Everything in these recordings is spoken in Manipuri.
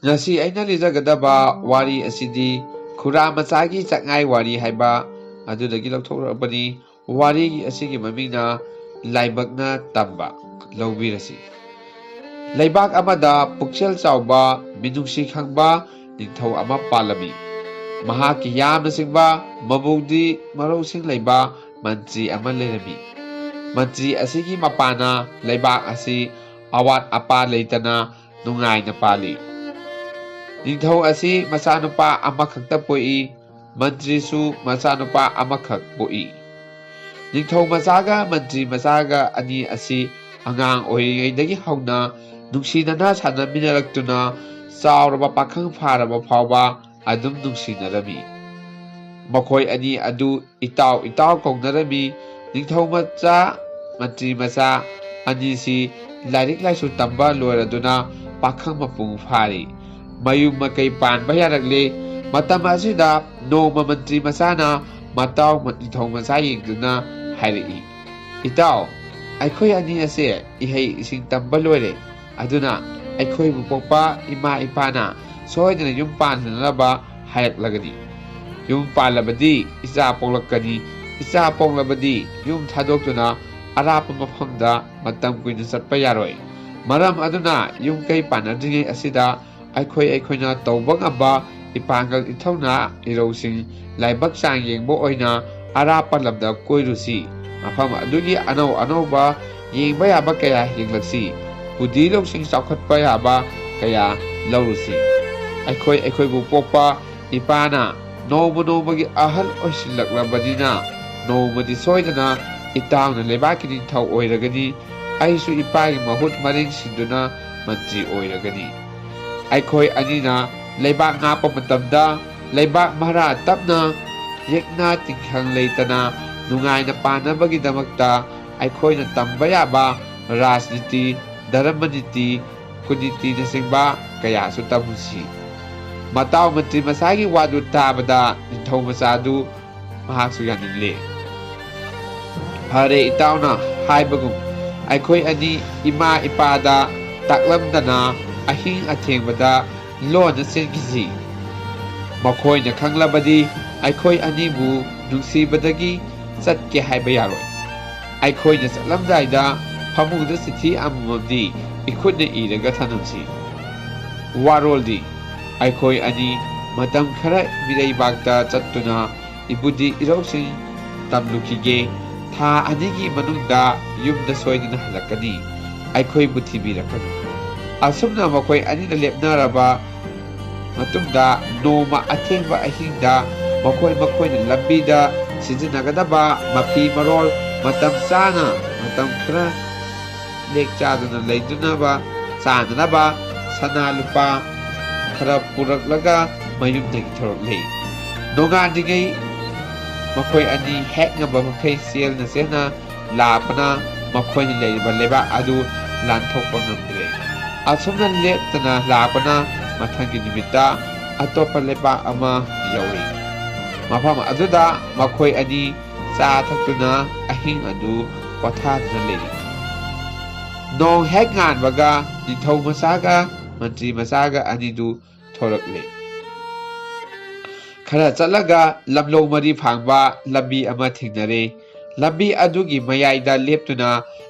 Ngasi aina lijagadaba wari asidi khura machagi chakngai wari haiba adudagi lauthorabani wari asigi mamingna laibakna tamba lawbirasi laibak amada pukchel chawba minungsi khangba ningthau ama palami mahaki yamna singba mabudi marosing laiba mantri ama lerami mantri asigi mapana laibak asi awat apa leitana nungai na pali ningthau asi machanupa amakhakta poi mantri su machanupa amakhak poi ningthau machaga mantri machaga ani asi angang oiringaidagi hauna nungsinana sanaminaraktuna chauraba pakhang pharaba phawba adum nungsinarami makhoi ani adu itaw kaunarami ningthau macha mantri macha ani si lairik laisu tamba loiraduna pakhang mapung phari mayum makai panba yarakle matam asida noma mantri masana mataw ningthau macha yengduna hairi itaw aikhoi ani ase ihei ising tamba loire aduna aikhoi bu pokpa ima ipana soidana yum panhanaba hailaklagani yum palabadi isa poklakani isa poklabadi yum thadoktuna arapa mafamda matam kuina satpa yaroi maram aduna yum kai panadringai asida aikhoi tawba ngaba ipangal ithona irosing laibak sang yengbo oina arapa lamda koirusi mafam adugi anauba yengba yaba kaya yenglaksi budi losing chawkhatpa yaba kaya laurusi aikhoi bu pokpa ipana nobagi ahal oisilaklabadina nobadi soidana itawna lebaki ningthau oiragani aisu ipagi mahut maring sinduna mantri oiragani aikhoi anina leibak ngapa matamda leibak mahara tapna yekna tingkhang leitana nungaina panabagi-damakta aikhoi na tamba yaba rajniti dharamniti kuniti nasingba kaya su tamusi mataw mantri masagi wadu tabada ningthau machadu mahaksu yanile hare itawna haibagum aikhoi ani ima ipada taklamdana ahing athengbada lona sengkisi makhoina khanglabadi aikhoi anibu nungsibadagi chatke haiba yaroi aikhoi chatlamdaida famungda sithi amamdi ikhutna iraga thanamsi waroldi aikhoi ani matam khara miraibakta chattuna ibudi irosing tamlukige tha anigi manungda yumda soidina halakani aikhoi buthibirakani asumna makhoi anina lepnaraba matungda noma athengba ahingda makhoi lambida sijinagadaba mapi marol matam chana matam khara lek chaduna leidunaba chananaba sana lupa khara puraklaga mayumdagi thoroklei nongandigai makhoi ani hek ngaba makhai sel na sena lapana makhoi ni leiba leba adu lanthokpa ngamdre asumna leptana lapana mathangi nimita atopa leba ama yauri mafam aduda makhoi ani cha thaktuna ahing adu pathadna lei nong hek ngan baga ningthau masaga mantri masaga anidu thorakle khara chalaga lamlo mari phangba lambi ama thingnare lambi adugi mayaida leptuna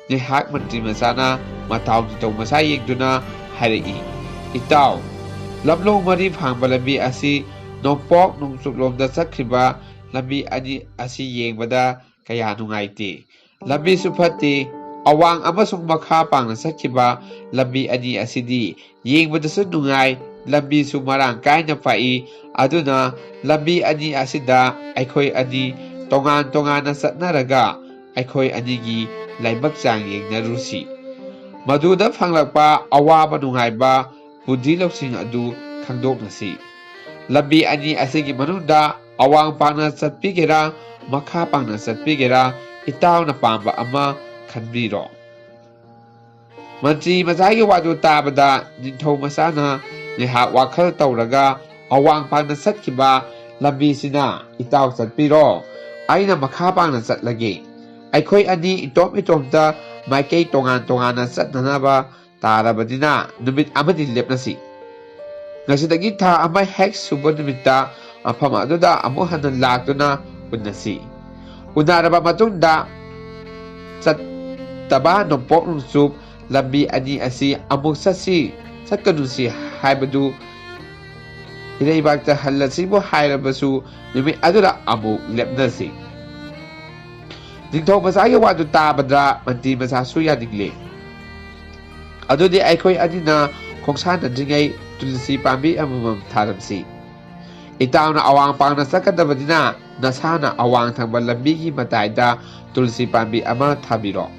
nihak mantri masana mataw ningthau masa yengduna hairi itaw lamlo mari phangba lambi asi nongpok nungsuklomda chakhiba lambi ani asi yengbada kaya nungaite lambi su phate awang amasung makha pangna sakhiba lambi ani asidi yengbadasu nungai lambi su marang kaina pai aduna lambi ani asida aikhoi ani tongan satnaraga aikhoi anigi laibak chang yengnarusi maduda phanglakpa awaba nungaiba budi loksing adu khangdoknasi lambi ani asigi manunda awang pangna chatpigera makha pangna chatpigera itawna pamba ama khanbiro mantri machagi wadu tabada ningthau masana nihak wakhal tawraga awang pangna chatkiba lambi sina itaw chatpiro aina makha pangna chatlage aikhoi ani itomta maikei tongan chatnanaba tarabadina numit amadi lepnasi Ngasidagi tha ama hek suba numita mafam aduda amuk hana laktuna unnasi. Unaraba matungda taba nompok nungsup lambi ani asi amuk sasi satkanusi haibadu ireibakta halasibu hairabasu numit aduda amuk lepnasi. Ningthau masagi wadu tabadra manti masasu yaningle. Adudi aikoi adina khongsanadringai tulsi pambi amamam tharamsi. Itawna awang pangna sakadabadina nasana awang thangba lambigi mataida tulsi pambi ama thabiro.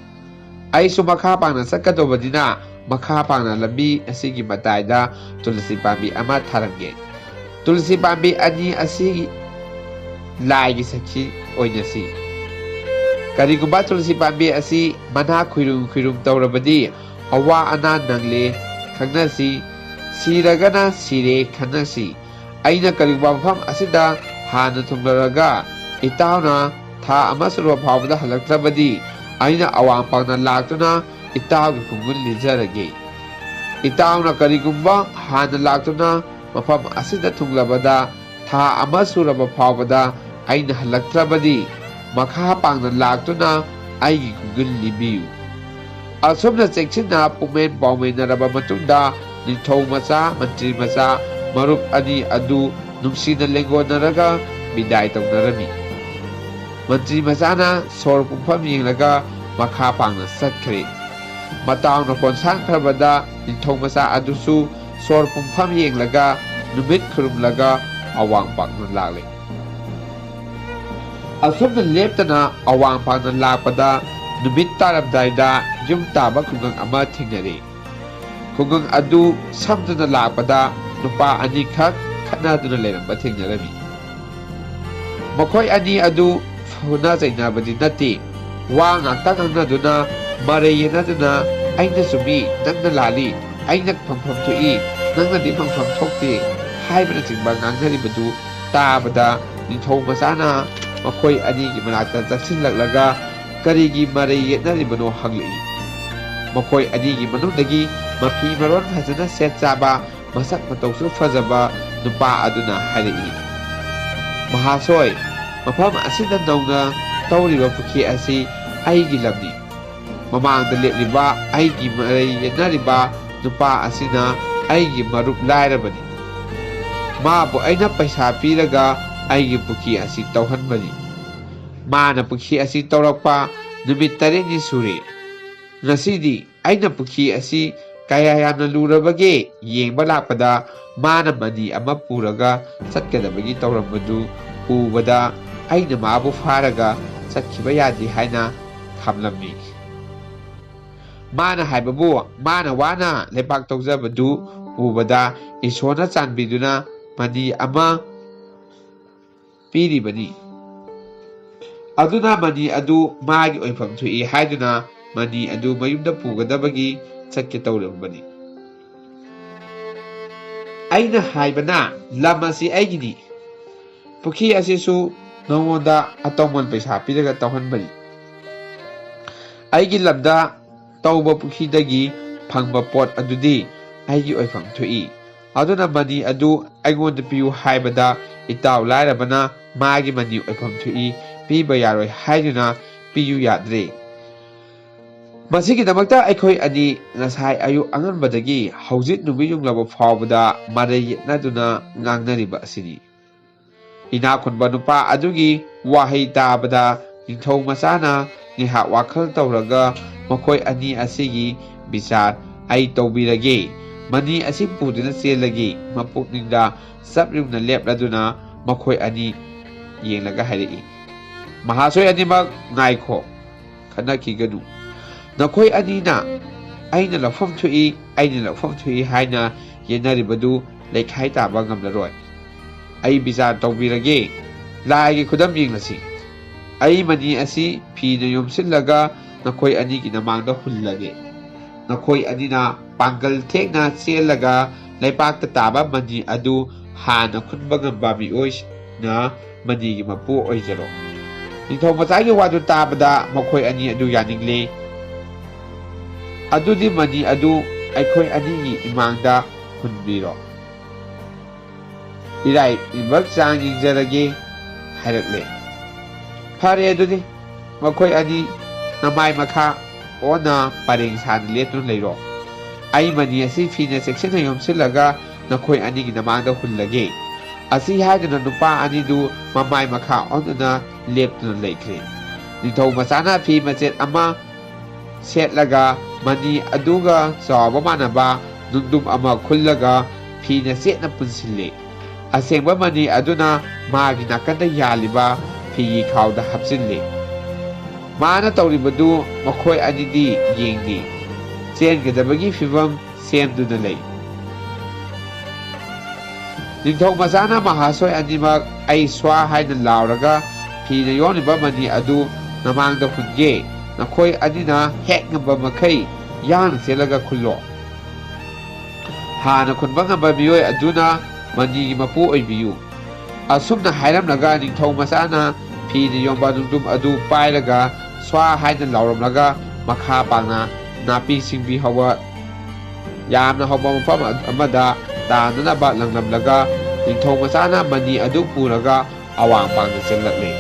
Aisu makha pangna sakadobadina makha pangna lambi asigi mataida tulsi pambi ama tharamge. Tulsi pambi ani asigi laigi sakhi oinasi. Karigumba tulsi pambi asi mana khuirum taurabadi awa ana nangle khangnasi siragana sire khangnasi. Aina karigumba mafam asida hana thumlaraga itawna tha amasuro phawda halaktrabadi aina awang pangna laktuna itawgi khungun lijarage. Itawna karigumba hana laktuna mafam asida thunglabada tha amasuro phawda aina halaktrabadi makha pangna laktuna aigi khungun libiyu. Asumna chekchina pumen bawmenaraba matungda ningthau macha mantri macha marup ani adu nungsina lengonaraga bidai taunarami. Mantri machana sor pumpham yenglaga makha pangna satkre. Matawna konsang khrabada ningthau macha adusu sor pumpham yenglaga numit khurumlaga awang pangna lagle. Asumna leptana awang pangna lakpada numit taramdaida yum taba khungang ama thingnare. Khungang adu samduna lakpada nupa ani khak khanaduna leramba thingnarami. Makhoi ani adu phuna jainabadi nati wa ngakta nganaduna mareyinaduna aina sumi nangna lali aina phangpham thui nangna di phangpham thokti haibana chingba ngangnaribadu tabada ningthau machana makhoi ani gi manakta chaksinlaklaga karigi marei yetnaribano hanglei. Makhoi ani gi manungdagi mafi maron phajana set chaba masak matausu fajaba nupa aduna hairei. Mahasoi mafam asida nauna tawriba pukhi asi aigi lamni. Mamangda lepliba aigi marei yetnariba nupa asina aigi marup lairabani. Mabu aina paisa piraga aigi pukhi asi tawhanbani. Mana pukhi asi tawrakpa numit 7 sure. Ngasidi aina pukhi asi kaya yamna lurabage yengba lakpada mana mani ama puraga satkadabagi tawrambadu ubada aina mabu faraga satkiba yadi haina khamlammi. Mana haibabu mana wana lepak tawjabadu ubada isona chanbiduna mani ama piribani. Aduna mani adu magi oifam thui haiduna mani adu mayumda pugadabagi satke tawrambani. Aina haibana lamasi aigini pukhi asisu nongoda atongmon paisa piraga tawhanbani. Aigi lamda tawba pukhi dagi phangba pot adudi aigi oifam thui. Aduna mani adu aigonda piyu haibada itaw lairabana magi mani oifam thui piba yaroi haiduna piyu yadre. Masigidamagta aikhoi ani ngasai ayu anganbadagi haujit numiyunglaba phawbada marei yetnaduna ngangnariba asini. Inakhunba nupa adugi wahei tabada ningthau machana ngiha wakhal tawraga makhoi ani asigi bichar ai tawbirage mani asi puduna chelagi mapukningda saprumna lepladuna makhoi ani yenglaga hairei. Mahasoi animak ngaikho khanakiganu. Nakhoi anina aina lafam thui aina lafam thui haina yenaribadu leikhai taba ngamlaroi. Ai bichar tawbirage laigi khudam yenglasi. Ai mani asi phina yomsillaga nakhoi ani gi namangda hullage. Nakhoi anina panggal thekna chelaga leipakta taba mani adu hana khunba ngamba mioi na mani gi mapu oijaro. Ningthau machagi wadu tabada makhoi ani adu yaningle. Adudi mani adu aikhoi ani gi imangda hunbiro. ꯏꯔꯥꯏꯕꯛ ꯆꯥꯡ ꯌꯦꯡꯖꯔꯒꯦ ꯍꯥꯏꯔꯛꯂꯦ꯫ ꯐꯔꯦ ꯑꯗꯨꯗꯤ ꯃꯈꯣꯏ ꯑꯅꯤ ꯅꯃꯥꯏ ꯃꯈꯥ ꯑꯣꯟꯅ ꯄꯔꯦꯡ ꯁꯥꯅ ꯂꯦꯞꯇꯨꯅ ꯂꯩꯔꯣ꯫ ꯑꯩ ꯃꯅꯤ ꯑꯁꯤ ꯐꯤꯅ ꯆꯦꯛꯁꯤꯟꯅ ꯌꯣꯝꯁꯤꯜꯂꯒ ꯅꯈꯣꯏ ꯑꯅꯤꯒꯤ ꯅꯃꯥꯡꯗ ꯍꯨꯜꯂꯒꯦ꯫ ꯑꯁꯤ ꯍꯥꯏꯗꯨꯅ ꯅꯨꯄꯥ ꯑꯅꯤꯗꯨꯃꯃꯥꯏ ꯃꯈꯥ ꯑꯣꯟꯗꯨꯅ ꯂꯦꯞꯇꯨꯅ ꯂꯩꯈ꯭ꯔꯦ꯫ ꯅꯤꯡꯊꯧ ꯃꯆꯥꯅ ꯐꯤ ꯃꯆꯦꯠ ꯑꯃ ꯁꯦꯠꯂꯒ ꯃꯅꯤ ꯑꯗꯨꯒ ꯆꯥꯎꯕ ꯃꯥꯟꯅꯕ ꯅꯨꯡꯗꯨꯝ ꯑꯃ ꯈꯨꯜꯂꯒ ꯐꯤꯅ ꯆꯦꯠꯅ ꯄꯨꯟꯁꯤꯜꯂꯦ꯫ ꯑꯁꯦꯡꯕ ꯃꯅꯤ ꯑꯗꯨꯅ ꯃꯥꯒꯤ ꯅꯥꯀꯟꯗ ꯌꯥꯜꯂꯤꯕ ꯐꯤꯒꯤ ꯈꯥꯎꯗ ꯍꯥꯞꯆꯤꯜꯂꯦ꯫ ꯃꯥꯅ ꯇꯧꯔꯤꯕꯗꯨ ꯃꯈꯣꯏ ꯑꯅꯤꯗꯤ ꯌꯦꯡꯗꯦ꯫ ꯆꯦꯟꯒꯗꯕꯒꯤ ꯐꯤꯚꯝ ꯁꯦꯝꯗꯨꯅ ꯂꯩ꯫ ꯅꯤꯡꯊꯧ ꯃꯆꯥꯅ ꯃꯍꯥꯁꯣꯏ ꯑꯅꯤꯃꯛ ꯑꯩ ꯁ꯭ꯋꯥ ꯍꯥꯏꯅ ꯂꯥꯎꯔꯒ ꯐꯤꯅ ꯌꯣꯝꯂꯤꯕ ꯃꯅꯤ ꯑꯗꯨ ꯅꯃꯥꯡꯗ ꯍꯨꯟꯒꯦ꯫ ꯅꯈꯣꯏ ꯑꯅꯤꯅ ꯍꯦꯛ ꯉꯝꯕ ꯃꯈꯩ ꯌꯥꯡꯅ ꯆꯦꯜꯂꯒ ꯈꯨꯜꯂꯣ꯫ ꯍꯥꯟꯅ ꯈꯨꯟꯕ ꯉꯝꯕ ꯃꯤꯑꯣꯏ ꯑꯗꯨꯅ ꯃꯅꯤꯒꯤ ꯃꯄꯨ ꯑꯣꯏꯕꯤꯌꯨ꯫ ꯑꯁꯨꯝꯅ ꯍꯥꯏꯔꯝꯂꯒ ꯅꯤꯡꯊꯧ ꯃꯆꯥꯅ ꯐꯤꯅ ꯌꯣꯝꯕ ꯅꯨꯡꯗꯨꯝ ꯑꯗꯨ ꯄꯥꯏꯔꯒ ꯁ꯭ꯋꯥ ꯍꯥꯏꯅ ꯂꯥꯎꯔꯝꯂꯒ ꯃꯈꯥ ꯄꯥꯡꯅ ꯅꯥꯄꯤ ꯁꯤꯡꯕꯤ ꯍꯧꯕ ꯌꯥꯝꯅ ꯍꯧꯕ ꯃꯐꯝ ꯑꯃꯗ ꯇꯥꯅꯅꯕ ꯂꯪꯂꯝꯂꯒ ꯅꯤꯡꯊꯧ ꯃꯆꯥꯅ ꯃꯅꯤ ꯑꯗꯨ ꯄꯨꯔꯒ ꯑꯋꯥꯡ ꯄꯥꯡꯅ ꯆꯦꯜꯂꯛꯂꯦ꯫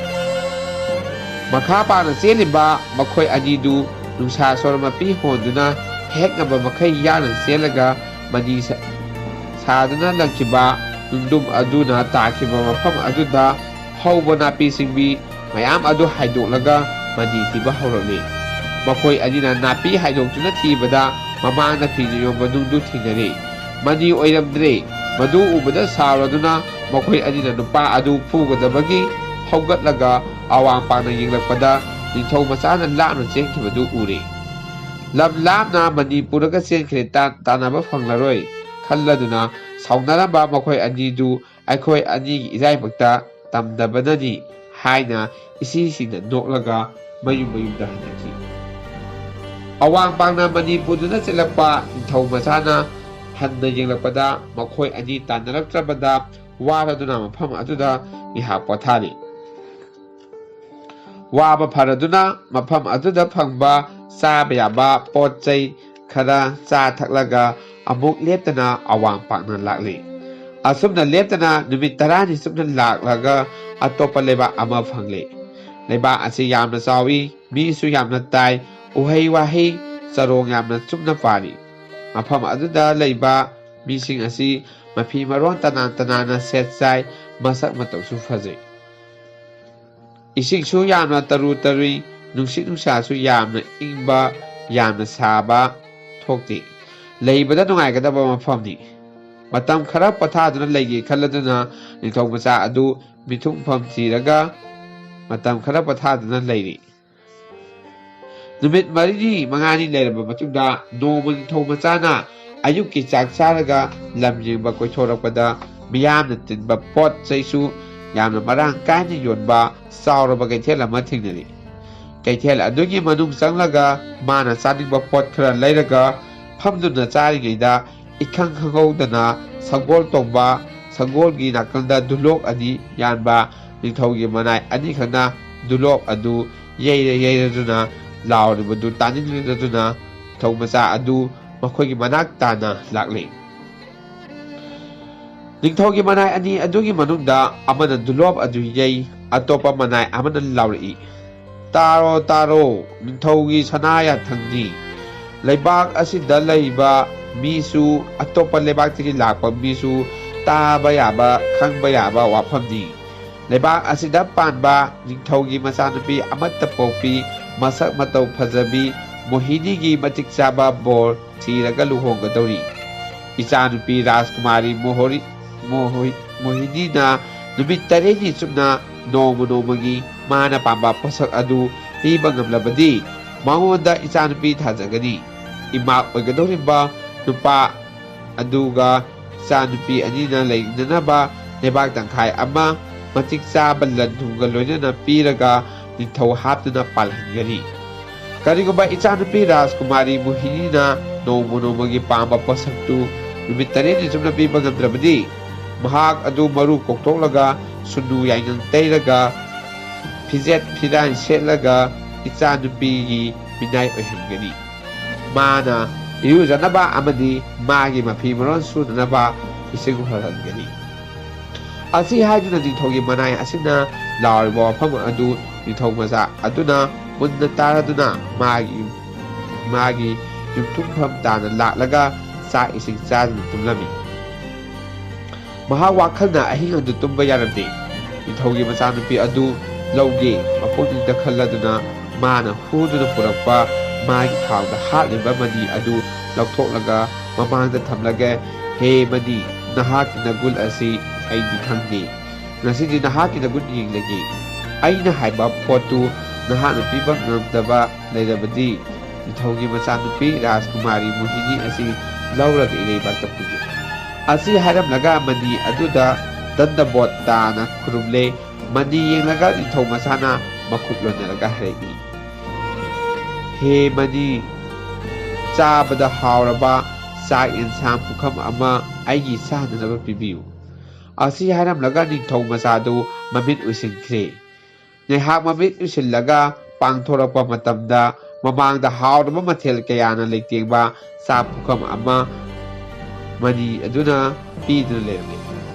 ꯃꯈꯥ ꯄꯥꯡꯅ ꯆꯦꯜꯂꯤꯕ ꯃꯈꯣꯏ ꯑꯅꯤꯗꯨ ꯅꯨꯡꯁꯥ ꯁꯣꯔ ꯃꯄꯤ ꯍꯣꯟꯗꯨꯅ ꯍꯦꯛ ꯉꯝꯕ ꯃꯈꯩ ꯌꯥꯡꯅ ꯆꯦꯜꯂꯒ ꯃꯅꯤ ꯁꯥꯗꯨꯅ ꯂꯪꯈꯤꯕ ꯅꯨꯡꯗꯨꯝ ꯑꯗꯨꯅ ꯇꯥꯈꯤꯕ ꯃꯐꯝ ꯑꯗꯨꯗ ꯍꯧꯕ ꯅꯥꯄꯤ ꯁꯤꯡꯕꯤ ꯃꯌꯥꯝ ꯑꯗꯨ ꯍꯥꯏꯗꯣꯛꯂꯒ ꯃꯅꯤ ꯊꯤꯕ ꯍꯧꯔꯛꯂꯦ꯫ ꯃꯈꯣꯏ ꯑꯅꯤꯅ ꯅꯥꯄꯤ ꯍꯥꯏꯗꯣꯛꯇꯨꯅ ꯊꯤꯕꯗ ꯃꯃꯥꯡꯗ ꯐꯤꯅ ꯌꯣꯝꯕ ꯅꯨꯡꯗꯨ ꯊꯦꯡꯅꯔꯦ꯫ ꯃꯅꯤ ꯑꯣꯏꯔꯝꯗ꯭ꯔꯦ꯫ ꯃꯗꯨ ꯎꯕꯗ ꯁꯥꯎꯔꯗꯨꯅ ꯃꯈꯣꯏ ꯑꯅꯤꯅ ꯅꯨꯄꯥ ꯑꯗꯨ ꯐꯨꯒꯗꯕꯒꯤ ꯍꯧꯒꯠꯂꯒ ꯑꯋꯥꯡ ꯄꯥꯡꯅ ꯌꯦꯡꯂꯛꯄꯗ ꯅꯤꯡꯊꯧ ꯃꯆꯥꯅ ꯂꯥꯞꯅ ꯆꯦꯟꯈꯤꯕꯗꯨ ꯎꯔꯦ꯫ ꯂꯝ ꯂꯥꯞꯅ ꯃꯅꯤ ꯄꯨꯔꯒ ꯆꯦꯟꯈ꯭ꯔꯦ ꯇꯥꯟꯅꯕ ꯐꯪꯂꯔꯣꯏ ꯈꯜꯂꯗꯨꯅ ꯁꯥꯎꯅꯔꯝꯕ ꯃꯈꯣꯏ ꯑꯅꯤꯗꯨ ꯑꯩꯈꯣꯏ ꯑꯅꯤꯒꯤ ꯏꯔꯥꯏꯕꯛꯇ ꯇꯝꯗꯕꯅꯅꯤ ꯍꯥꯏꯅ ꯏꯁꯤꯁꯤꯡꯅ ꯅꯣꯛꯂꯒ ꯃꯌꯨꯝ ꯃꯌꯨꯝꯗ ꯍꯟꯅꯈꯤ꯫ ꯑꯋꯥꯡ ꯄꯥꯡꯅ ꯃꯅꯤ ꯄꯨꯗꯨꯅ ꯆꯦꯜꯂꯛꯄ ꯅꯤꯡꯊꯧ ꯃꯆꯥꯅ ꯍꯟꯅ ꯌꯦꯡꯂꯛꯄꯗ ꯃꯈꯣꯏ ꯑꯅꯤ ꯇꯥꯟꯅꯔꯛꯇ꯭ꯔꯕꯗ ꯋꯥꯔꯗꯨꯅ ꯃꯐꯝ ꯑꯗꯨꯗ ꯉꯥꯏꯍꯥꯛ ꯄꯣꯊꯥꯔꯤ꯫ ꯋꯥꯕ ꯐꯔꯗꯨꯅ ꯃꯐꯝ ꯑꯗꯨꯗ ꯐꯪꯕ ꯆꯥꯕ ꯌꯥꯕ ꯄꯣꯠ ꯆꯩ ꯈꯔ ꯆꯥ ꯊꯛꯂꯒ ꯑꯃꯨꯛ ꯂꯦꯞꯇꯅ ꯑꯋꯥꯡ ꯄꯥꯡꯅ ꯂꯥꯛꯂꯤ꯫ ꯑꯁꯨꯝꯅ ꯂꯦꯞꯇꯅ ꯅꯨꯃꯤꯠ 10ꯅꯤ ꯆꯨꯞꯅ ꯂꯥꯛꯂꯒ ꯑꯇꯣꯞꯄ ꯂꯩꯕꯥꯛ ꯑꯃ ꯐꯪꯂꯦ꯫ ꯂꯩꯕꯥꯛ ꯑꯁꯤ ꯌꯥꯝꯅ ꯆꯥꯎꯏ, ꯃꯤꯁꯨ ꯌꯥꯝꯅ ꯇꯥꯏ, ꯎꯍꯩ ꯋꯥꯍꯩ ꯆꯔꯣꯡ ꯌꯥꯝꯅ ꯆꯨꯝꯅ ꯄꯥꯜꯂꯤ꯫ ꯃꯐꯝ ꯑꯗꯨꯗ ꯂꯩꯕ ꯃꯤꯁꯤꯡ ꯑꯁꯤ ꯃꯐꯤ ꯃꯔꯣꯟ ꯇꯅꯥꯟ ꯇꯅꯥꯟꯅ ꯁꯦꯠ ꯆꯥꯏ, ꯃꯁꯛ ꯃꯇꯧꯁꯨ ꯐꯖꯩ꯫ ꯏꯁꯤꯡꯁꯨ ꯌꯥꯝꯅ ꯇꯔꯨ ꯇꯔꯨꯏ, ꯅꯨꯡꯁꯤꯠ ꯅꯨꯡꯁꯥꯁꯨ ꯌꯥꯝꯅ ꯏꯪꯕ, ꯌꯥꯝꯅ ꯁꯥꯕ ꯊꯣꯛꯇꯦ꯫ ꯂꯩꯕꯗ ꯅꯨꯡꯉꯥꯏꯒꯗꯕ ꯃꯐꯝꯅꯤ꯫ ꯃꯇꯝ ꯈꯔ ꯄꯣꯊꯥꯗꯨꯅ ꯂꯩꯒꯦ ꯈꯜꯂꯗꯨꯅ ꯅꯤꯡꯊꯧ ꯃꯆꯥ ꯑꯗꯨ ꯃꯤꯊꯨꯡꯐꯝ ꯊꯤꯔꯒ ꯃꯇꯝ ꯈꯔ ꯄꯣꯊꯥꯗꯨꯅ ꯂꯩꯔꯤ꯫ ꯅꯨꯃꯤꯠ 4-5 ꯂꯩꯔꯕ ꯃꯇꯨꯡꯗ ꯅꯣꯡꯃ ꯅꯤꯡꯊꯧ ꯃꯆꯥꯅ ꯑꯌꯨꯛꯀꯤ ꯆꯥꯛ ꯆꯥꯔꯒ ꯂꯝ ꯌꯦꯡꯕ ꯀꯣꯏꯊꯣꯔꯛꯄꯗ ꯃꯤꯌꯥꯝꯅ ꯇꯤꯟꯕ ꯄꯣꯠ ꯆꯩꯁꯨ ꯌꯥꯝꯅ ꯃꯔꯥꯡ ꯀꯥꯏꯅ ꯌꯣꯟꯕ ꯆꯥꯎꯔꯕ ꯀꯩꯊꯦꯜ ꯑꯃ ꯊꯦꯡꯅꯔꯤ꯫ ꯀꯩꯊꯦꯜ ꯑꯗꯨꯒꯤ ꯃꯅꯨꯡ ꯆꯪꯂꯒ ꯃꯥꯅ ꯆꯥꯅꯤꯡꯕ ꯄꯣꯠ ꯈꯔ ꯂꯩꯔꯒ ꯐꯝꯗꯨꯅ ꯆꯥꯔꯤꯉꯩꯗ ꯏꯈꯪ ꯈꯪꯍꯧꯗꯅ ꯁꯒꯣꯜ ꯇꯣꯡꯕ, ꯁꯒꯣꯜꯒꯤ ꯅꯥꯀꯜꯗ ꯗꯨꯂꯣꯛ 2 ꯌꯥꯟꯕ ꯅꯤꯡꯊꯧꯒꯤ ꯃꯅꯥꯏ ꯑꯅꯤꯈꯛꯅ ꯗꯨꯂꯣꯛ ꯑꯗꯨ ꯌꯩꯔꯗꯨꯅ ꯂꯥꯎꯔꯤꯕꯗꯨ ꯇꯥꯅꯤꯡꯂꯗꯨꯅ ꯅꯤꯡꯊꯧ ꯃꯆꯥ ꯑꯗꯨ ꯃꯈꯣꯏꯒꯤ ꯃꯅꯥꯛ ꯇꯥꯅ ꯂꯥꯛꯂꯦ꯫ ꯅꯤꯡꯊꯧꯒꯤ ꯃꯅꯥꯏ ꯑꯅꯤ ꯑꯗꯨꯒꯤ ꯃꯅꯨꯡꯗ ꯑꯃꯅ ꯗꯨꯂꯣꯞ ꯑꯗꯨ ꯌꯩ, ꯑꯇꯣꯞꯄ ꯃꯅꯥꯏ ꯑꯃꯅ ꯂꯥꯎꯔꯛꯏ, "ꯇꯥꯔꯣ ꯇꯥꯔꯣ, ꯅꯤꯡꯊꯧꯒꯤ ꯁꯅꯥ ꯌꯥꯊꯪꯅꯤ꯫ ꯂꯩꯕꯥꯛ ꯑꯁꯤꯗ ꯂꯩꯕ ꯃꯤꯁꯨ ꯑꯇꯣꯞꯄ ꯂꯩꯕꯥꯛꯇꯒꯤ ꯂꯥꯛꯄ ꯃꯤꯁꯨ ꯇꯥꯕ ꯌꯥꯕ, ꯈꯪꯕ ꯌꯥꯕ ꯋꯥꯐꯝꯅꯤ꯫ ꯂꯩꯕꯥꯛ ꯑꯁꯤꯗ ꯄꯥꯟꯕ ꯅꯤꯡꯊꯧꯒꯤ ꯃꯆꯥꯅꯨꯄꯤ ꯑꯃꯠꯇ ꯄꯣꯛꯄꯤ, ꯃꯁꯛ ꯃꯇꯧ ꯐꯖꯕꯤ ꯃꯣꯍꯤꯅꯤꯒꯤ ꯃꯇꯤꯛ ꯆꯥꯕ ꯕꯣꯔ ꯊꯤꯔꯒ ꯂꯨꯍꯣꯡꯒꯗꯧꯔꯤ꯫ ꯏꯆꯥꯅꯨꯄꯤ ꯔꯥꯖꯀꯨꯃꯥꯔꯤ ꯃꯣꯍꯤꯅꯤꯅ ꯅꯨꯃꯤꯠ 8ꯅꯤ ꯆꯨꯞꯅ ꯅꯣꯡꯃ ꯅꯣꯡꯃꯒꯤ ꯃꯥꯅ ꯄꯥꯝꯕ ꯄꯣꯠꯁꯛ ꯑꯗꯨ ꯄꯤꯕ ꯉꯝꯂꯕꯗꯤ ꯃꯉꯣꯟꯗ ꯏꯆꯥꯅꯨꯄꯤ ꯊꯥꯖꯒꯅꯤ꯫ ꯏꯃꯥ ꯑꯣꯏꯒꯗꯧꯔꯤꯕ ꯅꯨꯄꯥ ꯑꯗꯨꯒ ꯏꯆꯥꯅꯨꯄꯤ ꯑꯅꯤꯅ ꯂꯩꯅꯅꯕ ꯂꯩꯕꯥꯛ ꯇꯪꯈꯥꯏ ꯑꯃ ꯃꯇꯤꯛ ꯆꯥꯕ ꯂꯟ ꯊꯨꯝꯒ ꯂꯣꯏꯅꯅ ꯄꯤꯔꯒ ꯅꯤꯡꯊꯧ ꯍꯥꯞꯇꯨꯅ ꯄꯥꯜꯍꯟꯒꯅꯤ꯫ ꯀꯔꯤꯒꯨꯝꯕ ꯏꯆꯥꯅꯨꯄꯤ ꯔꯥꯖꯀꯨꯃꯥꯔꯤ ꯃꯣꯍꯤꯅꯤꯅ ꯅꯣꯡꯃ ꯅꯣꯡꯃꯒꯤ ꯄꯥꯝꯕ ꯄꯣꯠꯁꯛꯇꯨ ꯅꯨꯃꯤꯠ 8ꯅꯤ ꯆꯨꯞꯅ ꯄꯤꯕ ꯉꯝꯗ꯭ꯔꯕꯗꯤ ꯃꯍꯥꯛ ꯑꯗꯨ ꯃꯔꯨ ꯀꯣꯛꯊꯣꯛꯂꯒ ꯁꯨꯅꯨ ꯌꯥꯏꯉꯪ ꯇꯩꯔꯒ ꯐꯤꯖꯦꯠ ꯐꯤꯔꯥꯏ ꯁꯦꯠꯂꯒ ꯏꯆꯥꯅꯨꯄꯤꯒꯤ ꯃꯤꯅꯥꯏ ꯑꯣꯏꯍꯟꯒꯅꯤ꯫ ꯃꯥꯅ ꯏꯔꯨꯖꯅꯕ ꯑꯃꯗꯤ ꯃꯥꯒꯤ ꯃꯐꯤ ꯃꯔꯣꯟ ꯁꯨꯅꯅꯕ ꯏꯁꯤꯡ ꯍꯣꯜꯍꯟꯒꯅꯤ꯫ ꯑꯁꯤ ꯍꯥꯏꯗꯨꯅ ꯅꯤꯡꯊꯧꯒꯤ ꯃꯅꯥꯏ ꯑꯁꯤꯅ ꯂꯥꯎꯔꯤꯕ ꯋꯥꯐꯝ ꯑꯗꯨ ꯅꯤꯡꯊꯧ ꯃꯆꯥ ꯑꯗꯨꯅ ꯃꯨꯟꯅ ꯇꯥꯔꯗꯨꯅ ꯃꯥꯒꯤ ꯌꯨꯝꯊꯨꯡꯐꯝ ꯇꯥꯅ ꯂꯥꯛꯂꯒ ꯆꯥꯛ ꯏꯁꯤꯡ ꯆꯥꯗꯨꯅ ꯇꯨꯝꯂꯝꯃꯤ꯫ ꯃꯍꯥꯛ ꯋꯥꯈꯜꯅ ꯑꯍꯤꯡ ꯑꯗꯨ ꯇꯨꯝꯕ ꯌꯥꯔꯝꯗꯦ꯫ ꯅꯤꯡꯊꯧꯒꯤ ꯃꯆꯥꯅꯨꯄꯤ ꯑꯗꯨ ꯂꯧꯒꯦ ꯃꯄꯨꯛꯅꯤꯡꯗ ꯈꯜꯂꯗꯨꯅ ꯃꯥꯅ ꯍꯨꯗꯨꯅ ꯄꯨꯔꯛꯄ ꯃꯥꯒꯤ ꯈꯥꯎꯗ ꯍꯥꯠꯂꯤꯕ ꯃꯅꯤ ꯑꯗꯨ ꯂꯧꯊꯣꯛꯂꯒ ꯃꯃꯥꯡꯗ ꯊꯝꯂꯒ "ꯍꯦ ꯃꯅꯤ, ꯅꯍꯥꯛꯀꯤ ꯅꯒꯨꯟ ꯑꯁꯤ ꯑꯩꯗꯤ ꯈꯪꯗꯦ꯫ ꯉꯁꯤꯗꯤ ꯅꯍꯥꯛꯀꯤ ꯅꯒꯨꯟ ꯌꯦꯡꯂꯒꯦ꯫ ꯑꯩꯅ ꯍꯥꯏꯕ ꯄꯣꯠꯇꯨ ꯅꯍꯥꯛꯅ ꯄꯤꯕ ꯉꯝꯗꯕ ꯂꯩꯔꯕꯗꯤ ꯅꯤꯡꯊꯧꯒꯤ ꯃꯆꯥꯅꯨꯄꯤ ꯔꯥꯖꯀꯨꯃꯥꯔꯤ ꯃꯣꯍꯤꯅꯤ ꯑꯁꯤ ꯂꯧꯔꯒ ꯏꯔꯩꯕꯥꯛꯇ ꯄꯨꯒꯦ"꯫ ꯑꯁꯤ ꯍꯥꯏꯔꯝꯂꯒ ꯃꯅꯤ ꯑꯗꯨꯗ ꯗꯟꯗꯕꯣꯠ ꯇꯥꯅ ꯈꯨꯔꯨꯝꯂꯦ꯫ ꯃꯅꯤ ꯌꯦꯡꯂꯒ ꯅꯤꯡꯊꯧ ꯃꯆꯥꯅ ꯃꯈꯨꯠ ꯂꯣꯟꯅꯔꯒ ꯍꯥꯏꯔꯛꯏ, "ꯍꯦ ꯃꯅꯤ, ꯆꯥꯕꯗ ꯍꯥꯎꯔꯕ ꯆꯥꯛ ꯌꯦꯟꯁꯥꯡ ꯄꯨꯈꯝ ꯑꯃ ꯑꯩꯒꯤ ꯆꯥꯅꯅꯕ ꯄꯤꯕꯤꯌꯨ"꯫ ꯑꯁꯤ ꯍꯥꯏꯔꯝꯂꯒ ꯅꯤꯡꯊꯧ ꯃꯆꯥꯗꯨ ꯃꯃꯤꯠ ꯎꯏꯁꯤꯟꯈ꯭ꯔꯦ꯫ ꯉꯥꯏꯍꯥꯛ ꯃꯃꯤꯠ ꯎꯏꯁꯤꯜꯂꯒ ꯄꯥꯡꯊꯣꯔꯛꯄ ꯃꯇꯝꯗ ꯃꯃꯥꯡꯗ ꯍꯥꯎꯔꯕ ꯃꯊꯦꯜ ꯀꯌꯥꯅ ꯂꯩꯇꯦꯡꯕ ꯆꯥꯛ ꯄꯨꯈꯝ ꯑꯃ ꯃꯅꯤ ꯑꯗꯨꯅ ꯄꯤꯗꯨꯅ ꯂꯩꯔꯝꯃꯤ꯫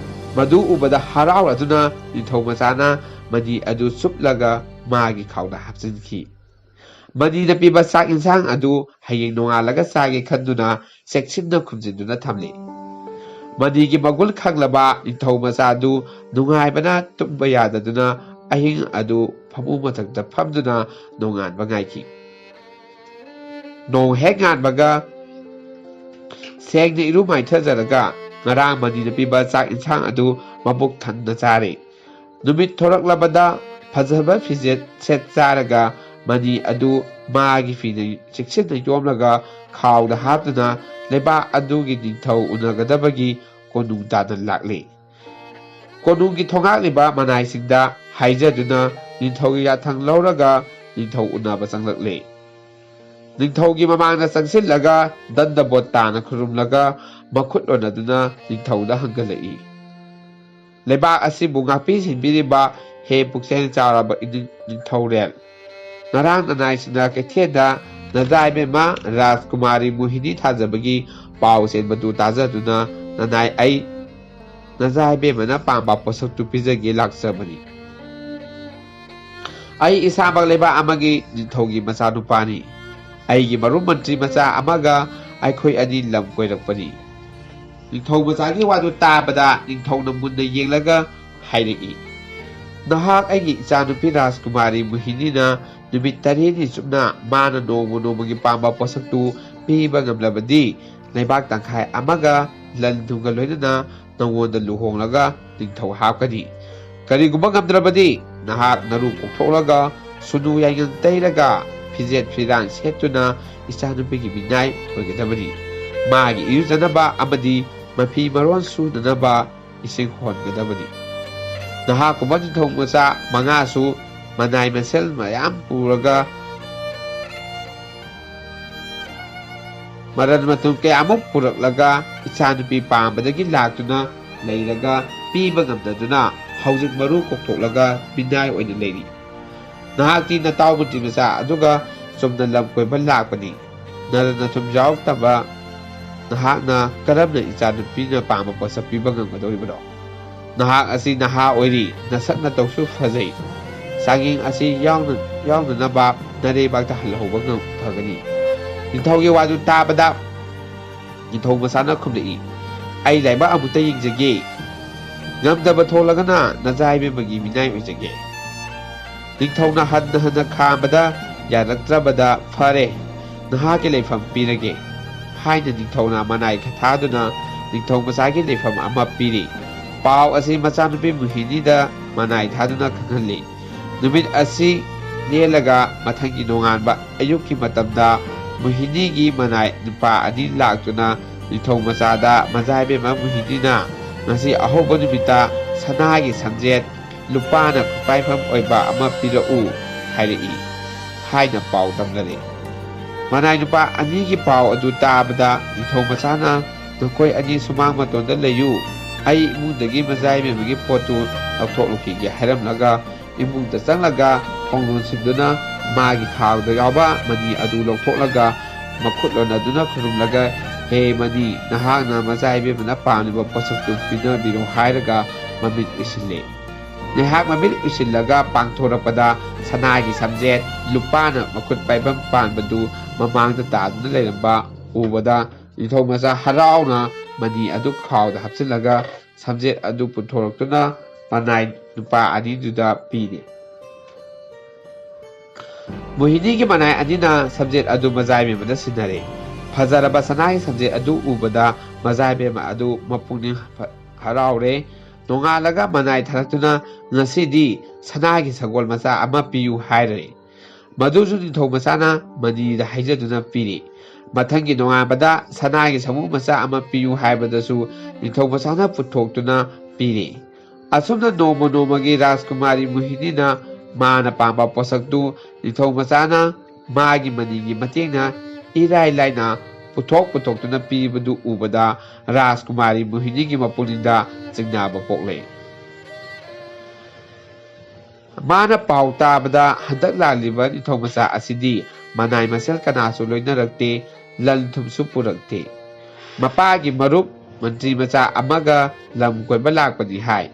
ꯃꯗꯨ ꯎꯕꯗ ꯍꯔꯥꯎꯔꯗꯨꯅ ꯅꯤꯡꯊꯧ ꯃꯆꯥꯅ ꯃꯅꯤ ꯑꯗꯨ ꯆꯨꯞꯂꯒ ꯃꯥꯒꯤ ꯈꯥꯎꯗ ꯍꯥꯞꯆꯤꯟꯈꯤ꯫ ꯃꯅꯤꯅ ꯄꯤꯕ ꯆꯥꯛ ꯌꯦꯟꯁꯥꯡ ꯑꯗꯨ ꯍꯌꯦꯡ ꯅꯣꯡꯉꯥꯜꯂꯒ ꯆꯥꯒꯦ ꯈꯟꯗꯨꯅ ꯆꯦꯛꯁꯤꯟꯅ ꯈꯨꯝꯖꯤꯟꯗꯨꯅ ꯊꯝꯂꯤ꯫ ꯃꯅꯤꯒꯤ ꯃꯒꯨꯟ ꯈꯪꯂꯕ ꯅꯤꯡꯊꯧ ꯃꯆꯥꯗꯨ ꯅꯨꯡꯉꯥꯏꯕꯅ ꯇꯨꯝꯕ ꯌꯥꯗꯗꯨꯅ ꯑꯍꯤꯡ ꯑꯗꯨ ꯐꯃꯨꯡ ꯃꯊꯛꯇ ꯐꯝꯗꯨꯅ ꯅꯣꯡꯉꯥꯟꯕ ꯉꯥꯏꯈꯤ꯫ ꯅꯣꯡ ꯍꯦꯛ ꯉꯥꯟꯕꯒ ꯁꯦꯡꯅ ꯏꯔꯨ ꯃꯥꯏꯊꯖꯔꯒ ꯉꯔꯥꯡ ꯃꯅꯤꯅ ꯄꯤꯕ ꯆꯥꯛ ꯌꯦꯟꯁꯥꯡ ꯑꯗꯨ ꯃꯕꯨꯛ ꯊꯟꯅ ꯆꯥꯔꯦ꯫ ꯅꯨꯃꯤꯠ ꯊꯣꯔꯛꯂꯕꯗ ꯐꯖꯕ ꯐꯤꯖꯦꯠ ꯁꯦꯠ ꯆꯥꯔꯒ ꯃꯅꯤ ꯑꯗꯨ ꯃꯥꯒꯤ ꯐꯤꯅ ꯆꯦꯛꯁꯤꯟꯅ ꯌꯣꯝꯂꯒ ꯈꯥꯎꯗ ꯍꯥꯞꯇꯨꯅ ꯂꯩꯕꯥꯛ ꯑꯗꯨꯒꯤ ꯅꯤꯡꯊꯧ ꯎꯅꯒꯗꯕꯒꯤ ꯀꯣꯅꯨꯡ ꯇꯥꯟꯅ ꯂꯥꯛꯂꯦ꯫ ꯀꯣꯅꯨꯡꯒꯤ ꯊꯣꯉꯥꯛꯂꯤꯕ ꯃꯅꯥꯏꯁꯤꯡꯗ ꯍꯥꯏꯖꯗꯨꯅ ꯅꯤꯡꯊꯧꯒꯤ ꯌꯥꯊꯪ ꯂꯧꯔꯒ ꯅꯤꯡꯊꯧ ꯎꯅꯕ ꯆꯪꯂꯛꯂꯦ꯫ ꯅꯤꯡꯊꯧꯒꯤ ꯃꯃꯥꯡꯗ ꯆꯪꯁꯤꯜꯂꯒ ꯗꯟꯗꯕꯣꯠ ꯇꯥꯅ ꯈꯨꯔꯨꯝꯂꯒ ꯃꯈꯨꯠ ꯂꯣꯟꯅꯗꯨꯅ ꯅꯤꯡꯊꯧꯗ ꯍꯪꯒꯠꯂꯛꯏ, "ꯂꯩꯕꯥꯛ ꯑꯁꯤꯕꯨ ꯉꯥꯛꯄꯤ ꯁꯦꯟꯕꯤꯔꯤꯕ ꯍꯦ ꯄꯨꯛꯆꯦꯜ ꯆꯥꯎꯔꯕ ꯅꯤꯡꯊꯧꯔꯦꯜ, ꯉꯔꯥꯡ ꯅꯅꯥꯏꯁꯤꯡꯅ ꯀꯩꯊꯦꯜꯗ ꯅꯆꯥꯏꯕꯦꯝꯃ ꯔꯥꯖꯀꯨꯃꯥꯔꯤ ꯃꯣꯍꯤꯅꯤ ꯊꯥꯖꯕꯒꯤ ꯄꯥꯎ ꯆꯦꯟꯕꯗꯨ ꯇꯥꯖꯗꯨꯅ ꯅꯅꯥꯏ ꯑꯩ ꯅꯆꯥꯏꯕꯦꯝꯃꯅ ꯄꯥꯝꯕ ꯄꯣꯠꯁꯛꯇꯨ ꯄꯤꯖꯒꯦ ꯂꯥꯛꯆꯕꯅꯤ꯫ ꯑꯩ ꯏꯁꯥꯃꯛ ꯂꯩꯕꯥꯛ ꯑꯃꯒꯤ ꯅꯤꯡꯊꯧꯒꯤ ꯃꯆꯥꯅꯨꯄꯥꯅꯤ꯫ ꯑꯩꯒꯤ ꯃꯔꯨꯞ ꯃꯟꯇ꯭ꯔꯤ ꯃꯆꯥ ꯑꯃꯒ ꯑꯩꯈꯣꯏ ꯑꯅꯤ ꯂꯝ ꯀꯣꯏꯔꯛꯄꯅꯤ"꯫ ꯅꯤꯡꯊꯧ ꯃꯆꯥꯒꯤ ꯋꯥꯗꯨ ꯇꯥꯕꯗ ꯅꯤꯡꯊꯧꯅ ꯃꯨꯟꯅ ꯌꯦꯡꯂꯒ ꯍꯥꯏꯔꯛꯏ, "ꯅꯍꯥꯛ ꯑꯩꯒꯤ ꯏꯆꯥꯅꯨꯄꯤ ꯔꯥꯖꯀꯨꯃꯥꯔꯤ ꯃꯣꯍꯤꯅꯤꯅ ꯅꯨꯃꯤꯠ 8ꯅꯤ ꯆꯨꯞꯅ ꯃꯥꯅ ꯅꯣꯡꯃ ꯅꯣꯡꯃꯒꯤ ꯄꯥꯝꯕ ꯄꯣꯠꯁꯛꯇꯨ ꯄꯤꯕ ꯉꯝꯂꯕꯗꯤ ꯂꯩꯕꯥꯛ ꯇꯪꯈꯥꯏ ꯑꯃꯒ ꯂꯟ ꯊꯨꯝꯒ ꯂꯣꯏꯅꯅ ꯅꯉꯣꯟꯗ ꯂꯨꯍꯣꯡꯂꯒ ꯅꯤꯡꯊꯧ ꯍꯥꯞꯀꯅꯤ꯫ ꯀꯔꯤꯒꯨꯝꯕ ꯉꯝꯗ꯭ꯔꯕꯗꯤ ꯅꯍꯥꯛ ꯅꯔꯨ ꯀꯣꯛꯊꯣꯛꯂꯒ ꯁꯨꯅꯨ ꯌꯥꯏꯉꯪ ꯇꯩꯔꯒ ꯐꯤꯖꯦꯠ ꯐꯤꯔꯥꯡ ꯁꯦꯠꯇꯨꯅ ꯏꯆꯥꯅꯨꯄꯤꯒꯤ ꯃꯤꯅꯥꯏ ꯑꯣꯏꯒꯗꯕꯅꯤ꯫ ꯃꯥꯒꯤ ꯏꯔꯨꯖꯅꯕ ꯑꯃꯗꯤ ꯃꯐꯤ ꯃꯔꯣꯟ ꯁꯨꯅꯅꯕ ꯏꯁꯤꯡ ꯍꯣꯟꯒꯗꯕꯅꯤ꯫ ꯅꯍꯥꯛꯀꯨꯝꯕ ꯅꯤꯡꯊꯧ ꯃꯆꯥ 5ꯁꯨ ꯃꯅꯥꯏ ꯃꯁꯦꯜ ꯃꯌꯥꯝ ꯄꯨꯔꯒ ꯃꯔꯟ ꯃꯊꯨꯝ ꯀꯌꯥꯃꯨꯛ ꯄꯨꯔꯛꯂꯒ ꯏꯆꯥꯅꯨꯄꯤ ꯄꯥꯝꯕꯗꯒꯤ ꯂꯥꯛꯇꯨꯅ ꯂꯩꯔꯒ ꯄꯤꯕ ꯉꯝꯗꯗꯨꯅ ꯍꯧꯖꯤꯛ ꯃꯔꯨ ꯀꯣꯛꯊꯣꯛꯂꯒ ꯃꯤꯅꯥꯏ ꯑꯣꯏꯅ ꯂꯩꯔꯤ꯫ ꯅꯍꯥꯛꯇꯤ ꯅꯇꯥꯎ ꯃꯟꯇ꯭ꯔꯤ ꯃꯆꯥ ꯑꯗꯨꯒ ꯆꯨꯝꯅ ꯂꯝ ꯀꯣꯏꯕ ꯂꯥꯛꯄꯅꯤ꯫ ꯅꯔꯟ ꯅꯊꯨꯝ ꯌꯥꯎꯔꯛꯇꯕ ꯅꯍꯥꯛꯅ ꯀꯔꯝꯅ ꯏꯆꯥꯅꯨꯄꯤꯅ ꯄꯥꯝꯕ ꯄꯣꯠꯁꯛ ꯄꯤꯕ ꯉꯝꯒꯗꯧꯔꯤꯕꯅꯣ? ꯅꯍꯥꯛ ꯑꯁꯤ ꯅꯍꯥ ꯑꯣꯏꯔꯤ, ꯅꯁꯛ ꯅꯇꯧꯁꯨ ꯐꯖꯩ꯫ ꯆꯥꯡꯌꯦꯡ ꯑꯁꯤ ꯌꯥꯎꯅꯅꯕ ꯅꯔꯩꯕꯥꯛꯇ ꯍꯜꯍꯧꯕ ꯐꯒꯅꯤ"꯫ ꯅꯤꯡꯊꯧꯒꯤ ꯋꯥꯗꯨ ꯇꯥꯕꯗ ꯅꯤꯡꯊꯧ ꯃꯆꯥꯅ ꯈꯨꯝꯂꯛꯏ, "ꯑꯩ ꯂꯥꯏꯕꯛ ꯑꯃꯨꯛꯇ ꯌꯦꯡꯖꯒꯦ꯫ ꯉꯝꯗꯕ ꯊꯣꯛꯂꯒꯅ ꯅꯆꯥꯏꯕꯦꯝꯃꯒꯤ ꯃꯤꯅꯥꯏ ꯑꯣꯏꯖꯒꯦ"꯫ ꯅꯤꯡꯊꯧꯅ ꯍꯟꯅ ꯍꯟꯅ ꯈꯥꯝꯕꯗ ꯌꯥꯔꯛꯇ꯭ꯔꯕꯗ "ꯐꯔꯦ, ꯅꯍꯥꯛꯀꯤ ꯂꯩꯐꯝ ꯄꯤꯔꯒꯦ" ꯍꯥꯏꯅ ꯅꯤꯡꯊꯧꯅ ꯃꯅꯥꯏ ꯊꯥꯗꯨꯅ ꯅꯤꯡꯊꯧ ꯃꯆꯥꯒꯤ ꯂꯩꯐꯝ ꯑꯃ ꯄꯤꯔꯤ꯫ ꯄꯥꯎ ꯑꯁꯤ ꯃꯆꯥꯅꯨꯄꯤ ꯃꯣꯍꯤꯅꯤꯗ ꯃꯅꯥꯏ ꯊꯥꯗꯨꯅ ꯈꯪꯍꯜꯂꯤ꯫ ꯅꯨꯃꯤꯠ ꯑꯁꯤ ꯂꯦꯜꯂꯒ ꯃꯊꯪꯒꯤ ꯅꯣꯡꯉꯥꯟꯕ ꯑꯌꯨꯛꯀꯤ ꯃꯇꯝꯗ ꯃꯣꯍꯤꯅꯤꯒꯤ ꯃꯅꯥꯏ ꯅꯨꯄꯥ 2 ꯂꯥꯛꯇꯨꯅ ꯅꯤꯡꯊꯧ ꯃꯆꯥꯗ ꯃꯆꯥꯏꯕꯦꯝꯃ ꯃꯣꯍꯤꯅꯤꯅ ꯉꯁꯤ ꯑꯍꯧꯕ ꯅꯨꯃꯤꯠꯇ ꯁꯅꯥꯒꯤ ꯁꯝꯖꯦꯠ ꯂꯨꯄꯥꯅ ꯈꯨꯠꯄꯥꯏꯐꯝ ꯑꯣꯏꯕ ꯑꯃ ꯄꯤꯔꯛꯎ ꯍꯥꯏꯔꯛꯏ ꯍꯥꯏꯅ ꯄꯥꯎ ꯇꯝꯂꯔꯦ꯫ ꯃꯅꯥꯏ ꯅꯨꯄꯥ 2ꯒꯤ ꯄꯥꯎ ꯑꯗꯨ ꯇꯥꯕꯗ ꯅꯤꯡꯊꯧ ꯃꯆꯥꯅ "ꯅꯈꯣꯏ 2 ꯁꯨꯃꯥꯡ ꯃꯇꯣꯟꯗ ꯂꯩꯌꯨ, ꯑꯩ ꯏꯃꯨꯡꯗꯒꯤ ꯃꯆꯥꯏꯕꯦꯝꯃꯒꯤ ꯄꯣꯠꯇꯨ ꯂꯧꯊꯣꯛꯂꯨꯈꯤꯒꯦ" ꯍꯥꯏꯔꯝꯂꯒ ꯏꯃꯨꯡꯗ ꯆꯪꯂꯒ ꯊꯣꯡ ꯂꯣꯟꯁꯤꯟꯗꯨꯅ ꯃꯥꯒꯤ ꯈꯥꯎꯗ ꯌꯥꯎꯕ ꯃꯅꯤ ꯑꯗꯨ ꯂꯧꯊꯣꯛꯂꯒ ꯃꯈꯨꯠ ꯂꯣꯟꯅꯗꯨꯅ ꯈꯨꯔꯨꯝꯂꯒ "ꯍꯦ ꯃꯅꯤ, ꯅꯍꯥꯛꯅ ꯃꯆꯥꯏꯕꯦꯝꯃꯅ ꯄꯥꯝꯂꯤꯕ ꯄꯣꯠꯁꯛꯇꯨ ꯄꯤꯅꯕꯤꯔꯣ" ꯍꯥꯏꯔꯒ ꯃꯃꯤꯠ ꯎꯏꯁꯤꯜꯂꯤ꯫ ꯉꯥꯏꯍꯥꯛ ꯃꯃꯤꯠ ꯎꯏꯁꯤꯜꯂꯒ ꯄꯥꯡꯊꯣꯔꯛꯄꯗ ꯁꯅꯥꯒꯤ ꯁꯝꯖꯦꯠ ꯂꯨꯄꯥꯅ ꯃꯈꯨꯠ ꯄꯥꯏꯐꯝ ꯄꯥꯟꯕꯗꯨ ꯃꯃꯥꯡꯗ ꯇꯥꯗꯨꯅ ꯂꯩꯔꯝꯕ ꯎꯕꯗ ꯅꯤꯡꯊꯧꯃꯆꯥ ꯍꯔꯥꯎꯅ ꯃꯅꯤ ꯑꯗꯨ ꯈꯥꯎꯗ ꯍꯥꯞꯆꯤꯜꯂꯒ ꯁꯝꯖꯦꯠ ꯑꯗꯨ ꯄꯨꯊꯣꯔꯛꯇꯨꯅ ꯃꯅꯥꯏ ꯅꯨꯄꯥ ꯑꯅꯤꯗꯨꯗ ꯄꯤꯔꯤ꯫ ꯃꯣꯍꯤꯅꯤꯒꯤ ꯃꯅꯥꯏ ꯑꯅꯤꯅ ꯁꯝꯖꯦꯠ ꯑꯗꯨ ꯃꯖꯥꯏꯕꯦꯝꯃꯗ ꯁꯤꯟꯅꯔꯦ꯫ ꯐꯖꯔꯕ ꯁꯅꯥꯒꯤ ꯁꯝꯖꯦꯠ ꯑꯗꯨ ꯎꯕꯗ ꯃꯖꯥꯏꯕꯦꯝꯃ ꯑꯗꯨ ꯃꯄꯨꯛꯅꯤꯡ ꯍꯔꯥꯎꯔꯦ꯫ ꯅꯣꯡꯉꯥꯜꯂꯒ ꯃꯅꯥꯏ ꯊꯥꯔꯛꯇꯨꯅ ꯉꯁꯤꯗꯤ ꯁꯅꯥꯒꯤ ꯁꯒꯣꯜ ꯃꯆꯥ ꯑꯃ ꯄꯤꯌꯨ ꯍꯥꯏꯔꯦ꯫ ꯃꯗꯨꯁꯨ ꯅꯤꯡꯊꯧꯃꯆꯥꯅ ꯃꯅꯤꯗ ꯍꯩꯖꯗꯨꯅ ꯄꯤꯔꯤ꯫ ꯃꯊꯪꯒꯤ ꯅꯣꯡꯉꯥꯟꯕꯗ ꯁꯅꯥꯒꯤ ꯁꯥꯃꯨ ꯃꯆꯥ ꯑꯃ ꯄꯤꯌꯨ ꯍꯥꯏꯕꯗꯁꯨ ꯅꯤꯡꯊꯧꯃꯆꯥꯅ ꯄꯨꯊꯣꯛꯇꯨꯅ ꯄꯤꯔꯤ꯫ ꯑꯁꯨꯝꯅ ꯅꯣꯡꯃ ꯅꯣꯡꯃꯒꯤ ꯔꯥꯖꯀꯨꯃꯥꯔꯤ ꯃꯣꯍꯤꯅꯤꯅ ꯃꯥꯅ ꯄꯥꯝꯕ ꯄꯣꯠꯁꯛꯇꯨ ꯅꯤꯡꯊꯧꯃꯆꯥꯅ ꯃꯥꯒꯤ ꯃꯅꯤꯒꯤ ꯃꯇꯦꯡꯅ ꯏꯔꯥꯏ ꯂꯥꯏꯅ ꯄꯨꯊꯣꯛꯇꯨꯅ ꯄꯤꯕꯗꯨ ꯎꯕꯗ ꯔꯥꯖꯀꯨꯃꯥꯔꯤ ꯃꯣꯍꯤꯅꯤꯒꯤ ꯃꯄꯨꯛꯅꯤꯡꯗ ꯆꯤꯡꯅꯕ ꯄꯣꯛꯂꯦ꯫ ꯃꯥꯅ ꯄꯥꯎ ꯇꯥꯕꯗ ꯍꯟꯗꯛ ꯂꯥꯛꯂꯤꯕ ꯅꯤꯡꯊꯧꯃꯆꯥ ꯑꯁꯤꯗꯤ ꯃꯅꯥꯏ ꯃꯁꯦꯜ ꯀꯅꯥꯁꯨ ꯂꯣꯏꯅꯔꯛꯇꯦ, ꯂꯟ ꯊꯨꯝꯁꯨ ꯄꯨꯔꯛꯇꯦ꯫ ꯃꯄꯥꯒꯤ ꯃꯔꯨꯞ ꯃꯟꯇ꯭ꯔꯤ ꯃꯆꯥ ꯑꯃꯒ ꯂꯝ ꯀꯣꯏꯕ ꯂꯥꯛꯄꯅꯤ ꯍꯥꯏ꯫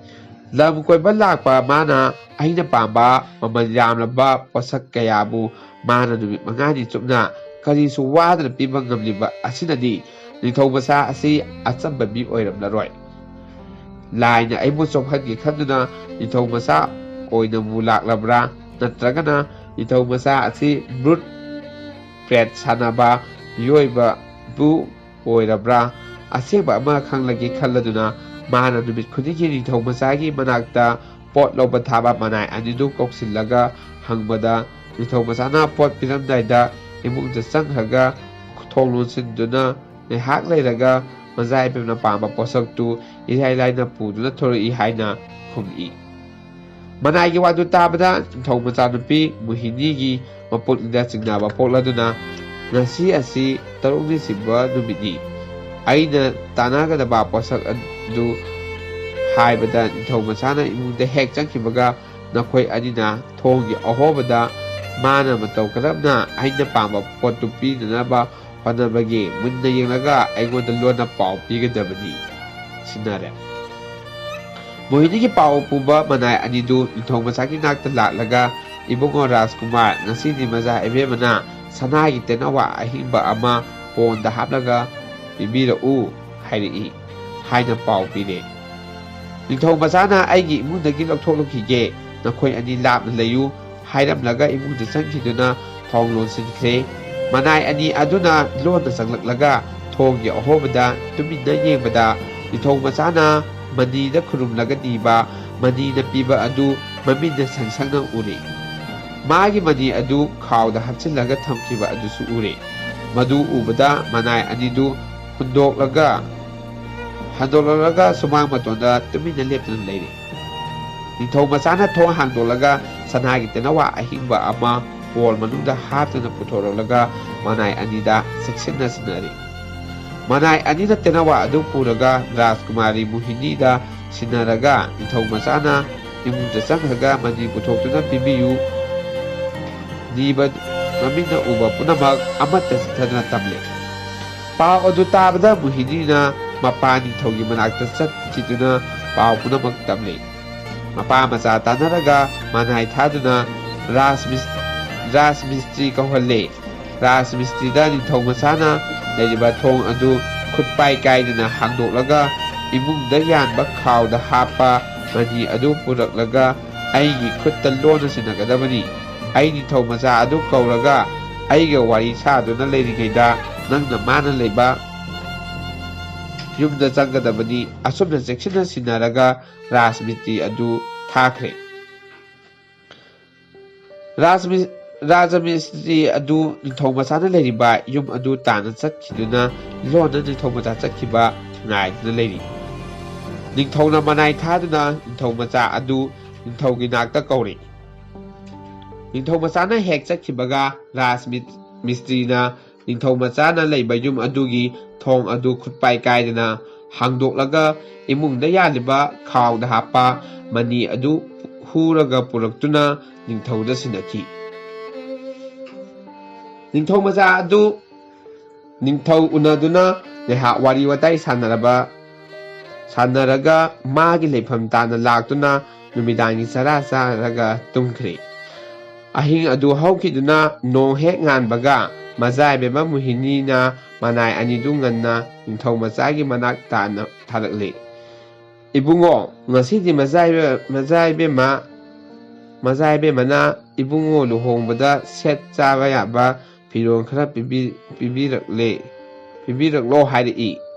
ꯂꯝ ꯀꯣꯏꯕ ꯂꯥꯛꯄ ꯃꯥꯅ ꯑꯩꯅ ꯄꯥꯝꯕ ꯃꯃꯜ ꯌꯥꯝꯂꯕ ꯄꯣꯠꯁꯛ ꯀꯌꯥꯕꯨ ꯃꯥꯅ ꯅꯨꯃꯤꯠ 5ꯅꯤ ꯆꯨꯞꯅ ꯀꯔꯤꯁꯨ ꯋꯥꯗꯅ ꯄꯤꯕ ꯉꯝꯂꯤꯕ ꯑꯁꯤꯅꯗꯤ ꯅꯤꯡꯊꯧꯃꯆꯥ ꯑꯁꯤ ꯑꯆꯝꯕ ꯃꯤ ꯑꯣꯏꯔꯝꯂꯔꯣꯏ꯫ ꯂꯥꯏꯅ ꯑꯩꯕꯨ ꯆꯣꯞꯍꯟꯒꯦ ꯈꯟꯗꯨꯅ ꯅꯤꯡꯊꯧꯃꯆꯥ ꯑꯣꯏꯅꯕꯨ ꯂꯥꯛꯂꯕ꯭ꯔꯥ, ꯅꯠꯇ꯭ꯔꯒꯅ ꯅꯤꯡꯊꯧꯃꯆꯥ ꯑꯁꯤ ꯕ꯭ꯔꯨꯠ ꯄ꯭ꯔꯦꯠ ꯁꯥꯟꯅꯕ ꯃꯤꯑꯣꯏꯕꯕꯨ ꯑꯣꯏꯔꯕ꯭ꯔꯥ, ꯑꯁꯦꯡꯕ ꯑꯃ ꯈꯪꯂꯒꯦ ꯈꯜꯂꯗꯨꯅ ꯃꯥꯅ ꯅꯨꯃꯤꯠ ꯈꯨꯗꯤꯡꯒꯤ ꯅꯤꯡꯊꯧꯃꯆꯥꯒꯤ ꯃꯅꯥꯛꯇ ꯄꯣꯠ ꯂꯧꯕ ꯊꯥꯕ ꯃꯅꯥꯏ ꯑꯅꯤꯗꯨ ꯀꯧꯁꯤꯜꯂꯒ ꯍꯪꯕꯗ ꯅꯤꯡꯊꯧꯃꯆꯥꯅ ꯄꯣꯠ ꯄꯤꯔꯝꯗꯥꯏꯗ ꯏꯃꯨꯡꯗ ꯆꯪꯈ꯭ꯔꯒ ꯊꯣꯡ ꯂꯣꯟꯁꯤꯟꯗꯨꯅ ꯉꯥꯏꯍꯥꯛ ꯂꯩꯔꯒ ꯃꯖꯥꯏꯕꯦꯝꯅ ꯄꯥꯝꯕ ꯄꯣꯠꯁꯛꯇꯨ ꯏꯔꯥꯏ ꯂꯥꯏꯅ ꯄꯨꯗꯨꯅ ꯊꯣꯔꯛꯏ ꯍꯥꯏꯅ ꯈꯨꯝꯏ꯫ ꯃꯅꯥꯏꯒꯤ ꯋꯥꯗꯨ ꯇꯥꯕꯗ ꯅꯤꯡꯊꯧꯃꯆꯥꯅꯨꯄꯤ ꯃꯣꯍꯤꯅꯤꯒꯤ ꯃꯄꯨꯛꯅꯤꯡꯗ ꯆꯤꯡꯅꯕ ꯄꯣꯛꯂꯗꯨꯅ ꯉꯁꯤ ꯑꯁꯤ 6ꯅꯤ ꯆꯤꯡꯕ ꯅꯨꯃꯤꯠꯅꯤ, ꯑꯩꯅ ꯇꯥꯟꯅꯒꯗꯕ ꯄꯣꯠꯁꯛ ꯑꯗꯨ ꯍꯥꯏꯕꯗ ꯅꯤꯡꯊꯧꯃꯆꯥꯅ ꯏꯃꯨꯡꯗ ꯍꯦꯛ ꯆꯪꯈꯤꯕꯒ ꯅꯈꯣꯏ ꯑꯅꯤꯅ ꯊꯣꯡꯒꯤ ꯑꯍꯣꯕꯗ ꯃꯥꯅ ꯃꯇꯧ ꯀꯔꯝꯅ ꯑꯩꯅ ꯄꯥꯝꯕ ꯄꯣꯠꯇꯨ ꯄꯤꯅꯅꯕ ꯍꯣꯠꯅꯕꯒꯦ ꯃꯨꯟꯅ ꯌꯦꯡꯂꯒ ꯑꯩꯉꯣꯟꯗ ꯂꯣꯟꯅ ꯄꯥꯎ ꯄꯤꯒꯗꯕꯅꯤ ꯁꯤꯟꯅꯔꯦ꯫ ꯃꯣꯍꯤꯅꯤꯒꯤ ꯄꯥꯎ ꯄꯨꯕ ꯃꯅꯥꯏ ꯑꯅꯤꯗꯨ ꯅꯤꯡꯊꯧꯃꯆꯥꯒꯤ ꯅꯥꯛꯇ ꯂꯥꯛꯂꯒ ꯏꯕꯨꯡꯉꯣ ꯔꯥꯖꯀꯨꯃꯥꯔ, ꯉꯁꯤꯗꯤ ꯃꯖꯥꯏꯕꯦꯝꯃꯅ ꯁꯅꯥꯒꯤ ꯇꯦꯅꯋꯥ ꯑꯍꯤꯡꯕ ꯑꯃ ꯄꯣꯟꯗ ꯍꯥꯞꯂꯒ ꯄꯤꯕꯤꯔꯛꯎ ꯍꯥꯏꯔꯛꯏ ꯍꯥꯏꯅ ꯄꯥꯎ ꯄꯤꯔꯦ꯫ ꯅꯤꯡꯊꯧꯃꯆꯥꯅ ꯑꯩꯒꯤ ꯏꯃꯨꯡꯗꯒꯤ ꯂꯧꯊꯣꯛꯂꯨꯈꯤꯒꯦ, ꯅꯈꯣꯏ ꯑꯅꯤ ꯂꯥꯞꯅ ꯂꯩꯌꯨ ꯍꯥꯏꯔꯝꯂꯒ ꯏꯃꯨꯡꯗ ꯆꯪꯈꯤꯗꯨꯅ ꯊꯣꯡ ꯂꯣꯟꯁꯤꯟꯈ꯭ꯔꯦ꯫ ꯃꯅꯥꯏ ꯑꯅꯤ ꯑꯗꯨꯅ ꯂꯣꯟꯅ ꯆꯪꯂꯛꯂꯒ ꯊꯣꯡꯒꯤ ꯑꯍꯣꯕꯗ ꯇꯨꯃꯤꯟꯅ ꯌꯦꯡꯕꯗ ꯅꯤꯡꯊꯧꯃꯆꯥꯅ ꯃꯅꯤꯗ ꯈꯨꯔꯨꯝꯂꯒ ꯅꯤꯕ ꯃꯅꯤꯅ ꯄꯤꯕ ꯑꯗꯨ ꯃꯃꯤꯠꯅ ꯁꯪꯁꯪꯅ ꯎꯔꯦ꯫ ꯃꯥꯒꯤ ꯃꯅꯤ ꯑꯗꯨ ꯈꯥꯎꯗ ꯍꯥꯞꯆꯤꯜꯂꯒ ꯊꯝꯈꯤꯕ ꯑꯗꯨꯁꯨ ꯎꯔꯦ꯫ ꯃꯗꯨ ꯎꯕꯗ ꯃꯅꯥꯏ ꯑꯅꯤꯗꯨ ꯍꯟꯗꯣꯛꯂꯛꯂꯒ ꯁꯨꯃꯥꯡ ꯃꯇꯣꯟꯗ ꯇꯨꯃꯤꯟꯅ ꯂꯦꯞꯇꯨꯅ ꯂꯩꯔꯦ꯫ ꯅꯤꯡꯊꯧꯃꯆꯥꯅ ꯊꯣꯡ ꯍꯥꯡꯗꯣꯛꯂꯒ ꯁꯅꯥꯒꯤ ꯇꯦꯅꯋꯥ ꯑꯍꯤꯡꯕ ꯑꯃ ꯄꯣꯜ ꯃꯅꯨꯡꯗ ꯍꯥꯞꯇꯨꯅ ꯄꯨꯊꯣꯔꯛꯂꯒ ꯃꯅꯥꯏ ꯑꯅꯤꯗ ꯆꯦꯛꯁꯤꯟꯅ ꯁꯤꯟꯅꯔꯦ꯫ ꯃꯅꯥꯏ ꯑꯅꯤꯅ ꯇꯦꯅꯋꯥ ꯑꯗꯨ ꯄꯨꯔꯒ ꯔꯥꯖꯀꯨꯃꯥꯔꯤ ꯃꯣꯍꯤꯅꯤꯗ ꯁꯤꯟꯅꯔꯒ ꯅꯤꯡꯊꯧꯃꯆꯥꯅ ꯏꯃꯨꯡꯗ ꯆꯪꯈ꯭ꯔꯒ ꯃꯅꯤ ꯄꯨꯊꯣꯛꯇꯨꯅ ꯄꯤꯕꯤꯌꯨ ꯅꯤꯕ ꯃꯃꯤꯠꯅ ꯎꯕ ꯄꯨꯝꯅꯃꯛ ꯑꯃꯠꯇ ꯆꯤꯠꯊꯗꯨꯅ ꯇꯝꯂꯦ꯫ ꯄꯥꯎ ꯑꯗꯨ ꯇꯥꯕꯗ ꯃꯣꯍꯤꯅꯤꯅ ꯃꯄꯥ ꯅꯤꯡꯊꯧꯒꯤ ꯃꯅꯥꯛꯇ ꯆꯠꯈꯤꯗꯨꯅ ꯄꯥꯎ ꯄꯨꯝꯅꯃꯛ ꯇꯝꯂꯦ꯫ ꯃꯄꯥ ꯃꯆꯥ ꯇꯥꯟꯅꯔꯒ ꯃꯅꯥꯏ ꯊꯥꯗꯨꯅ ꯔꯥꯖꯃꯤꯁꯇ꯭ꯔꯤ ꯀꯧꯍꯜꯂꯦ꯫ ꯔꯥꯖꯃꯤꯁꯇ꯭ꯔꯤꯗ ꯅꯤꯡꯊꯧꯃꯆꯥꯅ ꯂꯩꯔꯤꯕ ꯊꯣꯡ ꯑꯗꯨ ꯈꯨꯠꯄꯥꯏ ꯀꯥꯏꯗꯅ ꯍꯥꯡꯗꯣꯛꯂꯒ ꯏꯃꯨꯡꯗ ꯌꯥꯟꯕ ꯈꯥꯎꯗ ꯍꯥꯞꯄ ꯃꯅꯤ ꯑꯗꯨ ꯄꯨꯔꯛꯂꯒ ꯑꯩꯒꯤ ꯈꯨꯠꯇ ꯂꯣꯟꯅ ꯁꯤꯟꯅꯒꯗꯕꯅꯤ꯫ ꯑꯩ ꯅꯤꯡꯊꯧꯃꯆꯥ ꯑꯗꯨ ꯀꯧꯔꯒ ꯑꯩꯒ ꯋꯥꯔꯤ ꯁꯥꯗꯨꯅ ꯂꯩꯔꯤꯉꯩꯗ ꯅꯪꯅ ꯃꯥꯅ ꯂꯩꯕ ꯌꯨꯝꯗ ꯆꯪꯒꯗꯕꯅꯤ꯫ ꯑꯁꯨꯝꯅ ꯆꯦꯛꯁꯤꯟꯅ ꯁꯤꯟꯅꯔꯒ ꯔꯥꯖꯃꯤꯁꯇ꯭ꯔꯤ ꯑꯗꯨ ꯊꯥꯈ꯭ꯔꯦ꯫ ꯔꯥꯖꯃꯤꯁꯇ꯭ꯔꯤ ꯑꯗꯨ ꯅꯤꯡꯊꯧꯃꯆꯥꯅ ꯂꯩꯔꯤꯕ ꯌꯨꯝ ꯑꯗꯨ ꯇꯥꯟꯅ ꯆꯠꯈꯤꯗꯨꯅ ꯂꯣꯟꯅ ꯅꯤꯡꯊꯧꯃꯆꯥ ꯆꯠꯈꯤꯕ ꯉꯥꯏꯗꯨꯅ ꯂꯩꯔꯤ꯫ ꯅꯤꯡꯊꯧꯅ ꯃꯅꯥꯏ ꯊꯥꯗꯨꯅ ꯅꯤꯡꯊꯧꯃꯆꯥ ꯑꯗꯨ ꯅꯤꯡꯊꯧꯒꯤ ꯅꯥꯛꯇ ꯀꯧꯔꯦ꯫ ꯅꯤꯡꯊꯧꯃꯆꯥꯅ ꯍꯦꯛ ꯆꯠꯈꯤꯕꯒ ꯔꯥꯖꯃꯤꯁꯇ꯭ꯔꯤꯅ ꯅꯤꯡꯊꯧꯃꯆꯥꯅ ꯂꯩꯕ ꯌꯨꯝ ꯑꯗꯨꯒꯤ ꯊꯣꯡ ꯑꯗꯨ ꯈꯨꯠꯄꯥꯏ ꯀꯥꯏꯗꯅ ꯍꯥꯡꯗꯣꯛꯂꯒ ꯏꯃꯨꯡꯗ ꯌꯥꯜꯂꯤꯕ ꯈꯥꯎꯗ ꯍꯥꯞꯄ ꯃꯅꯤ ꯑꯗꯨ ꯍꯨꯔꯒ ꯄꯨꯔꯛꯇꯨꯅ ꯅꯤꯡꯊꯧꯗ ꯁꯤꯟꯅꯈꯤ꯫ ꯅꯤꯡꯊꯧꯃꯆꯥ ꯑꯗꯨ ꯅꯤꯡꯊꯧ ꯎꯅꯗꯨꯅ ꯉꯥꯏꯍꯥꯛ ꯋꯥꯔꯤ ꯋꯥꯇꯥꯏ ꯁꯥꯟꯅꯔꯒ ꯃꯥꯒꯤ ꯂꯩꯐꯝ ꯇꯥꯅ ꯂꯥꯛꯇꯨꯅ ꯅꯨꯃꯤꯗꯥꯡꯒꯤ ꯆꯔꯥ ꯆꯥꯔꯒ ꯇꯨꯝꯈ꯭ꯔꯦ꯫ ꯑꯍꯤꯡ ꯑꯗꯨ ꯍꯧꯈꯤꯗꯨꯅ ꯅꯣꯡ ꯍꯦꯛ ꯉꯥꯟꯕꯒ ꯃꯆꯥꯏꯕꯦꯝꯃ ꯃꯣꯍꯤꯅꯤꯅ ꯃꯅꯥꯏ ꯑꯅꯤꯗꯨ ꯉꯟꯅ ꯅꯤꯡꯊꯧ ꯃꯆꯥꯒꯤ ꯃꯅꯥꯛ ꯇꯥꯅ ꯊꯥꯔꯛꯂꯦ꯫ "ꯏꯕꯨꯡꯉꯣ, ꯉꯁꯤꯗꯤ ꯃꯆꯥꯏꯕꯦꯝꯃꯅ ꯏꯕꯨꯡꯉꯣ ꯂꯨꯍꯣꯡꯕꯗ ꯁꯦꯠ ꯆꯥꯕ ꯌꯥꯕ ꯐꯤꯔꯣꯜ ꯈꯔ ꯄꯤꯕꯤꯔꯛꯂꯣ ꯍꯥꯏꯔꯛꯏ"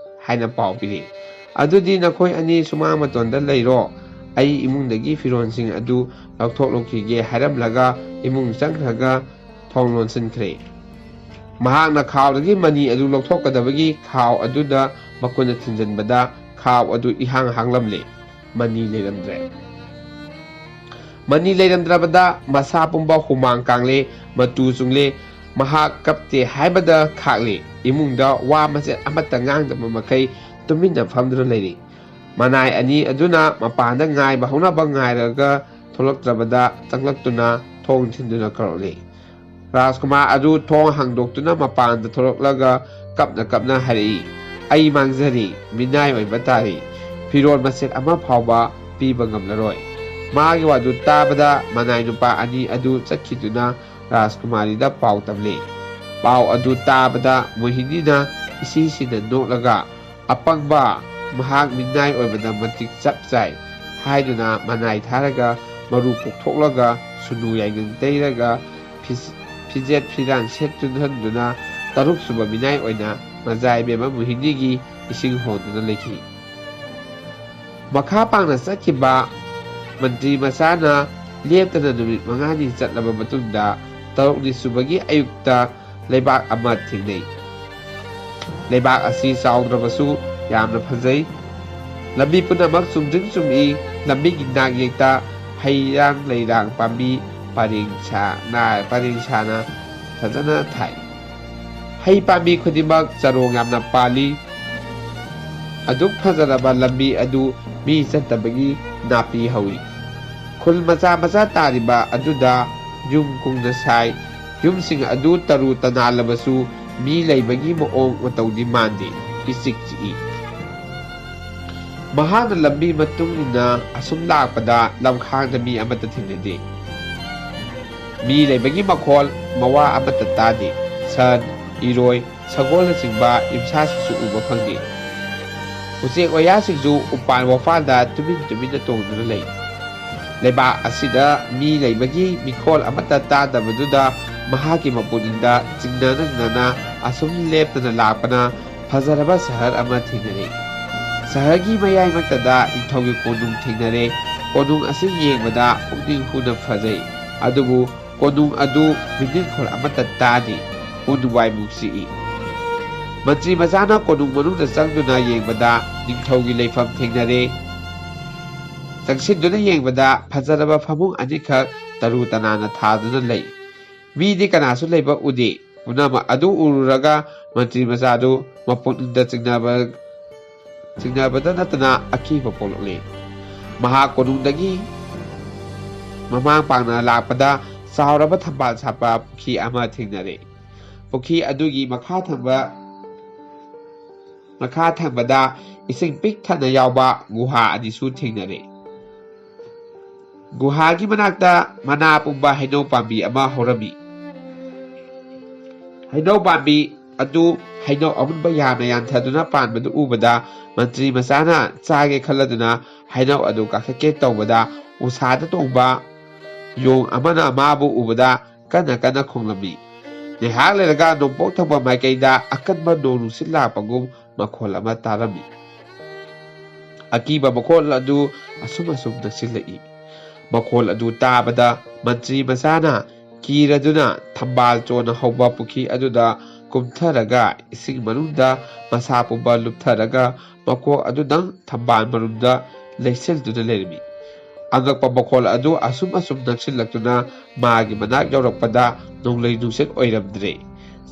ꯍꯥꯏꯅ ꯄꯥꯎ ꯄꯤꯔꯛꯏ꯫ "ꯑꯗꯨꯗꯤ ꯅꯈꯣꯏ ꯑꯅꯤ ꯁꯨꯃꯥꯡ ꯃꯇꯣꯟꯗ ꯂꯩꯔꯣ, ꯑꯩ ꯏꯃꯨꯡꯗꯒꯤ ꯐꯤꯔꯣꯜꯁꯤꯡ ꯑꯗꯨ ꯂꯧꯊꯣꯛꯂꯨꯈꯤꯒꯦ" ꯍꯥꯏꯔꯝꯂꯒ ꯏꯃꯨꯡ ꯆꯪꯈ꯭ꯔꯒ ꯊꯣꯡ ꯂꯣꯟꯁꯤꯟꯈ꯭ꯔꯦ꯫ ꯃꯍꯥꯛꯅ ꯈꯥꯎꯗꯒꯤ ꯃꯅꯤ ꯑꯗꯨ ꯂꯧꯊꯣꯛꯀꯗꯕꯒꯤ ꯈꯥꯎ ꯑꯗꯨꯗ ꯃꯈꯨꯠꯅ ꯊꯤꯟꯖꯤꯟꯕꯗ ꯈꯥꯎ ꯑꯗꯨ ꯏꯍꯥꯡ ꯍꯥꯡꯂꯝꯂꯦ꯫ ꯃꯅꯤ ꯂꯩꯔꯝꯗ꯭ꯔꯦ꯫ ꯃꯅꯤ ꯂꯩꯔꯝꯗ꯭ꯔꯕꯗ ꯃꯁꯥ ꯄꯨꯝꯕ ꯍꯨꯃꯥꯡ ꯀꯥꯡꯂꯦ, ꯃꯇꯨ ꯆꯨꯡꯂꯦ, ꯃꯍꯥꯛ ꯀꯞꯇꯦ ꯍꯥꯏꯕꯗ ꯈꯥꯛꯂꯦ꯫ ꯏꯃꯨꯡꯗ ꯋꯥ ꯃꯆꯦꯠ ꯑꯃꯠꯇ ꯉꯥꯡꯗꯕ ꯃꯈꯩ ꯇꯨꯃꯤꯟꯅ ꯐꯝꯗꯨꯅ ꯂꯩꯔꯤ꯫ ꯃꯅꯥꯏ ꯑꯅꯤ ꯑꯗꯨꯅ ꯃꯄꯥꯟꯗ ꯉꯥꯏꯕ ꯍꯧꯅꯕ ꯉꯥꯏꯔꯒ ꯊꯣꯛꯂꯛꯇ꯭ꯔꯕꯗ ꯆꯪꯂꯛꯇꯨꯅ ꯊꯣꯡ ꯊꯤꯟꯗꯨꯅ ꯀꯧꯔꯛꯂꯦ꯫ ꯔꯥꯖꯀꯨꯃꯥꯔ ꯑꯗꯨ ꯊꯣꯡ ꯍꯥꯡꯗꯣꯛꯇꯨꯅ ꯃꯄꯥꯟꯗ ꯊꯣꯛꯂꯛꯂꯒ ꯀꯞꯅ ꯀꯞꯅ ꯍꯥꯏꯔꯛꯏ, "ꯑꯩ ꯃꯥꯡꯖꯔꯦ, ꯃꯤꯅꯥꯏ ꯑꯣꯏꯕ ꯇꯥꯔꯦ, ꯐꯤꯔꯣꯜ ꯃꯆꯦꯠ ꯑꯃ ꯐꯥꯎꯕ ꯄꯤꯕ ꯉꯝꯂꯔꯣꯏ"꯫ ꯃꯥꯒꯤ ꯋꯥꯗꯨ ꯇꯥꯕꯗ ꯃꯅꯥꯏ ꯅꯨꯄꯥ ꯑꯅꯤ ꯑꯗꯨ ꯆꯠꯈꯤꯗꯨꯅ ꯔꯥꯖꯀꯨꯃꯥꯔꯤꯗ ꯄꯥꯎ ꯇꯝꯂꯦ꯫ ꯄꯥꯎ ꯑꯗꯨ ꯇꯥꯕꯗ ꯃꯣꯍꯤꯅꯤꯅ ꯏꯁꯤꯁꯤꯅ ꯅꯣꯛꯂꯒ, "ꯑꯄꯪꯕ, ꯃꯍꯥꯛ ꯃꯤꯅꯥꯏ ꯑꯣꯏꯕꯗ ꯃꯇꯤꯛ ꯆꯞ ꯆꯥꯏ" ꯍꯥꯏꯗꯨꯅ ꯃꯅꯥꯏ ꯊꯥꯔꯒ ꯃꯔꯨ ꯀꯣꯛꯊꯣꯛꯂꯒ ꯁꯨꯅꯨ ꯌꯥꯏꯉꯪ ꯇꯩꯔꯒ ꯐꯤꯖꯦꯠ ꯐꯤꯔꯥꯟ ꯁꯦꯠꯍꯟꯗꯨꯅ ꯇꯔꯨꯛꯁꯨꯕ ꯃꯤꯅꯥꯏ ꯑꯣꯏꯅ ꯃꯆꯥꯏꯕꯦꯝꯃ ꯃꯣꯍꯤꯅꯤꯒꯤ ꯏꯁꯤꯡ ꯍꯣꯟꯗꯨꯅ ꯂꯩꯈꯤ꯫ ꯃꯈꯥ ꯄꯥꯡꯅ ꯆꯠꯈꯤꯕ ꯃꯟꯇ꯭ꯔꯤ ꯃꯆꯥꯅ ꯂꯦꯞꯇꯅ ꯅꯨꯃꯤꯠ 5ꯅꯤ ꯆꯠꯂꯕ ꯃꯇꯨꯡꯗ 6ꯅꯤ ꯁꯨꯕꯒꯤ ꯑꯌꯨꯛꯇ ꯂꯩꯕꯥꯛ ꯑꯃ ꯊꯦꯡꯅꯩ꯫ ꯂꯩꯕꯥꯛ ꯑꯁꯤ ꯆꯥꯎꯗ꯭ꯔꯕꯁꯨ ꯌꯥꯝꯅ ꯐꯖꯩ꯫ ꯂꯝꯕꯤ ꯄꯨꯝꯅꯃꯛ ꯆꯨꯝꯗ꯭ꯔꯤꯡ ꯆꯨꯝꯏ꯫ ꯂꯝꯕꯤꯒꯤ ꯅꯥꯛ-ꯌꯦꯠꯇ ꯍꯩꯔꯥꯡ ꯂꯩꯔꯥꯡ ꯄꯥꯝꯕꯤ ꯄꯔꯦꯡ ꯁꯥꯅ ꯐꯖꯅ ꯊꯥꯏ꯫ ꯍꯩ ꯄꯥꯝꯕꯤ ꯈꯨꯗꯤꯡꯃꯛ ꯆꯔꯣꯡ ꯌꯥꯝꯅ ꯄꯥꯜꯂꯤ꯫ ꯑꯗꯨꯛ ꯐꯖꯔꯕ ꯂꯝꯕꯤ ꯑꯗꯨ ꯃꯤ ꯆꯠꯇꯕꯒꯤ ꯅꯥꯄꯤ ꯍꯧꯏ꯫ ꯈꯨꯜ ꯃꯆꯥ ꯃꯆꯥ ꯇꯥꯔꯤꯕ ꯑꯗꯨꯗ ꯌꯨꯝ ꯀꯨꯡꯅ ꯁꯥꯏ꯫ ꯌꯨꯝꯁꯤꯡ ꯑꯗꯨ ꯇꯔꯨ ꯇꯅꯥꯜꯂꯕꯁꯨ ꯃꯤ ꯂꯩꯕꯒꯤ ꯃꯑꯣꯡ ꯃꯇꯧꯗꯤ ꯃꯥꯟꯗꯦ, ꯏꯆꯤꯛ ꯆꯤꯛꯏ꯫ ꯃꯍꯥꯛꯅ ꯂꯝꯕꯤ ꯃꯇꯨꯡ ꯏꯟꯅ ꯑꯁꯨꯝ ꯂꯥꯛꯄꯗ ꯂꯝꯈꯥꯡꯗ ꯃꯤ ꯑꯃꯠꯇ ꯊꯦꯡꯅꯗꯦ꯫ ꯃꯤ ꯂꯩꯕꯒꯤ ꯃꯈꯣꯜ ꯃꯋꯥ ꯑꯃꯠꯇ ꯇꯥꯗꯦ꯫ ꯁꯟ, ꯏꯔꯣꯏ, ꯁꯒꯣꯜꯅꯆꯤꯡꯕ ꯌꯨꯝꯁꯥꯁꯤꯡꯁꯨ ꯎꯕ ꯐꯪꯗꯦ꯫ ꯎꯆꯦꯛ ꯋꯥꯌꯥꯁꯤꯡꯁꯨ ꯎꯄꯥꯟ ꯋꯥꯄꯥꯟꯗ ꯇꯨꯃꯤꯟ ꯇꯨꯃꯤꯟꯅ ꯇꯣꯡꯗꯨꯅ ꯂꯩ꯫ ꯂꯩꯕꯥꯛ ꯑꯁꯤꯗ ꯃꯤ ꯂꯩꯕꯒꯤ ꯃꯤꯈꯣꯜ ꯑꯃꯠꯇ ꯇꯥꯗꯕꯗꯨꯗ ꯃꯍꯥꯛꯀꯤ ꯃꯄꯨꯛꯅꯤꯡꯗ ꯆꯤꯡꯅ ꯑꯁꯨꯝ ꯂꯦꯞꯇꯅ ꯂꯥꯛꯄꯅ ꯐꯖꯔꯕ ꯁꯍꯔ ꯑꯃ ꯊꯦꯡꯅꯔꯦ꯫ ꯁꯍꯔꯒꯤ ꯃꯌꯥꯏꯃꯛꯇꯗ ꯅꯤꯡꯊꯧꯒꯤ ꯀꯣꯅꯨꯡ ꯊꯦꯡꯅꯔꯦ꯫ ꯀꯣꯅꯨꯡ ꯑꯁꯤ ꯌꯦꯡꯕꯗ ꯄꯨꯛꯅꯤꯡ ꯍꯨꯅ ꯐꯖꯩ꯫ ꯑꯗꯨꯕꯨ ꯀꯣꯅꯨꯡ ꯑꯗꯨ ꯃꯤꯅꯤꯟꯈꯣꯜ ꯑꯃꯠꯇ ꯇꯥꯗꯦ, ꯎ-ꯋꯥꯏꯃꯨꯛ ꯆꯤꯛꯏ꯫ ꯃꯟꯇ꯭ꯔꯤ ꯃꯆꯥꯅ ꯀꯣꯅꯨꯡ ꯃꯅꯨꯡꯗ ꯆꯪꯗꯨꯅ ꯌꯦꯡꯕꯗ ꯅꯤꯡꯊꯧꯒꯤ ꯂꯩꯐꯝ ꯊꯦꯡꯅꯔꯦ꯫ ꯆꯪꯁꯤꯟꯗꯨꯅ ꯌꯦꯡꯕꯗ ꯐꯖꯔꯕ ꯐꯃꯨꯡ ꯑꯅꯤꯈꯛ ꯇꯔꯨ ꯇꯅꯥꯟꯅ ꯊꯥꯗꯨꯅ ꯂꯩ꯫ ꯃꯤꯗꯤ ꯀꯅꯥꯁꯨ ꯂꯩꯕ ꯎꯗꯦ꯫ ꯄꯨꯝꯅꯃꯛ ꯑꯗꯨ ꯎꯔꯨꯔꯒ ꯃꯟꯇ꯭ꯔꯤ ꯃꯆꯥꯗꯨ ꯃꯄꯨꯛꯅꯤꯡꯗ ꯆꯤꯡꯅꯕꯗ ꯅꯠꯇꯅ ꯑꯀꯤꯕ ꯄꯣꯛꯂꯛꯂꯦ꯫ ꯃꯍꯥꯛ ꯀꯣꯅꯨꯡꯗꯒꯤ ꯃꯃꯥꯡ ꯄꯥꯡꯅ ꯂꯥꯛꯄꯗ ꯆꯥꯎꯔꯕ ꯊꯝꯕꯥꯜ ꯁꯥꯠꯄ ꯄꯨꯈ꯭ꯔꯤ ꯑꯃ ꯊꯦꯡꯅꯔꯦ꯫ ꯄꯨꯈ꯭ꯔꯤ ꯑꯗꯨꯒꯤ ꯃꯈꯥ ꯊꯪꯕꯗ ꯏꯁꯤꯡ ꯄꯤꯛ ꯊꯟꯅ ꯌꯥꯎꯕ ꯒꯨꯍꯥ ꯑꯅꯤꯁꯨ ꯊꯦꯡꯅꯔꯦ꯫ ꯒꯨꯍꯥꯒꯤ ꯃꯅꯥꯛꯇ ꯃꯅꯥ ꯄꯨꯡꯕ ꯍꯩꯅꯧ ꯄꯥꯝꯕꯤ ꯑꯃ ꯍꯧꯔꯝꯃꯤ꯫ ꯍꯩꯅꯧ ꯄꯥꯝꯕꯤ ꯑꯗꯨ ꯍꯩꯅꯧ ꯑꯃꯨꯟꯕ ꯌꯥꯝꯅ ꯌꯥꯟꯊꯗꯨꯅ ꯄꯥꯟꯕꯗꯨ ꯎꯕꯗ ꯃꯟꯇ꯭ꯔꯤ ꯃꯆꯥꯅ ꯆꯥꯒꯦ ꯈꯜꯂꯗꯨꯅ ꯍꯩꯅꯧ ꯑꯗꯨ ꯀꯥꯈꯠꯀꯦ ꯇꯧꯕꯗ ꯎꯁꯥꯗ ꯇꯣꯡꯕ ꯌꯣꯡ ꯑꯃꯅ ꯃꯥꯕꯨ ꯎꯕꯗ ꯀꯟꯅ ꯀꯟꯅ ꯈꯣꯡꯂꯝꯃꯤ꯫ ꯉꯥꯏꯍꯥꯛ ꯂꯩꯔꯒ ꯅꯣꯡꯄꯣꯛ ꯊꯪꯕ ꯃꯥꯏꯀꯩꯗ ꯑꯀꯟꯕ ꯅꯣꯡ ꯅꯨꯡꯁꯤꯠ ꯂꯥꯛꯄꯒꯨꯝ ꯃꯈꯣꯜ ꯑꯃ ꯇꯥꯔꯝꯃꯤ꯫ ꯑꯀꯤꯕ ꯃꯈꯣꯜ ꯑꯗꯨ ꯑꯁꯨꯝ ꯅꯛꯁꯤꯜꯂꯛꯏ꯫ ꯃꯈꯣꯜ ꯑꯗꯨ ꯇꯥꯕꯗ ꯃꯟꯇ꯭ꯔꯤ ꯃꯆꯥꯅ ꯀꯤꯔꯗꯨꯅ ꯊꯝꯕꯥꯜ ꯆꯣꯅ ꯍꯧꯕ ꯄꯨꯈ꯭ꯔꯤ ꯑꯗꯨꯗ ꯀꯨꯝꯊꯔꯒ ꯏꯁꯤꯡ ꯃꯅꯨꯡꯗ ꯃꯁꯥ ꯄꯨꯝꯕ ꯂꯨꯞꯊꯔꯒ ꯃꯀꯣꯛ ꯑꯗꯨꯗꯪ ꯊꯝꯕꯥꯜ ꯃꯔꯨꯝꯗ ꯂꯩꯆꯤꯜꯗꯨꯅ ꯂꯩꯔꯝꯃꯤ꯫ ꯑꯉꯛꯄ ꯃꯈꯣꯜ ꯑꯗꯨ ꯑꯁꯨꯝ ꯅꯛꯁꯤꯜꯂꯛꯇꯨꯅ ꯃꯥꯒꯤ ꯃꯅꯥꯛ ꯌꯧꯔꯛꯄꯗ ꯅꯣꯡꯂꯩ ꯅꯨꯡꯁꯤꯠ ꯑꯣꯏꯔꯝꯗ꯭ꯔꯦ꯫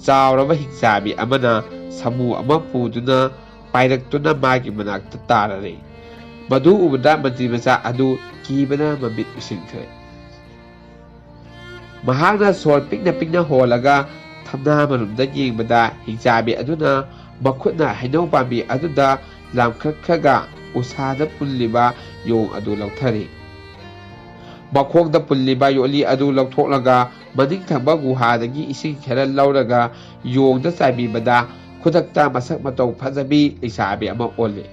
ꯆꯥꯎꯔꯕ ꯍꯤꯡꯆꯥꯕꯤ ꯑꯃꯅ ꯁꯥꯃꯨ ꯑꯃ ꯄꯨꯗꯨꯅ ꯄꯥꯏꯔꯛꯇꯨꯅ ꯃꯥꯒꯤ ꯃꯅꯥꯛꯇ ꯇꯥꯔꯔꯦ꯫ ꯃꯗꯨ ꯎꯕꯗ ꯃꯟꯇ꯭ꯔꯤ ꯃꯆꯥ ꯑꯗꯨ ꯀꯤꯕꯅ ꯃꯃꯤꯠ ꯎꯏꯁꯤꯟꯈ꯭ꯔꯦ꯫ ꯃꯍꯥꯛꯅ ꯁꯣꯔ ꯄꯤꯛꯅ ꯄꯤꯛꯅ ꯍꯣꯜꯂꯒ ꯊꯝꯅꯥ ꯃꯅꯨꯡꯗ ꯌꯦꯡꯕꯗ ꯍꯤꯡꯆꯥꯕꯤ ꯑꯗꯨꯅ ꯃꯈꯨꯠꯅ ꯍꯩꯅꯧ ꯄꯥꯝꯕꯤ ꯑꯗꯨꯗ ꯂꯥꯝꯈꯠꯈ꯭ꯔꯒ ꯎꯁꯥꯗ ꯄꯨꯜꯂꯤꯕ ꯌꯣꯡ ꯑꯗꯨ ꯂꯧꯊꯔꯤ꯫ ꯃꯈꯣꯡꯗ ꯄꯨꯜꯂꯤꯕ ꯌꯣꯠꯂꯤ ꯑꯗꯨ ꯂꯧꯊꯣꯛꯂꯒ ꯃꯅꯤꯡ ꯊꯪꯕ ꯒꯨꯍꯥꯗꯒꯤ ꯏꯁꯤꯡ ꯈꯔ ꯂꯧꯔꯒ ꯌꯣꯡꯗ ꯆꯥꯏꯕꯤꯕꯗ ꯈꯨꯗꯛꯇ ꯃꯁꯛ ꯃꯇꯧ ꯐꯖꯕꯤ ꯂꯩꯁꯥꯕꯤ ꯑꯃ ꯑꯣꯜꯂꯤ꯫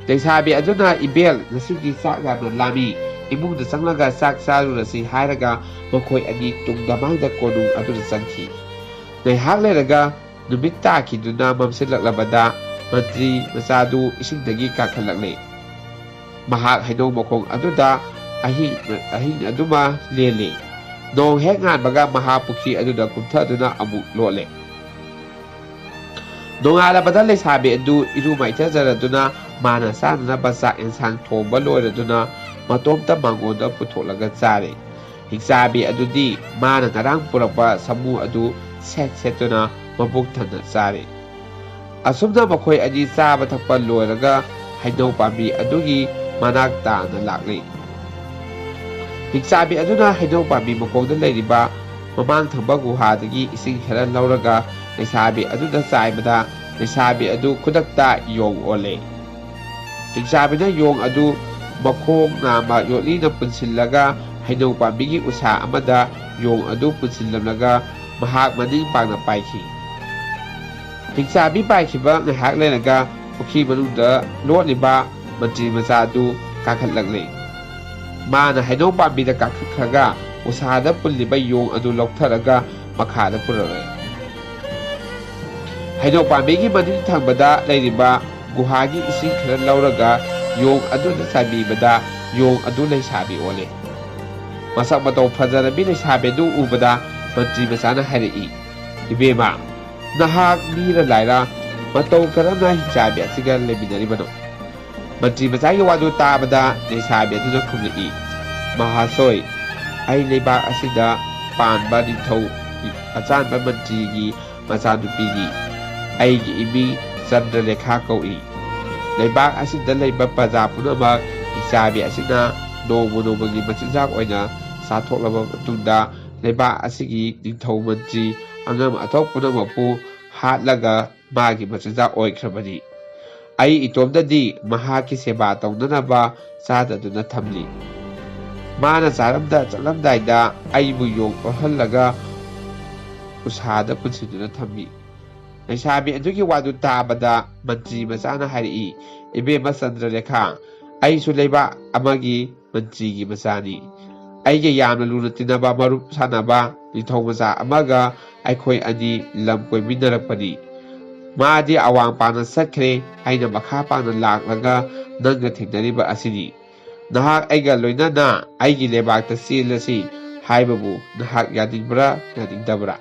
ꯂꯩꯁꯥꯕꯤ ꯑꯗꯨꯅ "ꯏꯕꯦꯜ, ꯉꯁꯤꯗꯤ ꯆꯥꯛ ꯌꯥꯝꯅ ꯂꯥꯝꯃꯤ, ꯏꯃꯨꯡꯗ ꯆꯪꯂꯒ ꯆꯥꯛ ꯆꯥꯔꯨꯔꯁꯤ" ꯍꯥꯏꯔꯒ ꯃꯈꯣꯏ ꯑꯅꯤ ꯇꯨꯡꯗ ꯃꯥꯡꯗ ꯀꯣꯅꯨꯡ ꯑꯗꯨꯗ ꯆꯪꯈꯤ꯫ ꯉꯥꯏꯍꯥꯛ ꯂꯩꯔꯒ ꯅꯨꯃꯤꯠ ꯇꯥꯈꯤꯗꯨꯅ ꯃꯝꯁꯤꯜꯂꯛꯂꯕꯗ ꯃꯟꯇ꯭ꯔꯤ ꯃꯆꯥꯗꯨ ꯏꯁꯤꯡꯗꯒꯤ ꯀꯥꯈꯠꯂꯛꯂꯤ꯫ ꯃꯍꯥꯛ ꯍꯩꯅꯧ ꯃꯈꯣꯡ ꯑꯗꯨꯗ ꯑꯍꯤꯡ ꯑꯗꯨꯃ ꯂꯦꯜꯂꯤ꯫ ꯅꯣꯡ ꯍꯦꯛ ꯉꯥꯟꯕꯒ ꯃꯍꯥꯛ ꯄꯨꯈ꯭ꯔꯤ ꯑꯗꯨꯗ ꯀꯨꯝꯊꯗꯨꯅ ꯑꯃꯨꯛ ꯂꯣꯠꯂꯤ꯫ ꯅꯣꯡꯉꯥꯜꯂꯕꯗ ꯂꯩꯁꯥꯕꯤ ꯑꯗꯨ ꯏꯔꯨ ꯃꯥꯏꯊꯖꯔꯗꯨꯅ ꯃꯥꯅ ꯆꯥꯅꯅꯕ ꯆꯥꯛ ꯏꯟꯁꯥꯡ ꯊꯣꯡꯕ ꯂꯣꯏꯔꯗꯨꯅ ꯃꯇꯣꯝꯇ ꯃꯥꯡꯒꯣꯟꯗ ꯄꯨꯊꯣꯛꯂꯒ ꯆꯥꯔꯤ꯫ ꯍꯤꯡꯆꯥꯕꯤ ꯑꯗꯨꯗꯤ ꯃꯥꯅ ꯉꯔꯥꯡ ꯄꯨꯔꯛꯄ ꯁꯥꯃꯨ ꯑꯗꯨ ꯁꯦꯠꯇꯨꯅ ꯃꯕꯨꯛ ꯊꯟꯅ ꯆꯥꯔꯤ꯫ ꯑꯁꯨꯝꯅ ꯃꯈꯣꯏ ꯑꯅꯤ ꯆꯥꯕ ꯊꯛꯄ ꯂꯣꯏꯔꯒ ꯍꯩꯅꯧ ꯄꯥꯝꯕꯤ ꯑꯗꯨꯒꯤ ꯃꯅꯥꯛ ꯇꯥꯅ ꯂꯥꯛꯂꯤ꯫ ꯍꯤꯡꯆꯥꯕꯤ ꯑꯗꯨꯅ ꯍꯩꯅꯧ ꯄꯥꯝꯕꯤ ꯃꯈꯣꯡꯗ ꯂꯩꯔꯤꯕ ꯃꯃꯥꯡ ꯊꯪꯕ ꯒꯨꯍꯥꯗꯒꯤ ꯏꯁꯤꯡ ꯈꯔ ꯂꯧꯔꯒ ꯂꯩꯁꯥꯕꯤ ꯑꯗꯨꯗ ꯆꯥꯏꯕꯗ ꯂꯩꯁꯥꯕꯤ ꯑꯗꯨ ꯈꯨꯗꯛꯇ ꯌꯣꯡ ꯑꯣꯜꯂꯤ꯫ ꯍꯤꯡꯆꯥꯕꯤꯅ ꯌꯣꯡ ꯑꯗꯨ ꯃꯈꯣꯡ ꯅꯥꯝꯃ ꯌꯣꯠꯂꯤꯅ ꯄꯨꯟꯁꯤꯜꯂꯒ ꯍꯩꯅꯧ ꯄꯥꯝꯕꯤꯒꯤ ꯎꯁꯥ ꯑꯃꯗ ꯌꯣꯡ ꯑꯗꯨ ꯄꯨꯟꯁꯤꯜꯂꯝꯂꯒ ꯃꯍꯥꯛ ꯃꯅꯤꯡ ꯄꯥꯡꯅ ꯄꯥꯏꯈꯤ꯫ ꯍꯤꯡꯆꯥꯕꯤ ꯄꯥꯏꯈꯤꯕ ꯉꯥꯏꯍꯥꯛ ꯂꯩꯔꯒ ꯄꯨꯈ꯭ꯔꯤ ꯃꯅꯨꯡꯗ ꯂꯣꯠꯂꯤꯕ ꯃꯟꯇ꯭ꯔꯤ ꯃꯆꯥ ꯑꯗꯨ ꯀꯥꯈꯠꯂꯛꯂꯤ꯫ ꯃꯥꯅ ꯍꯩꯅꯧ ꯄꯥꯝꯕꯤꯗ ꯀꯥꯈꯠꯈ꯭ꯔꯒ ꯎꯁꯥꯗ ꯄꯨꯜꯂꯤꯕ ꯌꯣꯡ ꯑꯗꯨ ꯂꯧꯊꯔꯒ ꯃꯈꯥꯗ ꯄꯨꯔꯛꯂꯤ꯫ ꯍꯩꯅꯧ ꯄꯥꯝꯕꯤꯒꯤ ꯃꯅꯤꯡ ꯊꯪꯕꯗ ꯂꯩꯔꯤꯕ ꯒꯨꯍꯥꯒꯤ ꯏꯁꯤꯡ ꯈꯔ ꯂꯧꯔꯒ ꯌꯣꯡ ꯑꯗꯨꯗ ꯆꯥꯏꯕꯤꯕꯗ ꯌꯣꯡ ꯑꯗꯨ ꯂꯩꯁꯥꯕꯤ ꯑꯣꯜꯂꯤ꯫ ꯃꯁꯛ ꯃꯇꯧ ꯐꯖꯔꯕꯤ ꯂꯩꯁꯥꯕꯤ ꯑꯗꯨ ꯎꯕꯗ ꯃꯟꯇ꯭ꯔꯤ ꯃꯆꯥꯅ ꯍꯥꯏꯔꯛꯏ, "ꯏꯕꯦꯝꯃ, ꯅꯍꯥꯛ ꯃꯤꯔ ꯂꯥꯏꯔ, ꯃꯇꯧ ꯀꯔꯝꯅ ꯍꯤꯡꯆꯥꯕꯤ ꯑꯁꯤꯒ ꯂꯩꯃꯤꯟꯅꯔꯤꯕꯅꯣ?" ꯃꯟꯇ꯭ꯔꯤ ꯃꯆꯥꯒꯤ ꯋꯥꯗꯨ ꯇꯥꯕꯗ ꯂꯩꯁꯥꯕꯤ ꯑꯗꯨꯅ ꯈꯨꯝꯂꯛꯏ, "ꯃꯍꯥꯁꯣꯏ, ꯑꯩ ꯂꯩꯕꯥꯛ ꯑꯁꯤꯗ ꯄꯥꯟꯕ ꯅꯤꯡꯊꯧ ꯑꯆꯥꯟꯕ ꯃꯟꯇ꯭ꯔꯤꯒꯤ ꯃꯆꯥꯅꯨꯄꯤꯅꯤ꯫ ꯑꯩꯒꯤ ꯏꯃꯤꯡ ꯆꯟꯗ꯭ꯔꯂꯦꯈꯥ ꯀꯧꯏ꯫ ꯂꯩꯕꯥꯛ ꯑꯁꯤꯗ ꯂꯩꯕ ꯄ꯭ꯔꯖꯥ ꯄꯨꯝꯅꯃꯛ ꯍꯤꯡꯆꯥꯕꯤ ꯑꯁꯤꯅ ꯅꯣꯡꯃ ꯅꯣꯡꯃꯒꯤ ꯃꯆꯤꯟꯖꯥꯛ ꯑꯣꯏꯅ ꯆꯥꯊꯣꯛꯂꯕ ꯃꯇꯨꯡꯗ ꯂꯩꯕꯥꯛ ꯑꯁꯤꯒꯤ ꯅꯤꯡꯊꯧ ꯃꯟꯇ꯭ꯔꯤ ꯑꯉꯝ ꯑꯊꯧ ꯄꯨꯝꯅꯃꯛꯄꯨ ꯍꯥꯠꯂꯒ ꯃꯥꯒꯤ ꯃꯆꯤꯟꯖꯥꯛ ꯑꯣꯏꯈ꯭ꯔꯕꯅꯤ꯫ ꯑꯩ ꯏꯇꯣꯝꯇꯗꯤ ꯃꯍꯥꯛꯀꯤ ꯁꯦꯕꯥ ꯇꯧꯅꯅꯕ ꯆꯥꯗꯗꯨꯅ ꯊꯝꯂꯤ꯫ ꯃꯥꯅ ꯆꯠꯂꯝꯗꯥꯏꯗ ꯑꯩꯕꯨ ꯌꯣꯡ ꯑꯣꯜꯍꯜꯂꯒ ꯎꯁꯥꯗ ꯄꯨꯟꯁꯤꯟꯗꯨꯅ ꯊꯝꯃꯤ." ꯂꯩꯁꯥꯕꯤ ꯑꯗꯨꯒꯤ ꯋꯥꯗꯨ ꯇꯥꯕꯗ ꯃꯟꯇ꯭ꯔꯤ ꯃꯆꯥꯅ ꯍꯥꯏꯔꯛꯏ, "ꯏꯕꯦꯝꯃ ꯆꯟꯗ꯭ꯔꯂꯦꯈꯥ, ꯑꯩꯁꯨ ꯂꯩꯕꯥꯛ ꯑꯃꯒꯤ ꯃꯟꯇ꯭ꯔꯤꯒꯤ ꯃꯆꯥꯅꯤ꯫ ꯑꯩꯒ ꯌꯥꯝꯅ ꯂꯨꯅ ꯇꯤꯟꯅꯕ ꯃꯔꯨꯞ ꯁꯥꯟꯅꯕ ꯅꯤꯡꯊꯧ ꯃꯆꯥ ꯑꯃꯒ ꯑꯩꯈꯣꯏ ꯑꯅꯤ ꯂꯝ ꯀꯣꯏꯃꯤꯟꯅꯔꯛꯄꯅꯤ꯫ ꯃꯥꯗꯤ ꯑꯋꯥꯡ ꯄꯥꯡꯅ ꯆꯠꯈ꯭ꯔꯦ, ꯑꯩꯅ ꯃꯈꯥ ꯄꯥꯡꯅ ꯂꯥꯛꯂꯒ ꯅꯪꯒ ꯊꯦꯡꯅꯔꯤꯕ ꯑꯁꯤꯅꯤ꯫ ꯅꯍꯥꯛ ꯑꯩꯒ ꯂꯣꯏꯅꯅ ꯑꯩꯒꯤ ꯂꯩꯕꯥꯛꯇ ꯆꯦꯜꯂꯁꯤ ꯍꯥꯏꯕꯕꯨ ꯅꯍꯥꯛ ꯌꯥꯅꯤꯡꯕ꯭ꯔꯥ ꯌꯥꯅꯤꯡꯗꯕ꯭ꯔꯥ?"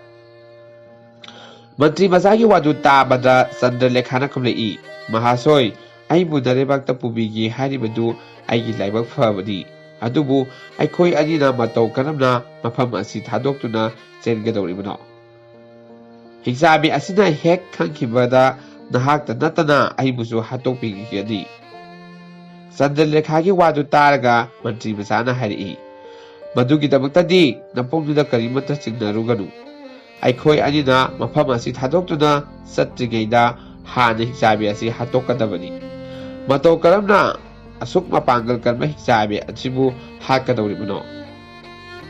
ꯃꯟꯇ꯭ꯔꯤ ꯃꯆꯥꯒꯤ ꯋꯥꯗꯨ ꯇꯥꯕꯗ ꯆꯟꯗ꯭ꯔꯂꯦꯈꯥꯅ ꯈꯨꯝꯂꯛꯏ, "ꯃꯍꯥꯁꯣꯏ, ꯑꯩꯕꯨ ꯅꯔꯩꯕꯥꯛꯇ ꯄꯨꯕꯤꯒꯦ ꯍꯥꯏꯔꯤꯕꯗꯨ ꯑꯩꯒꯤ ꯂꯥꯏꯕꯛ ꯐꯕꯅꯤ꯫ ꯑꯗꯨꯕꯨ ꯑꯩꯈꯣꯏ ꯑꯅꯤꯅ ꯃꯇꯧ ꯀꯔꯝꯅ ꯃꯐꯝ ꯑꯁꯤ ꯊꯥꯗꯣꯛꯇꯨꯅ ꯆꯦꯟꯒꯗꯧꯔꯤꯕꯅꯣ? ꯍꯤꯡꯆꯥꯕꯤ ꯑꯁꯤꯅ ꯍꯦꯛ ꯈꯪꯈꯤꯕꯗ ꯅꯍꯥꯛꯇ ꯅꯠꯇꯅ ꯑꯩꯕꯨꯁꯨ ꯍꯥꯠꯇꯣꯛꯄꯤꯒꯅꯤ." ꯆꯟꯗ꯭ꯔꯂꯦꯈꯥꯒꯤ ꯋꯥꯗꯨ ꯇꯥꯔꯒ ꯃꯟꯇ꯭ꯔꯤ ꯃꯆꯥꯅ ꯍꯥꯏꯔꯛꯏ, "ꯃꯗꯨꯒꯤꯗꯃꯛꯇꯗꯤ ꯅꯄꯨꯡꯗꯨꯗ ꯀꯔꯤꯃꯠꯇ ꯆꯤꯡꯅꯔꯨꯒꯅꯨ꯫ ꯑꯩꯈꯣꯏ ꯑꯅꯤꯅ ꯃꯐꯝ ꯑꯁꯤ ꯊꯥꯗꯣꯛꯇꯨꯅ ꯆꯠꯇ꯭ꯔꯤꯉꯩꯗ ꯍꯥꯟꯅ ꯍꯤꯡꯆꯥꯕꯤ ꯑꯁꯤ ꯍꯥꯠꯇꯣꯛꯀꯗꯕꯅꯤ꯫ ꯃꯇꯧ ꯀꯔꯝꯅ ꯑꯁꯨꯛ ꯃꯄꯥꯡꯒꯜ ꯀꯟꯕ ꯍꯤꯡꯆꯥꯕꯤ ꯑꯁꯤꯕꯨ ꯍꯥꯠꯀꯗꯧꯔꯤꯕꯅꯣ?"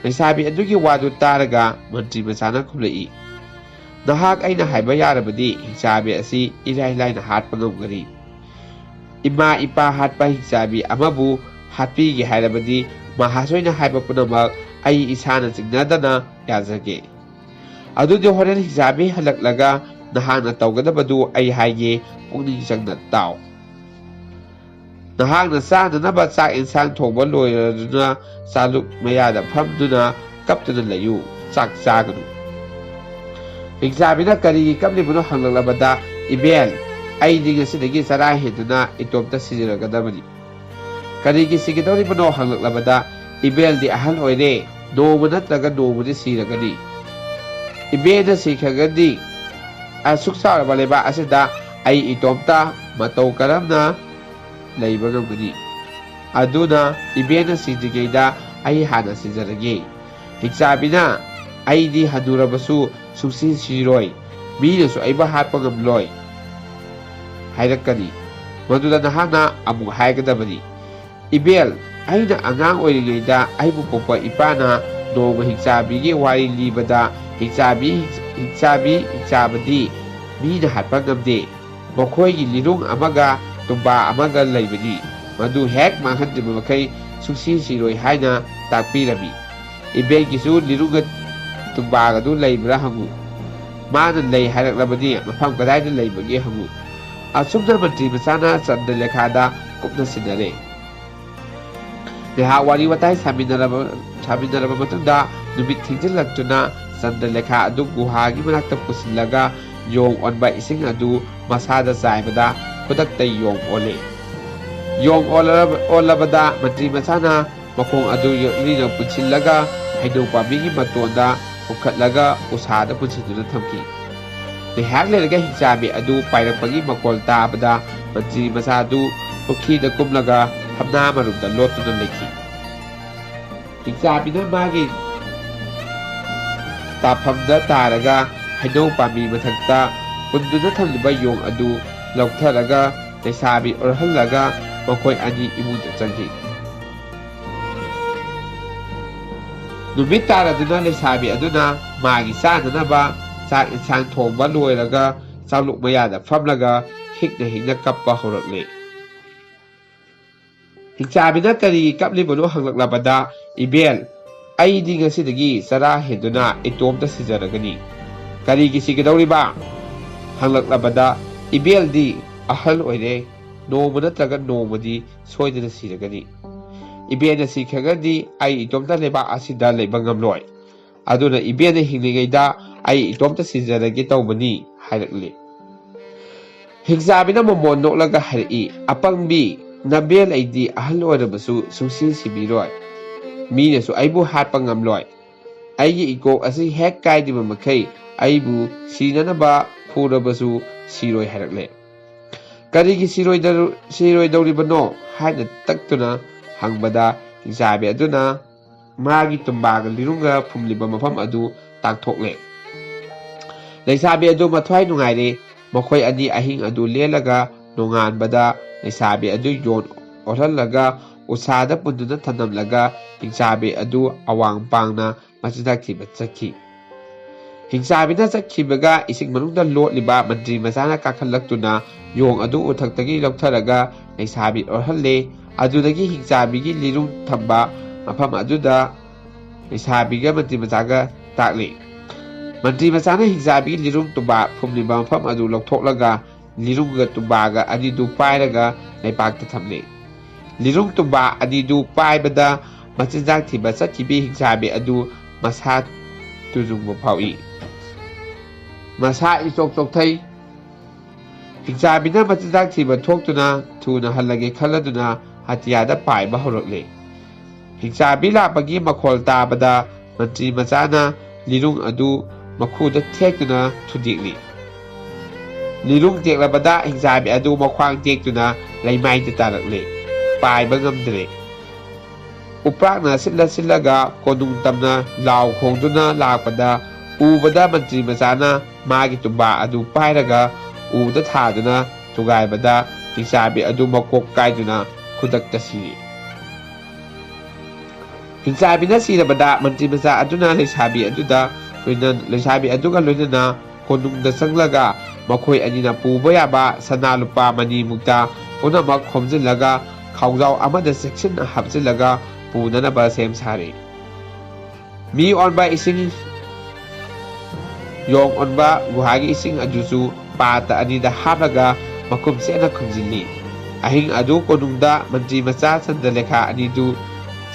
ꯂꯩꯁꯥꯕꯤ ꯑꯗꯨꯒꯤ ꯋꯥꯗꯨ ꯇꯥꯔꯒ ꯃꯟꯇ꯭ꯔꯤ ꯃꯆꯥꯅ ꯈꯨꯝꯂꯛꯏ, "ꯅꯍꯥꯛ ꯑꯩꯅ ꯍꯥꯏꯕ ꯌꯥꯔꯕꯗꯤ ꯍꯤꯡꯆꯥꯕꯤ ꯑꯁꯤ ꯏꯔꯥꯏ ꯂꯥꯏꯅ ꯍꯥꯠꯄ ꯉꯝꯒꯅꯤ꯫ ꯏꯃꯥ ꯏꯄꯥ ꯍꯥꯠꯄ ꯍꯤꯡꯆꯥꯕꯤ ꯑꯃꯕꯨ ꯍꯥꯠꯄꯤꯒꯦ ꯍꯥꯏꯔꯕꯗꯤ ꯃꯍꯥꯁꯣꯏꯅ ꯍꯥꯏꯕ ꯄꯨꯝꯅꯃꯛ ꯑꯩ ꯏꯁꯥꯅ ꯆꯤꯡꯅꯗꯅ ꯌꯥꯖꯒꯦ꯫ ꯑꯗꯨꯗꯤ ꯍꯣꯔꯦꯟ ꯍꯤꯡꯆꯥꯕꯤ ꯍꯜꯂꯛꯂꯒ ꯅꯍꯥꯛꯅ ꯇꯧꯒꯗꯕꯗꯨ ꯑꯩ ꯍꯥꯏꯒꯦ, ꯄꯨꯛꯅꯤꯡ ꯆꯪꯅ ꯇꯥꯎ꯫ ꯅꯍꯥꯛꯅ ꯆꯥꯅꯅꯕ ꯆꯥꯛ ꯏꯟꯁꯥꯡ ꯊꯣꯡꯕ ꯂꯣꯏꯔꯗꯨꯅ ꯆꯥꯂꯨꯛ ꯃꯌꯥꯗ ꯐꯝꯗꯨꯅ ꯀꯞꯇꯨꯅ ꯂꯩꯌꯨ, ꯆꯥꯛ ꯆꯥꯒꯅꯨ." ꯍꯤꯡꯆꯥꯕꯤꯅ ꯀꯔꯤꯒꯤ ꯀꯞꯂꯤꯕꯅꯣ ꯍꯪꯂꯛꯂꯕꯗ, "ꯏꯕꯦꯜ, ꯑꯩꯗꯤ ꯉꯁꯤꯗꯒꯤ ꯆꯔꯥ ꯍꯦꯟꯗꯨꯅ ꯏꯇꯣꯝꯇ ꯁꯤꯔꯒꯗꯕꯅꯤ." "ꯀꯔꯤꯒꯤ ꯁꯤꯒꯗꯧꯔꯤꯕꯅꯣ ꯍꯪꯂꯛꯂꯕꯗ, "ꯏꯕꯦꯜꯗꯤ ꯑꯍꯜ ꯑꯣꯏꯔꯦ, ꯅꯣꯡꯃ ꯅꯠꯇ꯭ꯔꯒ ꯅꯣꯡꯃꯗꯤ ꯁꯤꯔꯒꯅꯤ꯫ ꯏꯕꯦꯜꯅ ꯁꯤꯈ꯭ꯔꯒꯗꯤ ꯑꯁꯨꯛ ꯆꯥꯎꯔꯕ ꯂꯩꯕꯥꯛ ꯑꯁꯤꯗ ꯑꯩ ꯏꯇꯣꯝꯇ ꯃꯇꯧ ꯀꯔꯝꯅ ꯂꯩꯕ ꯉꯝꯒꯅꯤ? ꯑꯗꯨꯅ ꯏꯕꯦꯜꯅ ꯁꯤꯗ꯭ꯔꯤꯉꯩꯗ ꯑꯩ ꯍꯥꯟꯅ ꯁꯤꯖꯔꯒꯦ꯫ ꯍꯤꯡꯆꯥꯕꯤꯅ ꯑꯩꯗꯤ ꯍꯟꯅꯨꯔꯕꯁꯨ ꯁꯨꯡꯁꯤ ꯁꯤꯔꯣꯏ, ꯃꯤꯅꯁꯨ ꯑꯩꯕꯨ ꯍꯥꯠꯄ ꯉꯝꯂꯣꯏ ꯍꯥꯏꯔꯛꯀꯅꯤ꯫ ꯃꯗꯨꯗ ꯅꯍꯥꯛꯅ ꯑꯃꯨꯛ ꯍꯥꯏꯒꯗꯕꯅꯤ, "ꯏꯕꯦꯜ, ꯑꯩꯅ ꯑꯉꯥꯡ ꯑꯣꯏꯔꯤꯉꯩꯗ ꯑꯩꯕꯨ ꯄꯣꯛꯄ ꯏꯄꯥꯅ ꯅꯣꯡꯃ ꯍꯤꯡꯆꯥꯕꯤꯒꯤ ꯋꯥꯔꯤ ꯂꯤꯕꯗ ꯍꯤꯡꯆꯥꯕꯗꯤ ꯃꯤꯅ ꯍꯥꯠꯄ ꯉꯝꯗꯦ꯫ ꯃꯈꯣꯏꯒꯤ ꯂꯤꯔꯨꯡ ꯑꯃꯒ ꯇꯨꯝꯕꯥ ꯑꯃꯒ ꯂꯩꯕꯅꯤ꯫ ꯃꯗꯨ ꯍꯦꯛ ꯃꯥꯡꯍꯟꯗ꯭ꯔꯤꯕ ꯃꯈꯩ ꯁꯨꯡꯁꯤ ꯁꯤꯔꯣꯏ" ꯍꯥꯏꯅ ꯇꯥꯛꯄꯤꯔꯝꯃꯤ꯫ ꯏꯕꯦꯜꯒꯤꯁꯨ ꯂꯤꯔꯨꯡꯒ ꯇꯨꯝꯕꯥꯒꯗꯨ ꯂꯩꯕ꯭ꯔꯥ ꯍꯪꯉꯨ꯫ ꯃꯥꯅ ꯂꯩ ꯍꯥꯏꯔꯛꯂꯕꯗꯤ ꯃꯐꯝ ꯀꯗꯥꯏꯗ ꯂꯩꯕꯒꯦ ꯍꯪꯉꯨ꯫ ꯑꯁꯨꯝꯅ ꯃꯟꯇ꯭ꯔꯤ ꯃꯆꯥꯅ ꯆꯟꯗ꯭ꯔꯂꯦꯈꯥꯗ ꯀꯨꯞꯅ ꯁꯤꯟꯅꯔꯦ꯫ ꯉꯥꯏꯍꯥꯛ ꯋꯥꯔꯤ ꯋꯥꯇꯥꯏ ꯁꯥꯃꯤꯟꯅꯔꯕ ꯃꯇꯨꯡꯗ ꯅꯨꯃꯤꯠ ꯊꯦꯡꯖꯤꯜꯂꯛꯇꯨꯅ ꯆꯟꯗ꯭ꯔꯂꯦꯈꯥ ꯑꯗꯨ ꯒꯨꯍꯥꯒꯤ ꯃꯅꯥꯛꯇ ꯄꯨꯁꯤꯜꯂꯒ ꯌꯣꯡ ꯑꯣꯟꯕ ꯏꯁꯤꯡ ꯑꯗꯨ ꯃꯁꯥꯗ ꯆꯥꯏꯕꯗ ꯈꯨꯗꯛꯇ ꯌꯣꯡ ꯑꯣꯜꯂꯦ꯫ ꯌꯣꯡ ꯑꯣꯜꯂꯕꯗ ꯃꯟꯇ꯭ꯔꯤ ꯃꯆꯥꯅ ꯃꯈꯣꯡ ꯑꯗꯨ ꯂꯤꯅ ꯄꯨꯟꯁꯤꯜꯂꯒ ꯍꯩꯅꯧ ꯄꯥꯝꯕꯤꯒꯤ ꯃꯇꯣꯟꯗ ꯄꯨꯈꯠꯂꯒ ꯎꯁꯥꯗ ꯄꯨꯟꯁꯤꯟꯗꯨꯅ ꯊꯝꯈꯤ꯫ ꯉꯥꯏꯍꯥꯛ ꯂꯩꯔꯒ ꯍꯤꯡꯆꯥꯕꯤ ꯑꯗꯨ ꯄꯥꯏꯔꯛꯄꯒꯤ ꯃꯈꯣꯜ ꯇꯥꯕꯗ ꯃꯟꯇ꯭ꯔꯤ ꯃꯆꯥ ꯑꯗꯨ ꯄꯨꯈ꯭ꯔꯤꯗ ꯀꯨꯝꯂꯒ ꯊꯝꯅꯥ ꯃꯔꯨꯝꯗ ꯂꯣꯠꯇꯨꯅ ꯂꯩꯈꯤ꯫ ꯍꯤꯡꯆꯥꯕꯤꯅ ꯃꯥꯒꯤ ꯇꯥꯐꯝꯗ ꯇꯥꯔꯒ ꯍꯩꯅꯧ ꯄꯥꯝꯕꯤ ꯃꯊꯛꯇ ꯄꯨꯟꯗꯨꯅ ꯊꯝꯂꯤꯕ ꯌꯣꯡ ꯑꯗꯨ ꯂꯧꯊꯔꯒ ꯂꯩꯁꯥꯕꯤ ꯑꯣꯜꯍꯜꯂꯒ ꯃꯈꯣꯏ ꯑꯅꯤ ꯏꯃꯨꯡꯗ ꯆꯪꯈꯤ꯫ ꯅꯨꯃꯤꯠ ꯇꯥꯔꯗꯨꯅ ꯂꯩꯁꯥꯕꯤ ꯑꯗꯨꯅ ꯃꯥꯒꯤ ꯆꯥꯅꯅꯕ ꯆꯥꯛ ꯏꯟꯁꯥꯡ ꯊꯣꯡꯕ ꯂꯣꯏꯔꯒ ꯆꯥꯂꯨꯛ ꯃꯌꯥꯗ ꯐꯝꯂꯒ ꯍꯤꯛꯅ ꯍꯤꯛꯅ ꯀꯞꯄ ꯍꯧꯔꯛꯂꯦ꯫ ꯍꯤꯡꯆꯥꯕꯤꯅ ꯀꯔꯤꯒꯤ ꯀꯞꯂꯤꯕꯅꯣ ꯍꯪꯂꯛꯂꯕꯗ, "ꯏꯕꯦꯜ, ꯑꯩꯗꯤ ꯉꯁꯤꯗꯒꯤ ꯆꯔꯥ ꯍꯦꯟꯗꯨꯅ ꯏꯇꯣꯝꯇ ꯁꯤꯖꯔꯒꯅꯤ"꯫ "ꯀꯔꯤꯒꯤ ꯁꯤꯒꯗꯧꯔꯤꯕ?" ꯍꯪꯂꯛꯂꯕꯗ, "ꯏꯕꯦꯜꯗꯤ ꯑꯍꯜ ꯑꯣꯏꯔꯦ, ꯅꯣꯡꯃ ꯅꯠꯇ꯭ꯔꯒ ꯅꯣꯡꯃꯗꯤ ꯁꯣꯏꯗꯅ ꯁꯤꯔꯒꯅꯤ꯫ ꯏꯕꯦꯜꯅ ꯁꯤꯈ꯭ꯔꯒꯗꯤ ꯑꯩ ꯏꯇꯣꯝꯇ ꯂꯩꯕꯥꯛ ꯑꯁꯤꯗ ꯂꯩꯕ ꯉꯝꯂꯣꯏ꯫ ꯑꯗꯨꯅ ꯏꯕꯦꯜꯅ ꯍꯤꯡꯂꯤꯉꯩꯗ ꯑꯩ ꯏꯇꯣꯝꯇ ꯁꯤꯖꯔꯒꯦ ꯇꯧꯕꯅꯤ" ꯍꯥꯏꯔꯛꯂꯤ꯫ ꯍꯤꯡꯆꯥꯕꯤꯅ ꯃꯣꯃꯣꯟ ꯅꯣꯛꯂꯒ ꯍꯥꯏꯔꯛꯏ, "ꯑꯄꯪꯕꯤ, ꯅꯕꯦꯜ ꯑꯩꯗꯤ ꯑꯍꯜ ꯑꯣꯏꯔꯕꯁꯨ ꯁꯨꯡꯁꯤ ꯁꯤꯕꯤꯔꯣꯏ꯫ ꯃꯤꯅꯁꯨ ꯑꯩꯕꯨ ꯍꯥꯠꯄ ꯉꯝꯂꯣꯏ꯫ ꯑꯩꯒꯤ ꯏꯀꯣꯛ ꯑꯁꯤ ꯍꯦꯛ ꯀꯥꯏꯗ꯭ꯔꯤꯕ ꯃꯈꯩ ꯑꯩꯕꯨ ꯁꯤꯅꯅꯕ ꯐꯨꯔꯕꯁꯨ ꯁꯤꯔꯣꯏ" ꯍꯥꯏꯔꯛꯂꯦ꯫ "ꯀꯔꯤꯒꯤ ꯁꯤꯔꯣꯏꯗꯧꯔꯤꯕꯅꯣ" ꯍꯥꯏꯅ ꯇꯛꯇꯨꯅ ꯍꯪꯕꯗ ꯍꯤꯡꯆꯥꯕꯤ ꯑꯗꯨꯅ ꯃꯥꯒꯤ ꯇꯨꯝꯕꯥꯒ ꯂꯤꯔꯨꯡꯒ ꯐꯨꯝꯂꯤꯕ ꯃꯐꯝ ꯑꯗꯨ ꯇꯥꯛꯊꯣꯛꯂꯦ꯫ ꯂꯩꯁꯥꯕꯤ ꯑꯗꯨ ꯃꯊ꯭ꯋꯥꯏ ꯅꯨꯡꯉꯥꯏꯔꯦ꯫ ꯃꯈꯣꯏ ꯑꯅꯤ ꯑꯍꯤꯡ ꯑꯗꯨ ꯂꯦꯜꯂꯒ ꯅꯣꯡꯉꯥꯟꯕꯗ ꯂꯩꯁꯥꯕꯤ ꯑꯗꯨ ꯌꯣꯟ ꯑꯣꯜꯍꯜꯂꯒ ꯎꯁꯥꯗ ꯄꯨꯟꯗꯨꯅ ꯊꯅꯝꯂꯒ ꯍꯤꯡꯆꯥꯕꯤ ꯑꯗꯨ ꯑꯋꯥꯡ ꯄꯥꯡꯅ ꯃꯆꯤꯟꯖꯥꯛ ꯊꯤꯕ ꯆꯠꯈꯤ꯫ ꯍꯤꯡꯆꯥꯕꯤꯅ ꯆꯠꯈꯤꯕꯒ ꯏꯁꯤꯡ ꯃꯅꯨꯡꯗ ꯂꯣꯠꯂꯤꯕ ꯃꯟꯇ꯭ꯔꯤ ꯃꯆꯥꯅ ꯀꯥꯈꯠꯂꯛꯇꯨꯅ ꯌꯣꯡ ꯑꯗꯨ ꯎꯊꯛꯇꯒꯤ ꯂꯧꯊꯔꯒ ꯂꯩꯁꯥꯕꯤ ꯑꯣꯜꯍꯜꯂꯦ꯫ ꯑꯗꯨꯗꯒꯤ ꯍꯤꯡꯆꯥꯕꯤꯒꯤ ꯂꯤꯔꯨꯡ ꯊꯝꯕ ꯃꯐꯝ ꯑꯗꯨꯗ ꯂꯩꯁꯥꯕꯤꯒ ꯃꯟꯇ꯭ꯔꯤ ꯃꯆꯥꯒ ꯇꯥꯛꯂꯤ꯫ ꯃꯟꯇ꯭ꯔꯤ ꯃꯆꯥꯅ ꯍꯤꯡꯆꯥꯕꯤꯒꯤ ꯂꯤꯔꯨꯡ ꯇꯨꯝꯕꯥ ꯐꯨꯝꯂꯤꯕ ꯃꯐꯝ ꯑꯗꯨ ꯂꯧꯊꯣꯛꯂꯒ ꯂꯤꯔꯨꯡꯒ ꯇꯨꯝꯕꯥꯒ ꯑꯅꯤꯗꯨ ꯄꯥꯏꯔꯒ ꯂꯩꯄꯥꯛꯇ ꯊꯝꯂꯦ꯫ ꯂꯤꯔꯨꯡ ꯇꯨꯝꯕꯥ ꯑꯅꯤꯗꯨ ꯄꯥꯏꯕꯗ ꯃꯆꯤꯟꯖꯥꯛ ꯊꯤꯕ ꯆꯠꯈꯤꯕꯤ ꯍꯤꯡꯆꯥꯕꯤ ꯑꯗꯨ ꯃꯁꯥ ꯇꯨꯖꯨꯡꯕ ꯐꯥꯎꯏ꯫ ꯃꯁꯥ ꯏꯆꯣꯛ ꯆꯣꯛꯊꯩ꯫ ꯍꯤꯡꯆꯥꯕꯤꯅ ꯃꯆꯤꯟꯖꯥꯛ ꯊꯤꯕ ꯊꯣꯛꯇꯨꯅ ꯊꯨꯅ ꯍꯜꯂꯒꯦ ꯈꯜꯂꯗꯨꯅ ꯑꯇꯤꯌꯥꯗ ꯄꯥꯏꯕ ꯍꯧꯔꯛꯂꯦ꯫ ꯍꯤꯡꯆꯥꯕꯤ ꯂꯥꯛꯄꯒꯤ ꯃꯈꯣꯜ ꯇꯥꯕꯗ ꯃꯟꯇ꯭ꯔꯤ ꯃꯆꯥꯅ ꯂꯤꯔꯨꯡ ꯑꯗꯨ ꯃꯈꯨꯗ ꯊꯦꯛꯇꯨꯅ ꯊꯨꯗꯦꯛꯂꯤ꯫ ꯂꯤꯔꯨꯡ ꯇꯦꯛꯂꯕꯗ ꯍꯤꯡꯆꯥꯕꯤ ꯑꯗꯨ ꯃꯈ꯭ꯋꯥꯡ ꯇꯦꯛꯇꯨꯅ ꯂꯩꯃꯥꯏꯗ ꯇꯥꯔꯛꯂꯦ꯫ ꯄꯥꯏꯕ ꯉꯝꯗ꯭ꯔꯦ꯫ ꯎꯄ꯭ꯔꯥꯛꯅ ꯁꯤꯠꯂꯒ ꯀꯣꯅꯨꯡ ꯇꯝꯅ ꯂꯥꯎ ꯈꯣꯡꯗꯨꯅ ꯂꯥꯛꯄꯗ ꯎꯕꯗ ꯃꯟꯇ꯭ꯔꯤ ꯃꯆꯥꯅ ꯃꯥꯒꯤ ꯇꯨꯝꯕꯥ ꯑꯗꯨ ꯄꯥꯏꯔꯒ ꯎꯗ ꯊꯥꯗꯨꯅ ꯊꯨꯒꯥꯏꯕꯗ ꯍꯤꯡꯆꯥꯕꯤ ꯑꯗꯨ ꯃꯀꯣꯛ ꯀꯥꯏꯗꯨꯅ ꯈꯨꯗꯛꯇ ꯁꯤꯔꯤ꯫ ꯍꯤꯡꯆꯥꯕꯤꯅ ꯁꯤꯔꯕꯗ ꯃꯟꯇ꯭ꯔꯤ ꯃꯆꯥ ꯑꯗꯨꯅ ꯂꯩꯁꯥꯕꯤ ꯑꯗꯨꯒ ꯂꯣꯏꯅꯅ ꯀꯣꯅꯨꯡꯗ ꯆꯪꯂꯒ ꯃꯈꯣꯏ ꯑꯅꯤꯅ ꯄꯨꯕ ꯌꯥꯕ ꯁꯅꯥ ꯂꯨꯄꯥ ꯃꯅꯤꯃꯨꯛꯇ ꯄꯨꯝꯅꯃꯛ ꯈꯣꯝꯖꯤꯜꯂꯒ ꯈꯥꯎꯖꯥꯎ ꯑꯃꯗ ꯆꯦꯛꯁꯤꯟꯅ ꯍꯥꯞꯆꯤꯜꯂꯒ ꯄꯨꯅꯅꯕ ꯁꯦꯝ ꯁꯥꯔꯤ꯫ ꯃꯤ ꯑꯣꯟꯕ ꯏꯁꯤꯡ ꯌꯣꯡ ꯑꯣꯟꯕ ꯒꯨꯍꯥꯒꯤ ꯏꯁꯤꯡ ꯑꯗꯨꯁꯨ ꯄꯥꯇ ꯑꯅꯤꯗ ꯍꯥꯞꯂꯒ ꯃꯈꯨꯝ ꯆꯦꯠꯅ ꯈꯨꯝꯖꯤꯜꯂꯤ꯫ ꯑꯍꯤꯡ ꯑꯗꯨ ꯀꯣꯅꯨꯡꯗ ꯃꯟꯇ꯭ꯔꯤ ꯃꯆꯥ ꯆꯟꯗ꯭ꯔꯂꯦꯈꯥ ꯑꯅꯤꯗꯨ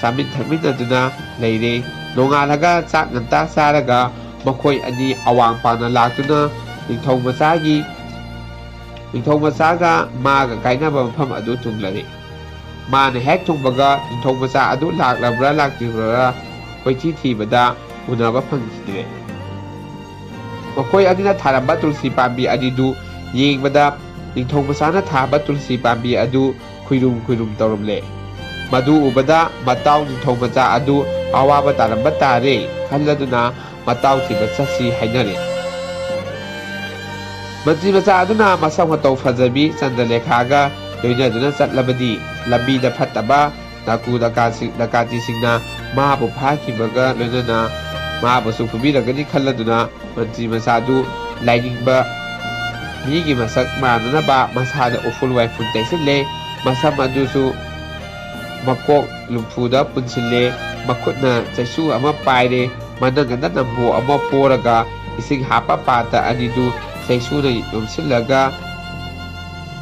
ꯆꯥꯃꯤꯟ ꯊꯛꯃꯤꯟꯅꯗꯨꯅ ꯂꯩꯔꯦ꯫ ꯅꯣꯡꯉꯥꯜꯂꯒ ꯆꯥꯛ ꯉꯟꯇꯥ ꯆꯥꯔꯒ ꯃꯈꯣꯏ ꯑꯅꯤ ꯑꯋꯥꯡ ꯄꯥꯡꯅ ꯂꯥꯛꯇꯨꯅ ꯅꯤꯡꯊꯧ ꯃꯆꯥꯒ ꯃꯥꯒ ꯀꯥꯏꯅꯕ ꯃꯐꯝ ꯑꯗꯨ ꯊꯨꯡꯂꯔꯦ꯫ ꯃꯥꯅ ꯍꯦꯛ ꯊꯨꯡꯕꯒ ꯅꯤꯡꯊꯧ ꯃꯆꯥ ꯑꯗꯨ ꯂꯥꯛꯂꯕ꯭ꯔꯥ ꯂꯥꯛꯇ꯭ꯔꯤꯕ꯭ꯔꯥ ꯀꯣꯏꯊꯤ ꯊꯤꯕꯗ ꯎꯅꯕ ꯐꯪꯈꯤꯗ꯭ꯔꯦ꯫ ꯃꯈꯣꯏ ꯑꯅꯤꯅ ꯊꯥꯔꯝꯕ ꯇꯨꯜꯁꯤ ꯄꯥꯝꯕꯤ ꯑꯅꯤꯗꯨ ꯌꯦꯡꯕꯗ ꯅꯤꯡꯊꯧ ꯃꯆꯥꯅ ꯊꯥꯕ ꯇꯨꯜꯁꯤ ꯄꯥꯝꯕꯤ ꯑꯗꯨ ꯈꯨꯏꯔꯨꯝ ꯇꯧꯔꯝꯂꯦ꯫ ꯃꯗꯨ ꯎꯕꯗ ꯃꯇꯥꯎ ꯅꯤꯡꯊꯧ ꯃꯆꯥ ꯑꯗꯨ ꯑꯋꯥꯕ ꯇꯥꯔꯝꯕ ꯇꯥꯔꯦ ꯈꯜꯂꯗꯨꯅ ꯃꯇꯥꯎ ꯊꯤꯕ ꯆꯠꯁꯤ ꯍꯥꯏꯅꯔꯦ꯫ ꯃꯟꯇ꯭ꯔꯤ ꯃꯆꯥ ꯑꯗꯨꯅ ꯃꯁꯛ ꯃꯇꯧ ꯐꯖꯕꯤ ꯆꯟꯗ꯭ꯔꯂꯦꯈꯥꯒ ꯂꯣꯏꯅꯗꯨꯅ ꯆꯠꯂꯕꯗꯤ ꯂꯝꯕꯤꯗ ꯐꯠꯇꯕ ꯗꯀꯥꯇꯤꯁꯤꯡꯅ ꯃꯍꯥꯛꯄꯨ ꯐꯥꯈꯤꯕꯒ ꯂꯣꯏꯅꯅ ꯃꯍꯥꯛꯄꯨꯁꯨ ꯐꯨꯕꯤꯔꯒꯅꯤ ꯈꯜꯂꯗꯨꯅ ꯃꯟꯇ꯭ꯔꯤ ꯃꯆꯥꯗꯨ ꯂꯥꯏꯅꯤꯡꯕ ꯃꯤꯒꯤ ꯃꯁꯛ ꯃꯥꯟꯅꯅꯕ ꯃꯁꯥꯗ ꯎꯐꯨꯜ ꯋꯥꯏꯐꯨꯜ ꯇꯩꯁꯤꯜꯂꯦ, ꯃꯁꯝ ꯑꯗꯨꯁꯨ ꯃꯀꯣꯛ ꯂꯨꯝꯐꯨꯗ ꯄꯨꯟꯁꯤꯜꯂꯦ, ꯃꯈꯨꯠꯅ ꯆꯩꯁꯨ ꯑꯃ ꯄꯥꯏꯔꯦ, ꯃꯅꯪꯒꯟꯗ ꯅꯝꯕꯣ ꯑꯃ ꯄꯣꯔꯒ ꯏꯁꯤꯡ ꯍꯥꯞꯄ ꯄꯥꯇ ꯑꯅꯤꯗꯨ ꯆꯩꯁꯨꯅ ꯌꯣꯝꯁꯤꯜꯂꯒ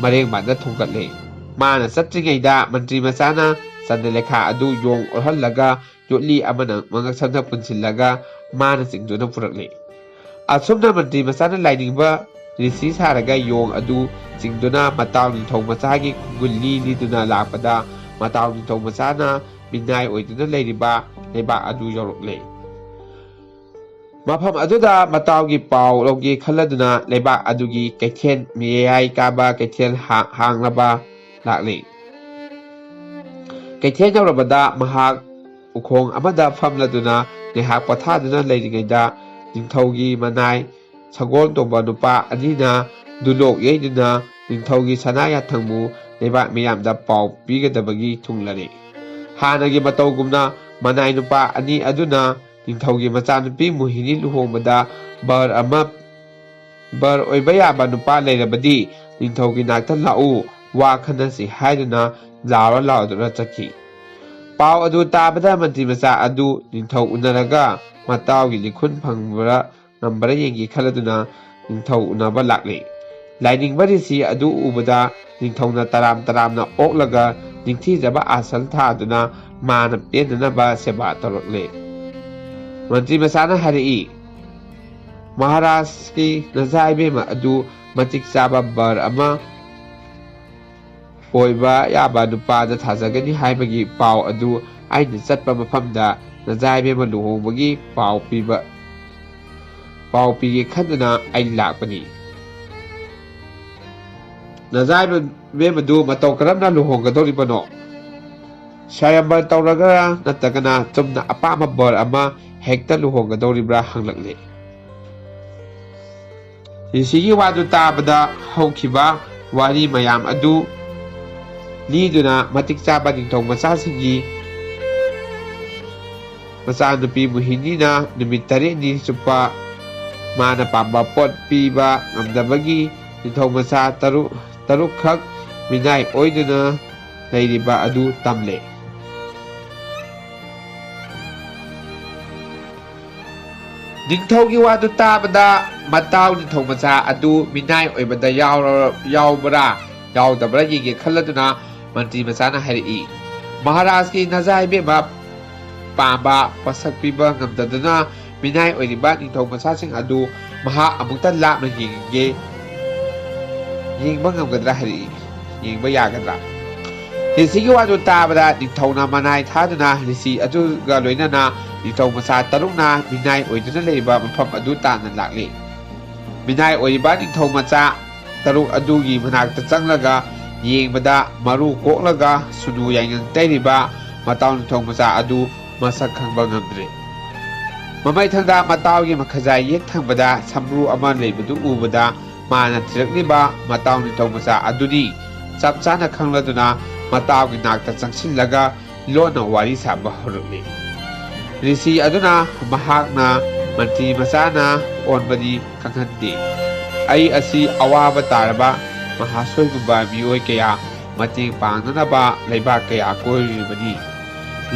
ꯃꯔꯦꯡꯕꯥꯟꯗ ꯊꯣꯡꯒꯠꯂꯦ꯫ ꯃꯥꯅ ꯆꯠꯇ꯭ꯔꯤꯉꯩꯗ ꯃꯟꯇ꯭ꯔꯤ ꯃꯆꯥꯅ ꯆꯟꯗ꯭ꯔꯂꯦꯈꯥ ꯑꯗꯨ ꯌꯣꯡ ꯑꯣꯜꯍꯜꯂꯒ ꯌꯣꯠꯂꯤ ꯑꯃꯅ ꯃꯉꯛꯁꯝꯗ ꯄꯨꯟꯁꯤꯜꯂꯒ ꯃꯥꯅ ꯆꯤꯡꯗꯨꯅ ꯄꯨꯔꯛꯂꯦ꯫ ꯑꯁꯨꯝꯅ ꯃꯟꯇ꯭ꯔꯤ ꯃꯆꯥꯅ ꯂꯥꯏꯅꯤꯡꯕ ꯔꯤꯁꯤ ꯁꯥꯔꯒ ꯌꯣꯡ ꯑꯗꯨ ꯆꯤꯡꯗꯨꯅ ꯃꯇꯥꯎ ꯅꯤꯡꯊꯧ ꯃꯆꯥꯒꯤ ꯈꯨꯡꯒꯨꯜ ꯂꯤꯗꯨꯅ ꯂꯥꯛꯄꯗ ꯃꯇꯥꯎ ꯅꯤꯡꯊꯧ ꯃꯆꯥꯅ ꯃꯤꯅꯥꯏ ꯑꯣꯏꯗꯨꯅ ꯂꯩꯔꯤꯕ ꯂꯩꯕꯥꯛ ꯑꯗꯨ ꯌꯧꯔꯛꯂꯦ꯫ ꯃꯐꯝ ꯑꯗꯨꯗ ꯃꯇꯥꯎꯒꯤ ꯄꯥꯎ ꯂꯧꯒꯦ ꯈꯜꯂꯗꯨꯅ ꯂꯩꯕꯥꯛ ꯑꯗꯨꯒꯤ ꯀꯩꯊꯦꯜ ꯃꯌꯥꯏ ꯀꯥꯕ ꯀꯩꯊꯦꯜ ꯍꯥꯡꯂꯕ ꯂꯥꯛꯂꯦ꯫ ꯀꯩꯊꯦꯜ ꯌꯧꯔꯕꯗ ꯃꯍꯥꯛ ꯎꯈꯣꯡ ꯑꯃꯗ ꯐꯝꯂꯗꯨꯅ ꯉꯥꯏꯍꯥꯛ ꯄꯣꯊꯥꯗꯨꯅ ꯂꯩꯔꯤꯉꯩꯗ ꯅꯤꯡꯊꯧꯒꯤ ꯃꯅꯥꯏ ꯁꯒꯣꯜ ꯇꯣꯡꯕ ꯅꯨꯄꯥ ꯑꯅꯤꯅ ꯗꯨꯂꯣꯛ ꯌꯩꯗꯨꯅ ꯅꯤꯡꯊꯧꯒꯤ ꯁꯅꯥ ꯌꯥꯊꯪꯕꯨ ꯂꯩꯕꯥꯛ ꯃꯤꯌꯥꯝꯗ ꯄꯥꯎ ꯄꯤꯒꯗꯕꯒꯤ ꯊꯨꯡꯂꯔꯦ꯫ ꯍꯥꯟꯅꯒꯤ ꯃꯇꯧꯒꯨꯝꯅ ꯃꯅꯥꯏ ꯅꯨꯄꯥ ꯑꯅꯤ ꯑꯗꯨꯅ ꯅꯤꯡꯊꯧꯒꯤ ꯃꯆꯥꯅꯨꯄꯤ ꯃꯣꯍꯤꯅꯤ ꯂꯨꯍꯣꯡꯕꯗ ꯕꯔ ꯑꯣꯏꯕ ꯌꯥꯕ ꯅꯨꯄꯥ ꯂꯩꯔꯕꯗꯤ ꯅꯤꯡꯊꯧꯒꯤ ꯅꯥꯛꯇ ꯂꯥꯛꯎ, ꯋꯥ ꯈꯟꯅꯁꯤ ꯍꯥꯏꯗꯨꯅ ꯂꯥꯎꯔꯗꯨꯅ ꯆꯠꯈꯤ꯫ ꯄꯥꯎ ꯑꯗꯨ ꯇꯥꯕꯗ ꯃꯟꯇ꯭ꯔꯤ ꯃꯆꯥ ꯑꯗꯨ ꯅꯤꯡꯊꯧ ꯎꯅꯔꯒ ꯃꯇꯥꯎꯒꯤ ꯂꯤꯈꯨꯟ ꯉꯝꯕꯔ ꯌꯦꯡꯒꯦ ꯈꯜꯂꯗꯨꯅ ꯅꯤꯡꯊꯧ ꯎꯅꯕ ꯂꯥꯛꯂꯦ꯫ ꯂꯥꯏꯅꯤꯡꯕ ꯔꯤꯁꯤ ꯑꯗꯨ ꯎꯕꯗ ꯅꯤꯡꯊꯧꯅ ꯇꯔꯥꯝꯅ ꯑꯣꯛꯂꯒ ꯅꯤꯡꯊꯤꯖꯕ ꯑꯥꯁꯟ ꯊꯥꯗꯨꯅ ꯃꯥꯅ ꯄꯦꯟꯅꯅꯕ ꯁꯦꯕꯥ ꯇꯧꯔꯛꯂꯦ꯫ ꯃꯟꯇ꯭ꯔꯤ ꯃꯆꯥꯅ ꯍꯥꯏꯔꯛꯏ, ꯃꯍꯥꯔꯥꯖꯀꯤ ꯅꯆꯥ ꯏꯕꯦꯝꯃ ꯑꯗꯨ ꯃꯇꯤꯛ ꯆꯥꯕ ꯕꯔ ꯑꯃ ꯑꯣꯏꯕ ꯌꯥꯕ ꯅꯨꯄꯥꯗ ꯊꯥꯖꯒꯅꯤ ꯍꯥꯏꯕꯒꯤ ꯄꯥꯎ ꯑꯗꯨ ꯑꯩꯅ ꯆꯠꯄ ꯃꯐꯝꯗ ꯅꯆꯥ ꯏꯕꯦꯝꯃ ꯂꯨꯍꯣꯡꯕꯒꯤ ꯄꯥꯎ ꯄꯤꯒꯦ ꯈꯟꯗꯨꯅ ꯑꯩ ꯂꯥꯛꯄꯅꯤ꯫ ꯅꯆꯥ ꯏꯕꯦꯝꯃꯗꯨ ꯃꯇꯧ ꯀꯔꯝꯅ ꯂꯨꯍꯣꯡꯒꯗꯧꯔꯤꯕꯅꯣ? ꯁ꯭ꯋꯥꯌꯝꯕꯔ ꯇꯧꯔꯒ ꯅꯠꯇ꯭ꯔꯒꯅ ꯆꯨꯝꯅ ꯑꯄꯥꯝꯕ ꯕꯔ ꯑꯃ ꯍꯦꯛꯇ ꯂꯨꯍꯣꯡꯒꯗꯧꯔꯤꯕ꯭ꯔꯥ ꯍꯪꯂꯛꯂꯦ꯫ ꯔꯤꯁꯤꯒꯤ ꯋꯥꯗꯨ ꯇꯥꯕꯗ ꯍꯧꯈꯤꯕ ꯋꯥꯔꯤ ꯃꯌꯥꯝ ꯑꯗꯨ ꯂꯤꯗꯨꯅ ꯃꯇꯤꯛ ꯆꯥꯕ ꯅꯤꯡꯊꯧ ꯃꯆꯥꯁꯤꯡꯒꯤ ꯃꯆꯥꯅꯨꯄꯤ ꯃꯣꯍꯤꯅꯤꯅ ꯅꯨꯃꯤꯠ 9ꯅꯤ ꯆꯨꯞꯄ ꯃꯥꯅ ꯄꯥꯝꯕ ꯄꯣꯠ ꯄꯤꯕ ꯉꯝꯗꯕꯒꯤ ꯅꯤꯡꯊꯧ ꯃꯆꯥ ꯇꯔꯨꯛꯈꯛ ꯃꯤꯅꯥꯏ ꯑꯣꯏꯗꯨꯅ ꯂꯩꯔꯤꯕ ꯑꯗꯨ ꯇꯝꯂꯦ꯫ ꯅꯤꯡꯊꯧꯒꯤ ꯋꯥꯗꯨ ꯇꯥꯕꯗ ꯃꯇꯥꯎ ꯅꯤꯡꯊꯧ ꯃꯆꯥ ꯑꯗꯨ ꯃꯤꯅꯥꯏ ꯑꯣꯏꯕꯗ ꯌꯥꯎꯕ꯭ꯔꯥ ꯌꯥꯎꯗꯕ꯭ꯔꯥ ꯌꯦꯡꯒꯦ ꯈꯜꯂꯗꯨꯅ ꯃꯟꯇ꯭ꯔꯤ ꯃꯆꯥꯅ ꯍꯥꯏꯔꯛꯏ, ꯃꯍꯥꯔꯥꯖꯀꯤ ꯅꯆꯥ ꯏꯕꯦꯝꯃ ꯄꯥꯝꯕ ꯄꯣꯠꯁꯛ ꯄꯤꯕ ꯉꯝꯗꯗꯨꯅ ꯃꯤꯅꯥꯏ ꯑꯣꯏꯔꯤꯕ ꯅꯤꯡꯊꯧ ꯃꯆꯥꯁꯤꯡ ꯑꯗꯨ ꯃꯍꯥꯛ ꯑꯃꯨꯛꯇ ꯂꯥꯞꯅ ꯌꯦꯡꯕ ꯉꯝꯒꯗ꯭ꯔꯥ ꯍꯥꯏꯔꯛꯏ, ꯌꯦꯡꯕ ꯌꯥꯒꯗ꯭ꯔꯥ? ꯔꯤꯁꯤꯒꯤ ꯋꯥꯗꯨ ꯇꯥꯕꯗ ꯅꯤꯡꯊꯧꯅ ꯃꯅꯥꯏ ꯊꯥꯗꯨꯅ ꯔꯤꯁꯤ ꯑꯗꯨꯒ ꯂꯣꯏꯅꯅ ꯅꯤꯡꯊꯧ ꯃꯆꯥ 6ꯅ ꯃꯤꯅꯥꯏ ꯑꯣꯏꯗꯨꯅ ꯂꯩꯔꯤꯕ ꯃꯐꯝ ꯑꯗꯨ ꯇꯥꯟꯅ ꯂꯥꯛꯂꯤ꯫ ꯃꯤꯅꯥꯏ ꯑꯣꯏꯔꯤꯕ ꯅꯤꯡꯊꯧ ꯃꯆꯥ 6 ꯑꯗꯨꯒꯤ ꯃꯅꯥꯛꯇ ꯆꯪꯂꯒ ꯌꯦꯡꯕꯗ ꯃꯔꯨ ꯀꯣꯛꯂꯒ ꯁꯨꯅꯨ ꯌꯥꯏꯉꯪ ꯇꯩꯔꯤꯕ ꯃꯇꯥꯎ ꯅꯤꯡꯊꯧ ꯃꯆꯥ ꯑꯗꯨ ꯃꯁꯛ ꯈꯪꯕ ꯉꯝꯗ꯭ꯔꯦ꯫ ꯃꯃꯩꯊꯪꯗ ꯃꯇꯥꯎꯒꯤ ꯃꯈꯖꯥꯏ ꯌꯦꯠ ꯊꯪꯕꯗ ꯁꯝꯕ꯭ꯔꯨ ꯑꯃ ꯂꯩꯕꯗꯨ ꯎꯕꯗ ꯃꯥꯅ ꯊꯤꯔꯛꯂꯤꯕ ꯃꯇꯥꯎ ꯅꯤꯡꯊꯧ ꯃꯆꯥ ꯑꯗꯨꯅꯤ ꯆꯞ ꯆꯥꯅ ꯈꯪꯂꯗꯨꯅ ꯃꯇꯥꯎꯒꯤ ꯅꯥꯛꯇ ꯆꯪꯁꯤꯜꯂꯒ ꯂꯣꯟꯅ ꯋꯥꯔꯤ ꯁꯥꯕ ꯍꯧꯔꯛꯂꯤ꯫ ꯔꯤꯁꯤ ꯑꯗꯨꯅ ꯃꯍꯥꯛꯅ ꯃꯟꯇ꯭ꯔꯤ ꯃꯆꯥꯅ ꯑꯣꯟꯕꯗꯤ ꯈꯪꯍꯟꯗꯦ꯫ ꯑꯩ ꯑꯁꯤ ꯑꯋꯥꯕ ꯇꯥꯔꯕ ꯃꯍꯥꯁꯣꯏꯒꯨꯝꯕ ꯃꯤꯑꯣꯏ ꯀꯌꯥ ꯃꯇꯦꯡ ꯄꯥꯡꯅꯅꯕ ꯂꯩꯕꯥꯛ ꯀꯌꯥ ꯀꯣꯏꯔꯨꯔꯤꯕꯅꯤ꯫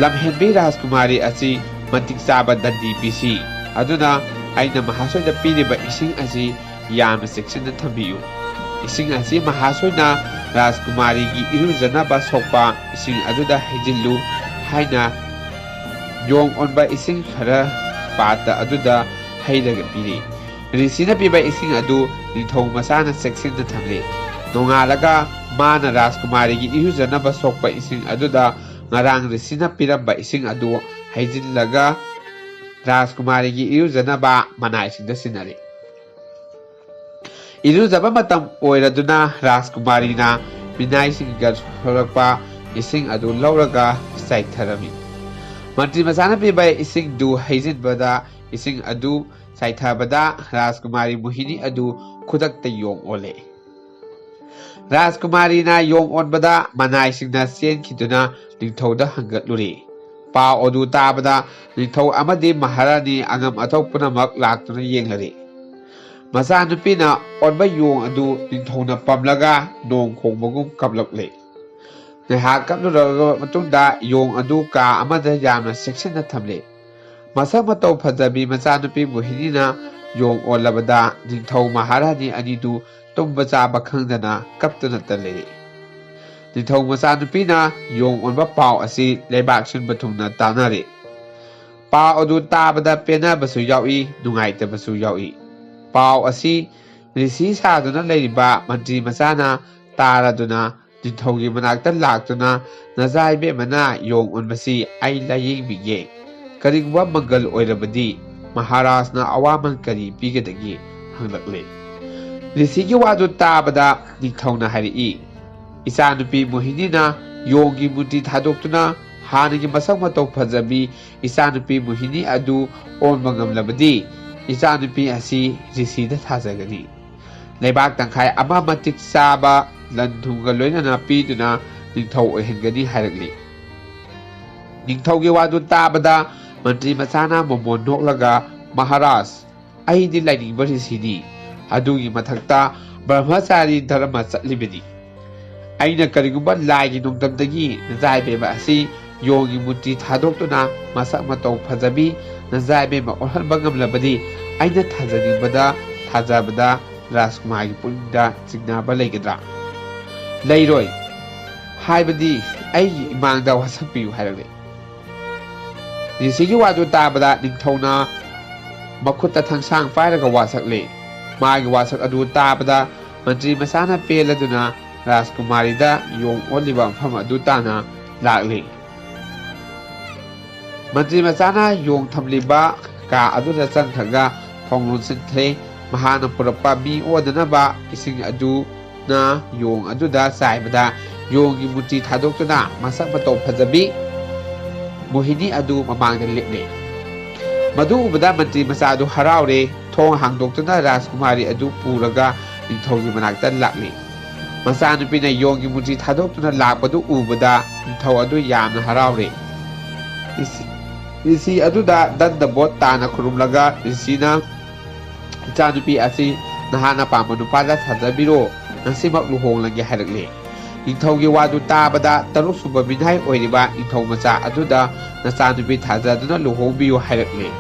ꯂꯝꯍꯦꯟꯕꯤ ꯔꯥꯖꯀꯨꯃꯥꯔꯤ ꯑꯁꯤ ꯃꯇꯤꯛ ꯆꯥꯕ ꯗꯟꯗꯤ ꯄꯤꯁꯤ, ꯑꯗꯨꯅ ꯑꯩꯅ ꯃꯍꯥꯁꯣꯏꯗ ꯄꯤꯔꯤꯕ ꯏꯁꯤꯡ ꯑꯁꯤ ꯌꯥꯝꯅ ꯆꯦꯛꯁꯤꯟꯅ ꯊꯝꯕꯤꯌꯨ꯫ ꯏꯁꯤꯡ ꯑꯁꯤ ꯃꯍꯥꯁꯣꯏꯅ ꯔꯥꯖꯀꯨꯃꯥꯔꯤꯒꯤ ꯏꯔꯨꯖꯅꯕ ꯁꯣꯛꯄ ꯏꯁꯤꯡ ꯑꯗꯨꯗ ꯍꯩꯖꯤꯜꯂꯨ ꯍꯥꯏꯅ ꯌꯣꯡ ꯑꯣꯟꯕ ꯏꯁꯤꯡ ꯈꯔ ꯄꯥꯇ ꯑꯗꯨꯗ ꯍꯩꯔꯒ ꯄꯤꯔꯤ꯫ ꯔꯤꯁꯤꯅ ꯄꯤꯕ ꯏꯁꯤꯡ ꯑꯗꯨ ꯅꯤꯡꯊꯧ ꯃꯆꯥꯅ ꯆꯦꯛꯁꯤꯟꯅ ꯊꯝꯂꯦ꯫ ꯅꯣꯡꯉꯥꯜꯂꯒ ꯃꯥꯅ ꯔꯥꯖꯀꯨꯃꯥꯔꯤꯒꯤꯏꯔꯨꯖꯅꯕ ꯁꯣꯛꯄ ꯏꯁꯤꯡ ꯑꯗꯨꯗ ꯉꯔꯥꯡ ꯔꯤꯁꯤꯅ ꯄꯤꯔꯝꯕ ꯏꯁꯤꯡ ꯑꯗꯨ ꯍꯩꯖꯤꯜꯂꯒ ꯔꯥꯖꯀꯨꯃꯥꯔꯤꯒꯤ ꯏꯔꯨꯖꯅꯕ ꯃꯅꯥꯏꯁꯤꯡꯗ ꯁꯤꯟꯅꯔꯦ꯫ ꯏꯔꯨꯖꯕ ꯃꯇꯝ ꯑꯣꯏꯔꯗꯨꯅ ꯔꯥꯖꯀꯨꯃꯥꯔꯤꯅ ꯃꯤꯅꯥꯏꯁꯤꯡꯒ ꯁꯣꯛꯂꯛꯄ ꯏꯁꯤꯡ ꯑꯗꯨ ꯂꯧꯔꯒ ꯆꯥꯏꯊꯔꯝꯃꯤ꯫ ꯃꯟꯇ꯭ꯔꯤ ꯃꯆꯥꯅ ꯄꯤꯕ ꯏꯁꯤꯡꯗꯨ ꯍꯩꯖꯤꯟꯕꯗ ꯏꯁꯤꯡ ꯑꯗꯨ ꯆꯥꯏꯊꯕꯗ ꯔꯥꯖꯀꯨꯃꯥꯔꯤ ꯃꯣꯍꯤꯅꯤ ꯑꯗꯨ ꯈꯨꯗꯛꯇ ꯌꯣꯡ ꯑꯣꯜꯂꯦ꯫ ꯔꯥꯖꯀꯨꯃꯥꯔꯤꯅ ꯌꯣꯡ ꯑꯣꯟꯕꯗ ꯃꯅꯥꯏꯁꯤꯡꯅ ꯆꯦꯟꯈꯤꯗꯨꯅ ꯅꯤꯡꯊꯧꯗ ꯍꯪꯒꯠꯂꯨꯔꯤ꯫ ꯄꯥꯎ ꯑꯗꯨ ꯇꯥꯕꯗ ꯅꯤꯡꯊꯧ ꯑꯃꯗꯤ ꯃꯍꯥꯔꯥꯅꯤ ꯑꯉꯝ ꯑꯊꯧ ꯄꯨꯝꯅꯃꯛ ꯂꯥꯛꯇꯨꯅ ꯌꯦꯡꯂꯔꯤ꯫ ꯃꯆꯥꯅꯨꯄꯤꯅ ꯑꯣꯟꯕ ꯌꯣꯡ ꯑꯗꯨ ꯅꯤꯡꯊꯧꯅ ꯄꯝꯂꯒ ꯅꯣꯡ ꯈꯣꯡꯕꯒꯨꯝ ꯀꯞꯂꯛꯂꯤ꯫ ꯉꯥꯏꯍꯥꯛ ꯀꯞꯂꯨꯔꯕ ꯃꯇꯨꯡꯗ ꯌꯣꯡ ꯑꯗꯨ ꯀꯥ ꯑꯃꯗ ꯌꯥꯝꯅ ꯆꯦꯛꯁꯤꯟꯅ ꯊꯝꯂꯤ꯫ ꯃꯁꯛ ꯃꯇꯧ ꯐꯖꯕꯤ ꯃꯆꯥꯅꯨꯄꯤ ꯃꯣꯍꯤꯅꯤꯅ ꯌꯣꯡ ꯑꯣꯜꯂꯕꯗ ꯅꯤꯡꯊꯧ ꯃꯍꯥꯔꯥꯅꯤ ꯑꯅꯤꯗꯨ ꯇꯨꯝꯕ ꯆꯥꯕ ꯈꯪꯗꯅ ꯀꯞꯇꯨꯅꯇ ꯂꯩꯔꯤ꯫ ꯅꯤꯡꯊꯧ ꯃꯆꯥꯅꯨꯄꯤꯅ ꯌꯣꯡ ꯑꯣꯟꯕ ꯄꯥꯎ ꯑꯁꯤ ꯂꯩꯕꯥꯛ ꯁꯤꯟꯕ ꯊꯨꯡꯅ ꯇꯥꯟꯅꯔꯤ꯫ ꯄꯥꯎ ꯑꯗꯨ ꯇꯥꯕꯗ ꯄꯦꯟꯅꯕꯁꯨ ꯌꯥꯎꯏ, ꯅꯨꯡꯉꯥꯏꯇꯕꯁꯨ ꯌꯥꯎꯏ꯫ ꯄꯥꯎ ꯑꯁꯤ ꯔꯤꯁꯤ ꯁꯥꯗꯨꯅ ꯂꯩꯔꯤꯕ ꯃꯟꯇ꯭ꯔꯤ ꯃꯆꯥꯅ ꯇꯥꯔꯗꯨꯅ ꯅꯤꯡꯊꯧꯒꯤ ꯃꯅꯥꯛꯇ ꯂꯥꯛꯇꯨꯅ ꯅꯆꯥ ꯏꯕꯦꯝꯃꯅ ꯌꯣꯡ ꯑꯣꯟꯕꯁꯤ ꯑꯩ ꯂꯥꯏꯌꯦꯡꯕꯤꯒꯦ, ꯀꯔꯤꯒꯨꯝꯕ ꯃꯪꯒꯜ ꯑꯣꯏꯔꯕꯗꯤ ꯃꯍꯥꯔꯥꯖꯅ ꯑꯋꯥꯃꯟ ꯀꯔꯤ ꯄꯤꯒꯗꯒꯦ ꯍꯪꯂꯛꯂꯤ꯫ ꯔꯤꯁꯤꯒꯤ ꯋꯥꯗꯨ ꯇꯥꯕꯗ ꯅꯤꯡꯊꯧꯅ ꯍꯥꯏꯔꯛꯏ, ꯏꯆꯥꯅꯨꯄꯤ ꯃꯣꯍꯤꯅꯤꯅ ꯌꯣꯡꯒꯤ ꯃꯨꯔꯇꯤ ꯊꯥꯗꯣꯛꯇꯨꯅ ꯍꯥꯟꯅꯒꯤ ꯃꯁꯛ ꯃꯇꯧ ꯐꯖꯕꯤ ꯏꯆꯥꯅꯨꯄꯤ ꯃꯣꯍꯤꯅꯤ ꯑꯗꯨ ꯑꯣꯟꯕ ꯉꯝꯂꯕꯗꯤ ꯏꯆꯥꯅꯨꯄꯤ ꯑꯁꯤ ꯔꯤꯁꯤꯗ ꯊꯥꯖꯒꯅꯤ꯫ ꯂꯩꯕꯥꯛ ꯇꯪꯈꯥꯏ ꯑꯃ ꯃꯇꯤꯛ ꯆꯥꯕ ꯂꯟ ꯊꯨꯝꯒ ꯂꯣꯏꯅꯅ ꯄꯤꯗꯨꯅ ꯅꯤꯡꯊꯧ ꯑꯣꯏꯍꯟꯒꯅꯤ ꯍꯥꯏꯔꯛꯂꯤ꯫ ꯅꯤꯡꯊꯧꯒꯤ ꯋꯥꯗꯨ ꯇꯥꯕꯗ ꯃꯟꯇ꯭ꯔꯤ ꯃꯆꯥꯅ ꯃꯣꯃꯣꯟ ꯅꯣꯛꯂꯒ, ꯃꯍꯥꯔꯥꯖ, ꯑꯩꯗꯤ ꯂꯥꯏꯅꯤꯡꯕ ꯔꯤꯁꯤꯅꯤ, ꯑꯗꯨꯒꯤ ꯃꯊꯛꯇ ꯕ꯭ꯔꯍ꯭ꯃꯆꯥꯔꯤ ꯙꯔꯃ ꯆꯠꯂꯤꯕꯅꯤ꯫ ꯑꯩꯅ ꯀꯔꯤꯒꯨꯝꯕ ꯂꯥꯏꯒꯤ ꯅꯣꯡꯗꯝꯗꯒꯤ ꯅꯆꯥꯏꯕꯦꯝꯃ ꯑꯁꯤ ꯌꯣꯡꯒꯤ ꯃꯨꯔꯇꯤ ꯊꯥꯗꯣꯛꯇꯨꯅ ꯃꯁꯛ ꯃꯇꯧ ꯐꯖꯕꯤ ꯅꯆꯥꯏꯕꯦꯝꯃ ꯑꯣꯜꯍꯟꯕ ꯉꯝꯂꯕꯗꯤ ꯑꯩꯅ ꯊꯥꯖꯕꯗ ꯔꯥꯖꯀꯨꯃꯥꯔꯒꯤ ꯄꯨꯛꯅꯤꯡꯗ ꯆꯤꯡꯅꯕ ꯂꯩꯒꯗ꯭ꯔꯥ? ꯂꯩꯔꯣꯏ, ꯍꯥꯏꯕꯗꯤ ꯑꯩꯒꯤ ꯏꯃꯥꯡꯗ ꯋꯥꯁꯛꯄꯤꯌꯨ ꯍꯥꯏꯔꯛꯂꯤ꯫ ꯔꯤꯁꯤꯒꯤ ꯋꯥꯗꯨ ꯇꯥꯕꯗ ꯅꯤꯡꯊꯧꯅ ꯃꯈꯨꯠꯇ ꯊꯥꯡꯁꯥꯡ ꯄꯥꯏꯔꯒ ꯋꯥꯁꯛꯂꯤ꯫ ꯃꯥꯒꯤ ꯋꯥꯁꯛ ꯑꯗꯨ ꯇꯥꯕꯗ ꯃꯟꯇ꯭ꯔꯤ ꯃꯆꯥꯅ ꯄꯦꯜꯂꯗꯨꯅ ꯔꯥꯖꯀꯨꯃꯥꯔꯤꯗ ꯌꯣꯡ ꯑꯣꯜꯂꯤꯕ ꯃꯐꯝ ꯑꯗꯨ ꯇꯥꯟꯅ ꯂꯥꯛꯂꯤ꯫ ꯃꯟꯇ꯭ꯔꯤ ꯃꯆꯥꯅ ꯌꯣꯡ ꯊꯝꯂꯤꯕ ꯀꯥ ꯑꯗꯨꯗ ꯆꯪꯈ꯭ꯔꯒ ꯊꯣꯡ ꯂꯣꯟꯁꯤꯟꯈ꯭ꯔꯦ꯫ ꯃꯍꯥꯛꯅ ꯄꯨꯔꯛꯄ ꯃꯤ ꯑꯣꯟꯅꯅꯕ ꯏꯁꯤꯡ ꯑꯗꯨꯅ ꯌꯣꯡ ꯑꯗꯨꯗ ꯆꯥꯏꯕꯗ ꯌꯣꯡꯒꯤ ꯃꯨꯔꯇꯤ ꯊꯥꯗꯣꯛꯇꯨꯅ ꯃꯁꯛ ꯃꯇꯧ ꯐꯖꯕꯤ ꯃꯣꯍꯤꯅꯤ ꯑꯗꯨ ꯃꯃꯥꯡꯗ ꯂꯦꯞꯂꯤ꯫ ꯃꯗꯨ ꯎꯕꯗ ꯃꯟꯇ꯭ꯔꯤ ꯃꯆꯥ ꯑꯗꯨ ꯍꯔꯥꯎꯔꯦ꯫ ꯊꯣꯡ ꯍꯥꯡꯗꯣꯛꯇꯨꯅ ꯔꯥꯖꯀꯨꯃꯥꯔꯤ ꯑꯗꯨ ꯄꯨꯔꯒ ꯅꯤꯡꯊꯧꯒꯤ ꯃꯅꯥꯛꯇ ꯂꯥꯛꯂꯤ꯫ ꯃꯆꯥꯅꯨꯄꯤꯅ ꯌꯣꯡꯒꯤ ꯃꯨꯔꯇꯤ ꯊꯥꯗꯣꯛꯇꯨꯅ ꯂꯥꯛꯄꯗꯨ ꯎꯕꯗ ꯅꯤꯡꯊꯧ ꯑꯗꯨ ꯌꯥꯝꯅ ꯍꯔꯥꯎꯔꯦ꯫ ꯔꯤꯁꯤ ꯑꯗꯨꯗ ꯗꯟꯗꯕꯣꯠ ꯇꯥꯅ ꯈꯨꯔꯨꯝꯂꯒ ꯔꯤꯁꯤꯅ, ꯏꯆꯥꯅꯨꯄꯤ ꯑꯁꯤ ꯅꯍꯥꯛꯅ ꯄꯥꯝꯕ ꯅꯨꯄꯥꯗ ꯊꯥꯖꯕꯤꯔꯣ, ꯉꯁꯤꯃꯛ ꯂꯨꯍꯣꯡꯂꯒꯦ ꯍꯥꯏꯔꯛꯂꯤ꯫ ꯅꯤꯡꯊꯧꯒꯤ ꯋꯥꯗꯨ ꯇꯥꯕꯗ ꯇꯔꯨꯛ ꯁꯨꯕ ꯃꯤꯅꯥꯏ ꯑꯣꯏꯔꯤꯕ ꯅꯤꯡꯊꯧ ꯃꯆꯥ ꯑꯗꯨꯗ ꯅꯆꯥꯅꯨꯄꯤ ꯊꯥꯖꯗꯨꯅ ꯂꯨꯍꯣꯡꯕꯤꯌꯨ ꯍꯥꯏꯔꯛꯂꯤ꯫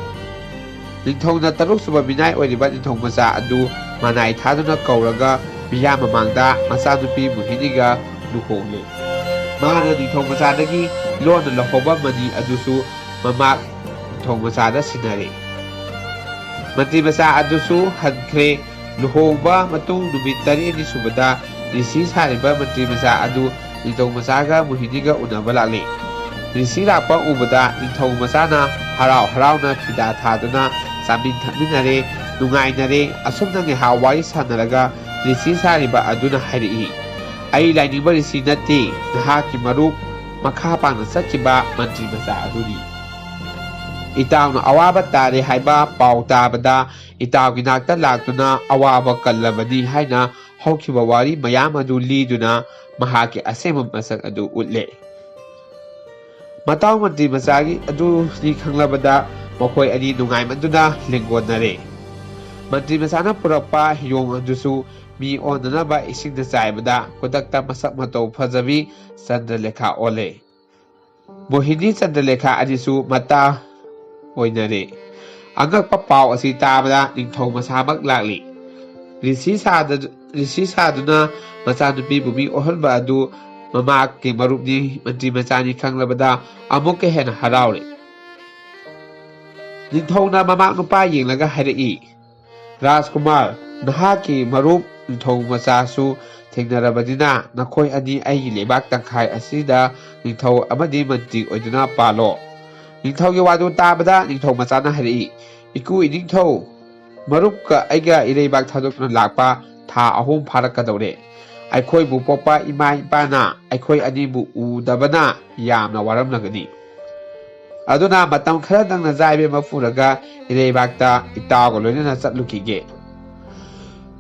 ꯅꯤꯡꯊꯧꯅ ꯇꯔꯨꯛ ꯁꯨꯕ ꯃꯤꯅꯥꯏ ꯑꯣꯏꯔꯤꯕ ꯅꯤꯡꯊꯧ ꯃꯆꯥ ꯑꯗꯨ ꯃꯅꯥꯏ ꯊꯥꯗꯨꯅ ꯀꯧꯔꯒ ꯃꯤꯌꯥꯝ ꯃꯃꯥꯡꯗ ꯃꯆꯥꯅꯨꯄꯤ ꯃꯣꯍꯤꯅꯤꯒ ꯂꯨꯍꯣꯡꯂꯤ꯫ ꯃꯥꯅ ꯅꯤꯡꯊꯧ ꯃꯆꯥꯗꯒꯤ ꯂꯣꯟꯅ ꯂꯧꯍꯧꯕ ꯃꯅꯤ ꯑꯗꯨꯁꯨ ꯃꯃꯥꯛ ꯅꯤꯡꯊꯧ ꯃꯆꯥꯗ ꯁꯤꯟꯅꯔꯦ꯫ ꯃꯟꯇ꯭ꯔꯤ ꯃꯆꯥ ꯑꯗꯨꯁꯨ ꯍꯟꯈ꯭ꯔꯦ꯫ ꯂꯨꯍꯣꯡꯕ ꯃꯇꯨꯡ ꯅꯨꯃꯤꯠ 9ꯅꯤ ꯁꯨꯕꯗ ꯔꯤꯁꯤ ꯁꯥꯔꯤꯕ ꯃꯟꯇ꯭ꯔꯤ ꯃꯆꯥ ꯑꯗꯨ ꯅꯤꯡꯊꯧ ꯃꯆꯥꯒ ꯃꯣꯍꯤꯅꯤꯒ ꯎꯅꯕ ꯂꯥꯛꯂꯤ꯫ ꯔꯤꯁꯤ ꯂꯥꯛꯄ ꯎꯕꯗ ꯅꯤꯡꯊꯧ ꯃꯆꯥꯅ ꯍꯔꯥꯎ ꯍꯔꯥꯎꯅ ꯐꯤꯗꯥ ꯊꯥꯗꯨꯅ ꯆꯥꯃꯤꯟ ꯊꯛꯃꯤꯟꯅꯔꯦ, ꯅꯨꯡꯉꯥꯏꯅꯔꯦ꯫ ꯑꯁꯨꯝꯅ ꯉꯥꯏꯍꯥꯛ ꯋꯥꯔꯤ ꯁꯥꯅꯔꯒ ꯔꯤꯁꯤ ꯁꯥꯔꯤꯕ ꯑꯗꯨꯅ ꯍꯥꯏꯔꯛꯏ, ꯑꯩ ꯂꯥꯏꯅꯤꯡꯕ ꯔꯤꯁꯤ ꯅꯠꯇꯦ, ꯅꯍꯥꯛꯀꯤ ꯃꯔꯨꯞ ꯃꯈꯥ ꯄꯥꯡꯅ ꯆꯠꯈꯤꯕ ꯃꯟꯇ꯭ꯔꯤ ꯃꯆꯥ ꯑꯗꯨꯅꯤ꯫ ꯏꯇꯥꯎꯅ ꯑꯋꯥꯕ ꯇꯥꯔꯦ ꯍꯥꯏꯕ ꯄꯥꯎ ꯇꯥꯕꯗ ꯏꯇꯥꯎꯒꯤ ꯅꯥꯛꯇ ꯂꯥꯛꯇꯨꯅ ꯑꯋꯥꯕ ꯀꯜꯂꯕꯅꯤ ꯍꯥꯏꯅ ꯍꯧꯈꯤꯕ ꯋꯥꯔꯤ ꯃꯌꯥꯝ ꯑꯗꯨ ꯂꯤꯗꯨꯅ ꯃꯍꯥꯛꯀꯤ ꯑꯁꯦꯡꯕ ꯃꯁꯛ ꯑꯗꯨ ꯎꯠꯂꯦ꯫ ꯃꯇꯥꯎ ꯃꯟꯇ꯭ꯔꯤ ꯃꯆꯥꯒꯤ ꯑꯗꯨꯅꯤ ꯈꯪꯂꯕꯗ ꯃꯈꯣꯏ ꯑꯅꯤ ꯅꯨꯡꯉꯥꯏꯃꯟꯗꯨꯅ ꯂꯦꯡꯒꯣꯟꯅꯔꯦ꯫ ꯃꯟꯇ꯭ꯔꯤ ꯃꯆꯥꯅ ꯄꯨꯔꯛꯄ ꯌꯣꯡ ꯑꯗꯨꯁꯨ ꯃꯤ ꯑꯣꯟꯅꯅꯕ ꯏꯁꯤꯡꯗ ꯆꯥꯏꯕꯗ ꯈꯨꯗꯛꯇ ꯃꯁꯛ ꯃꯇꯧ ꯐꯖꯕꯤ ꯆꯟꯗ꯭ꯔꯂꯦꯈꯥ ꯑꯣꯜꯂꯦ꯫ ꯃꯣꯍꯤꯅꯤ ꯆꯟꯗ꯭ꯔꯂꯦꯈꯥ ꯑꯅꯤꯁꯨ ꯃꯇꯥ ꯑꯣꯏꯅꯔꯦ꯫ ꯑꯉꯛꯄ ꯄꯥꯎ ꯑꯁꯤ ꯇꯥꯕꯗ ꯅꯤꯡꯊꯧ ꯃꯁꯥꯃꯛ ꯂꯥꯛꯂꯤ꯫ ꯔꯤꯁꯤ ꯁꯥꯗꯨꯅ ꯃꯆꯥꯅꯨꯄꯤꯕꯨ ꯃꯤ ꯑꯣꯜꯍꯟꯕ ꯑꯗꯨ ꯃꯃꯥꯛꯀꯤ ꯃꯔꯨꯞꯅꯤ, ꯃꯟꯇ꯭ꯔꯤ ꯃꯆꯥꯅꯤ ꯈꯪꯂꯕꯗ ꯑꯃꯨꯛꯀ ꯍꯦꯟꯅ ꯍꯔꯥꯎꯔꯦ꯫ ꯅꯤꯡꯊꯧꯅ ꯃꯃꯥꯛ ꯅꯨꯄꯥ ꯌꯦꯡꯂꯒ ꯍꯥꯏꯔꯛꯏ, ꯔꯥꯖꯀꯨꯃꯥꯔ, ꯅꯍꯥꯛꯀꯤ ꯃꯔꯨꯞ ꯅꯤꯡꯊꯧ ꯃꯆꯥꯁꯨ ꯊꯦꯡꯅꯔꯕꯅꯤꯅ ꯅꯈꯣꯏ ꯑꯅꯤ ꯑꯩꯒꯤ ꯂꯩꯕꯥꯛ ꯇꯪꯈꯥꯏ ꯑꯁꯤꯗ ꯅꯤꯡꯊꯧ ꯑꯃꯗꯤ ꯃꯟꯇ꯭ꯔꯤ ꯑꯣꯏꯗꯨꯅ ꯄꯥꯜꯂꯣ꯫ ꯅꯤꯡꯊꯧꯒꯤ ꯋꯥꯗꯨ ꯇꯥꯕꯗ ꯅꯤꯡꯊꯧ ꯃꯆꯥꯅ ꯍꯥꯏꯔꯛꯏ, ꯏꯀꯨ ꯏꯅꯤꯡꯊꯧ, ꯃꯔꯨꯞꯀ ꯑꯩꯒ ꯏꯔꯩꯕꯥꯛ ꯊꯥꯗꯣꯛꯇꯨꯅ ꯂꯥꯛꯄ ꯊꯥ 3 ꯐꯥꯔꯛꯀꯗꯧꯔꯦ꯫ ꯑꯩꯈꯣꯏꯕꯨ ꯄꯣꯛꯄ ꯏꯃꯥ ꯏꯄꯥꯅ ꯑꯩꯈꯣꯏ ꯑꯅꯤꯕꯨ ꯎꯗꯕꯅ ꯌꯥꯝꯅ ꯋꯥꯔꯝꯂꯒꯅꯤ꯫ ꯑꯗꯨꯅ ꯃꯇꯝ ꯈꯔꯗꯪ ꯅꯆꯥꯏꯕꯦꯝꯃ ꯄꯨꯔꯒ ꯏꯔꯩꯕꯥꯛꯇ ꯏꯇꯥꯎꯒ ꯂꯣꯏꯅꯅ ꯆꯠꯂꯨꯈꯤꯒꯦ꯫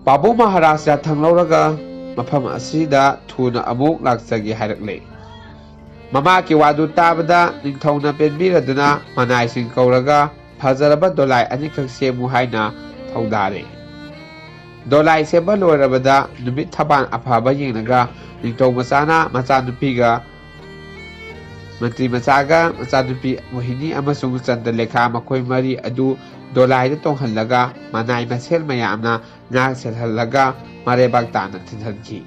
ꯄꯥꯕꯨꯡ ꯃꯍꯥꯔꯥꯖ ꯌꯥꯊꯪ ꯂꯧꯔꯒ mafam asida thuna amuk lakchage hairakle. Mamaki wadu tabada ningthongna penbiraduna manaising kauraga fajaraba dolai anikak semu haina thaudare. Dolai seba loirabada numit thaban afaba yengnaga ningthong macana machanupiga Mantri machaga machanupi Mohini amasung Chandalekha makoi mari adu dolai da tonghallaga manai masel mayamna ngak selhallaga marebak tana thinhanki.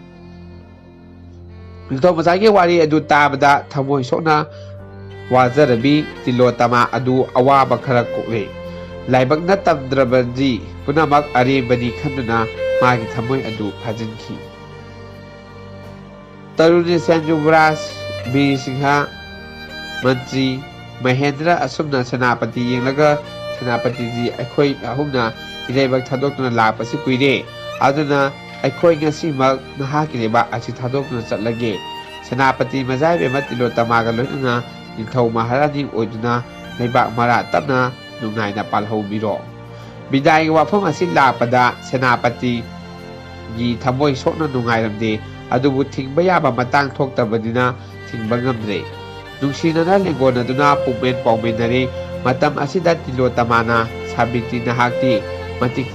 Ningthong machagi wari adu tabada thamoi sokna wajarabi Tilotama adu awaba khara kokle. Laibak na tamdrabanji punamak arembani khanduna magi thamoi adu phajanki. Taruni Sanjubras B Singha Mantri Mahendra asumna Senapati yenglaga Senapati ji akhoi ahumna ilaibak thadokna lapasi kuire aduna akhoi ngasimak nahaki leba asi thadokna chatlage Senapati majai bema Tilotama ga loina ningthau maharani oiduna leibak mara tapna nungaina palhau biro bidai wafam asi lapada Senapati gi thamoi sokna nungairamde adubu thingba yaba matang thoktabadina thingba ngamre nungsinana lengonaduna pugmen pawmenare matam asida Tilotamana sabiti nahakti matik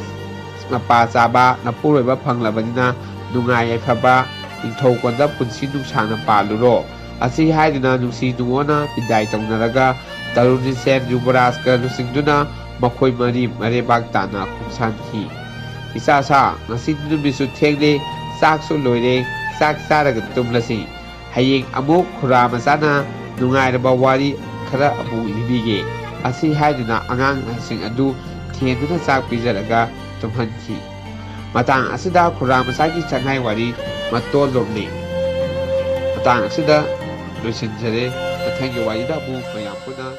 mapa chaba napuroiba phanglabadina nungai aifaba ningthau konda punsi nungsana paluro asi haiduna nungsi nungona bidai tawnaraga Taruni Sen Yubarajka lusingduna makhoi mari marebak tana khungsanki isa sa ngasi numisu thengle saksu loire sak saraga tumlasi hayeng amuk khura masana nungairaba wari khara abu libige asi haiduna angang sing adu thenduna sak pijaraga tumhanki matang asida khura masagi changai wari matol lomne matang asida loisinjare mathangi wari da bu mayam puna